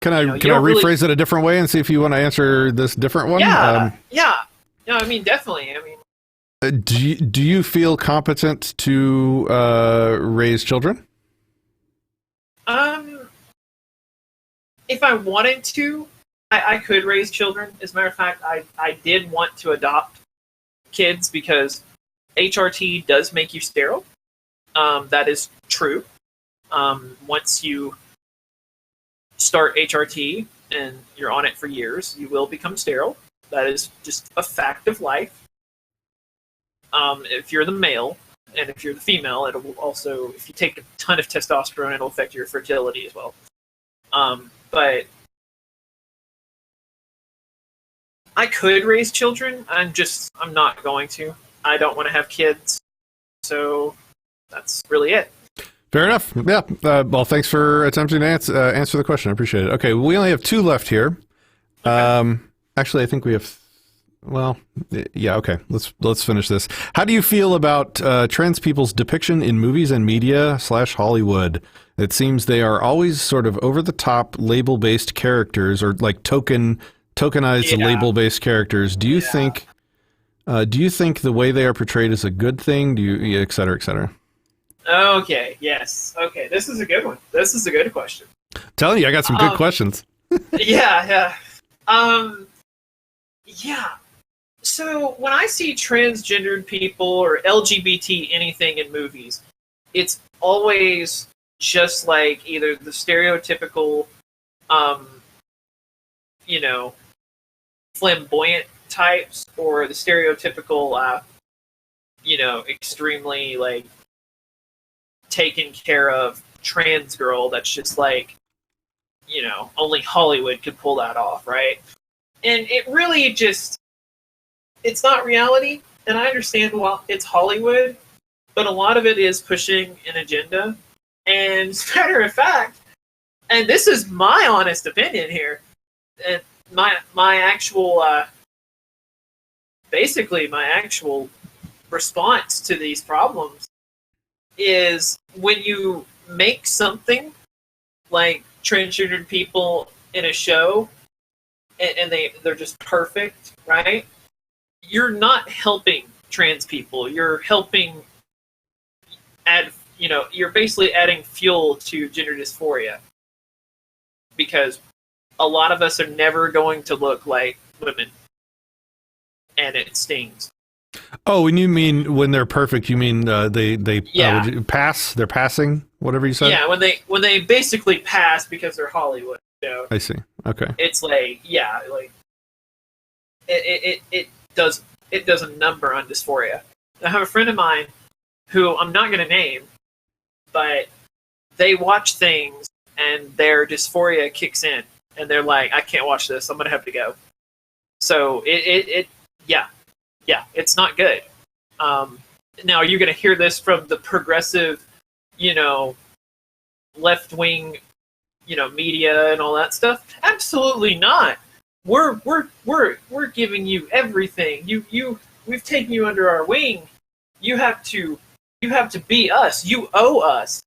Can I rephrase it a different way and see if you want to answer this different one? Yeah. No, I mean, definitely. I mean, do you feel competent to raise children? If I wanted to, I could raise children. As a matter of fact, I did want to adopt kids because HRT does make you sterile. That is true. Once you start HRT and you're on it for years, you will become sterile. That is just a fact of life. If you're the male, and if you're the female, it will also, if you take a ton of testosterone, it'll affect your fertility as well. But I could raise children. I'm not going to. I don't want to have kids. So that's really it. Fair enough. Yeah. Well, thanks for attempting to answer the question. I appreciate it. Okay. We only have 2 left here. Okay. Actually, I think we have. Well, yeah. Okay. Let's finish this. How do you feel about trans people's depiction in movies and media / Hollywood? It seems they are always sort of over the top label-based characters, or like tokenized label-based characters. Do you think the way they are portrayed is a good thing? Et cetera, et cetera? Okay. Yes. Okay. This is a good one. This is a good question. I'm telling you, I got some good questions. Yeah. Yeah. So when I see transgendered people or LGBT anything in movies, it's always just like either the stereotypical, flamboyant types, or the stereotypical, extremely like taken care of trans girl that's just like, only Hollywood could pull that off, right? And it really just, it's not reality. And I understand, well, it's Hollywood, but a lot of it is pushing an agenda. And as a matter of fact, and this is my honest opinion here, and my actual, basically my actual response to these problems is when you make something like transgendered people in a show, and they're just perfect, right? You're not helping trans people. You're helping you're basically adding fuel to gender dysphoria. Because a lot of us are never going to look like women. And it stings. Oh, when you mean when they're perfect, you mean they pass? They're passing? Whatever you said? Yeah, when they basically pass because they're Hollywood. I see. Okay. It's like, it does a number on dysphoria. I have a friend of mine who I'm not going to name, but they watch things and their dysphoria kicks in, and they're like, I can't watch this. I'm going to have to go. So it's not good. Now, are you going to hear this from the progressive, left-wing, media and all that stuff? Absolutely not. We're giving you everything. We've taken you under our wing. You have to be us. You owe us.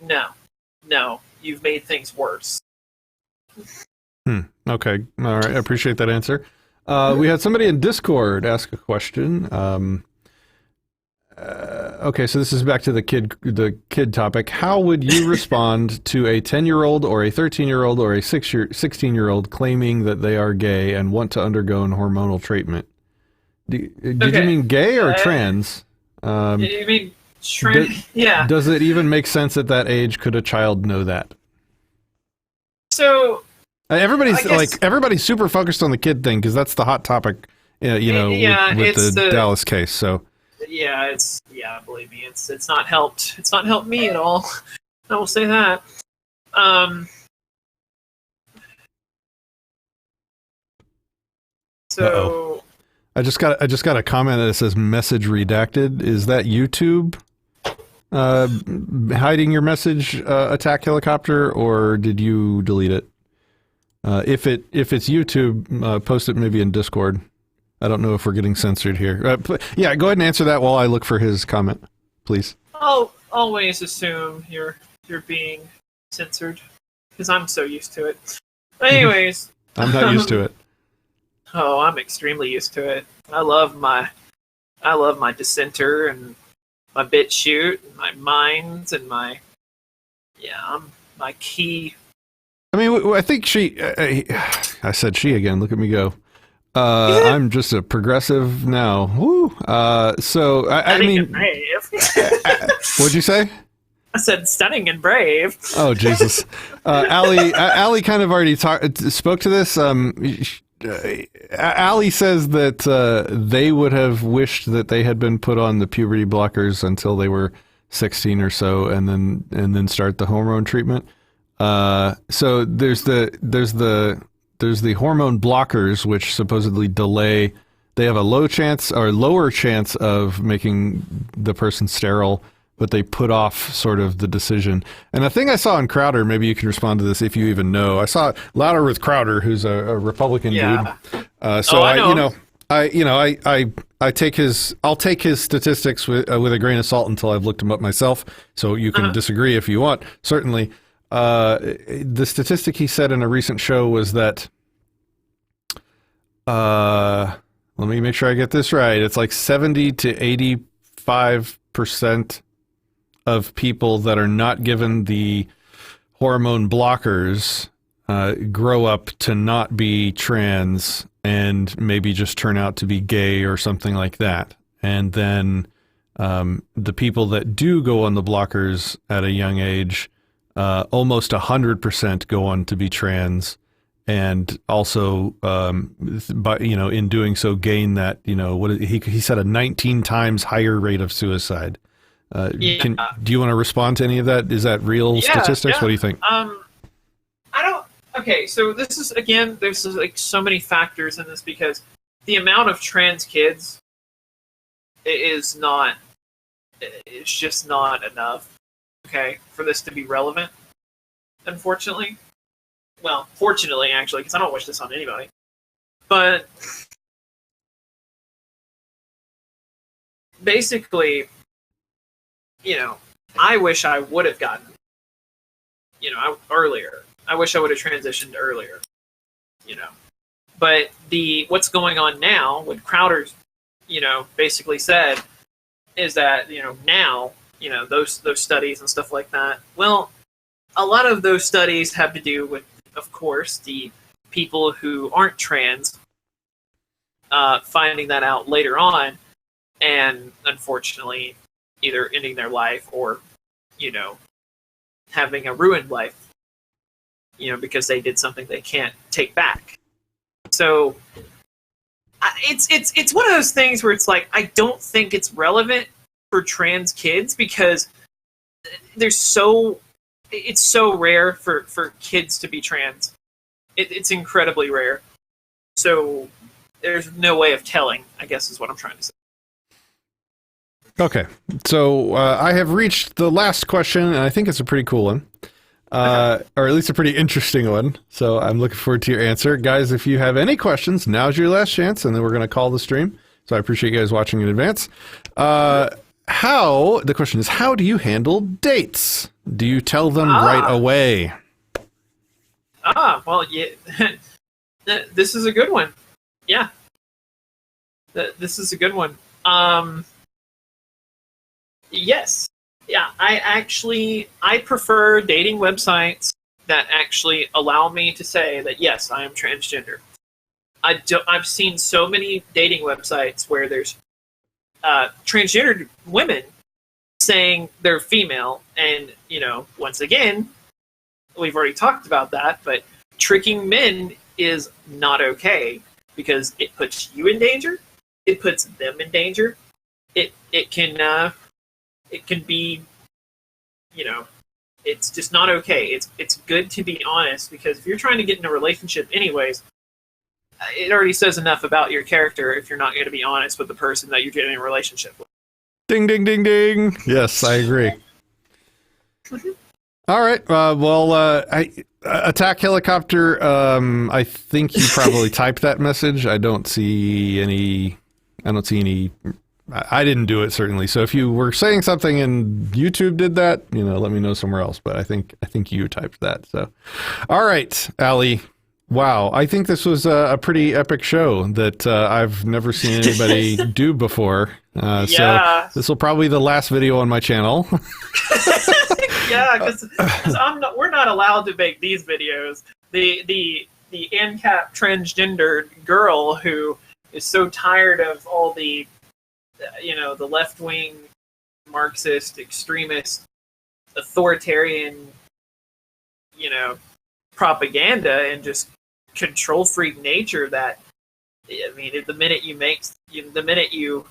No, you've made things worse. Okay. All right. I appreciate that answer. We had somebody in Discord ask a question. Okay, so this is back to the kid topic. How would you respond to a 10-year-old or a 13-year-old or a 16-year-old claiming that they are gay and want to undergo an hormonal treatment? Did you mean gay or trans? You mean trans? Yeah. Does it even make sense at that age? Could a child know that? So everybody's super focused on the kid thing because that's the hot topic, with the Dallas case. So. Believe me, it's not helped. It's not helped me at all. I will say that. So I just got a comment that says message redacted. Is that YouTube hiding your message, attack helicopter, or did you delete it? If it's YouTube, post it maybe in Discord. I don't know if we're getting censored here. Yeah, go ahead and answer that while I look for his comment, please. I'll always assume you're being censored because I'm so used to it. But anyways, I'm not used to it. Oh, I'm extremely used to it. I love my dissenter and my BitChute and my mines and my my key. I mean, I think I said she again. Look at me go. I'm just a progressive now. Woo. So I mean, brave. What'd you say? I said stunning and brave. Oh Jesus, Allie kind of already spoke to this. Allie says that they would have wished that they had been put on the puberty blockers until they were 16 or so, and then start the hormone treatment. So there's the hormone blockers, which supposedly delay. They have a lower chance of making the person sterile, but they put off sort of the decision. And a thing I saw in Crowder, maybe you can respond to this if you even know. I saw Louder with Crowder, who's a Republican dude. So I'll take his statistics with a grain of salt until I've looked them up myself. So you can disagree if you want. Certainly, the statistic he said in a recent show was that. Let me make sure I get this right. It's like 70 to 85% of people that are not given the hormone blockers grow up to not be trans and maybe just turn out to be gay or something like that. And then the people that do go on the blockers at a young age, almost 100% go on to be trans, and also, in doing so, gain that, he said a 19 times higher rate of suicide. Do you want to respond to any of that? Is that real statistics? Yeah. What do you think? Okay, so this is, again, there's like so many factors in this because the amount of trans kids it's just not enough, okay, for this to be relevant, unfortunately. Well, fortunately, actually, because I don't wish this on anybody. But basically, I wish I would have gotten, earlier. I wish I would have transitioned earlier, But what's going on now, what Crowder's, basically said, is that, now, those studies and stuff like that, well, a lot of those studies have to do with, of course, the people who aren't trans finding that out later on and unfortunately either ending their life or, having a ruined life, because they did something they can't take back. So it's one of those things where it's like, I don't think it's relevant for trans kids because it's so rare for kids to be trans. It's incredibly rare. So there's no way of telling, I guess is what I'm trying to say. Okay. So I have reached the last question, and I think it's a pretty cool one. Or at least a pretty interesting one. So I'm looking forward to your answer. Guys, if you have any questions, now's your last chance, and then we're going to call the stream. So I appreciate you guys watching in advance. The question is, how do you handle dates? Do you tell them right away? Well, yeah. This is a good one. Yeah. This is a good one. Yes. Yeah, I prefer dating websites that actually allow me to say that, yes, I am transgender. I've seen so many dating websites where there's transgendered women saying they're female, and, once again, we've already talked about that, but tricking men is not okay because it puts you in danger, it puts them in danger, it can be, it's just not okay. It's good to be honest, because if you're trying to get in a relationship anyways, it already says enough about your character if you're not going to be honest with the person that you're getting in a relationship with. Ding, ding, ding, ding. Yes, I agree. All right. Attack helicopter. I think you probably typed that message. I don't see any. I didn't do it, certainly. So if you were saying something and YouTube did that, let me know somewhere else. But I think you typed that. So, all right, Allie. Wow, I think this was a pretty epic show that I've never seen anybody do before. So this will probably be the last video on my channel. Yeah, because we're not allowed to make these videos. The ANCAP transgendered girl who is so tired of all the the left-wing Marxist extremist authoritarian propaganda and just control freak nature that, I mean, the minute you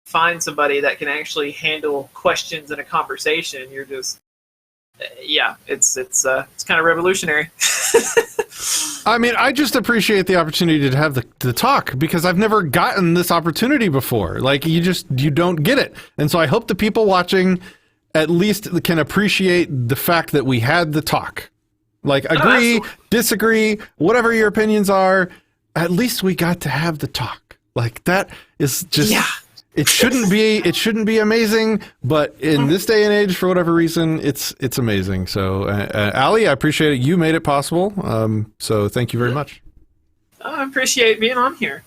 find somebody that can actually handle questions in a conversation, you're just it's kind of revolutionary. I mean, I just appreciate the opportunity to have the talk, because I've never gotten this opportunity before. Like, you don't get it. And so I hope the people watching at least can appreciate the fact that we had the talk. Like, agree, disagree, whatever your opinions are, at least we got to have the talk. Like, that is just, it shouldn't be amazing, but in this day and age, for whatever reason, it's amazing. So, Allie, I appreciate it. You made it possible. So thank you very much. I appreciate being on here.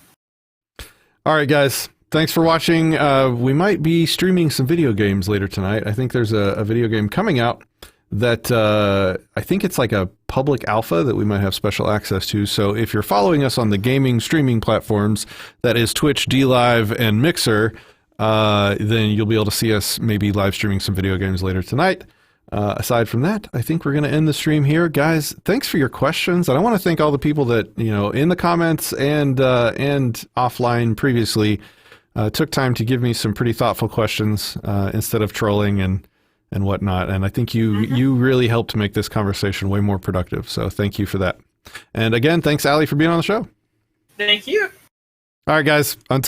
All right, guys. Thanks for watching. We might be streaming some video games later tonight. I think there's a video game coming out that I think it's like a public alpha that we might have special access to. So if you're following us on the gaming streaming platforms, that is Twitch, DLive, and Mixer, then you'll be able to see us maybe live streaming some video games later tonight. Aside from that, I think we're going to end the stream here. Guys, thanks for your questions. And I want to thank all the people that, in the comments and offline previously took time to give me some pretty thoughtful questions instead of trolling and whatnot. And I think you really helped make this conversation way more productive. So thank you for that. And again, thanks, Allie, for being on the show. Thank you. All right, guys. Until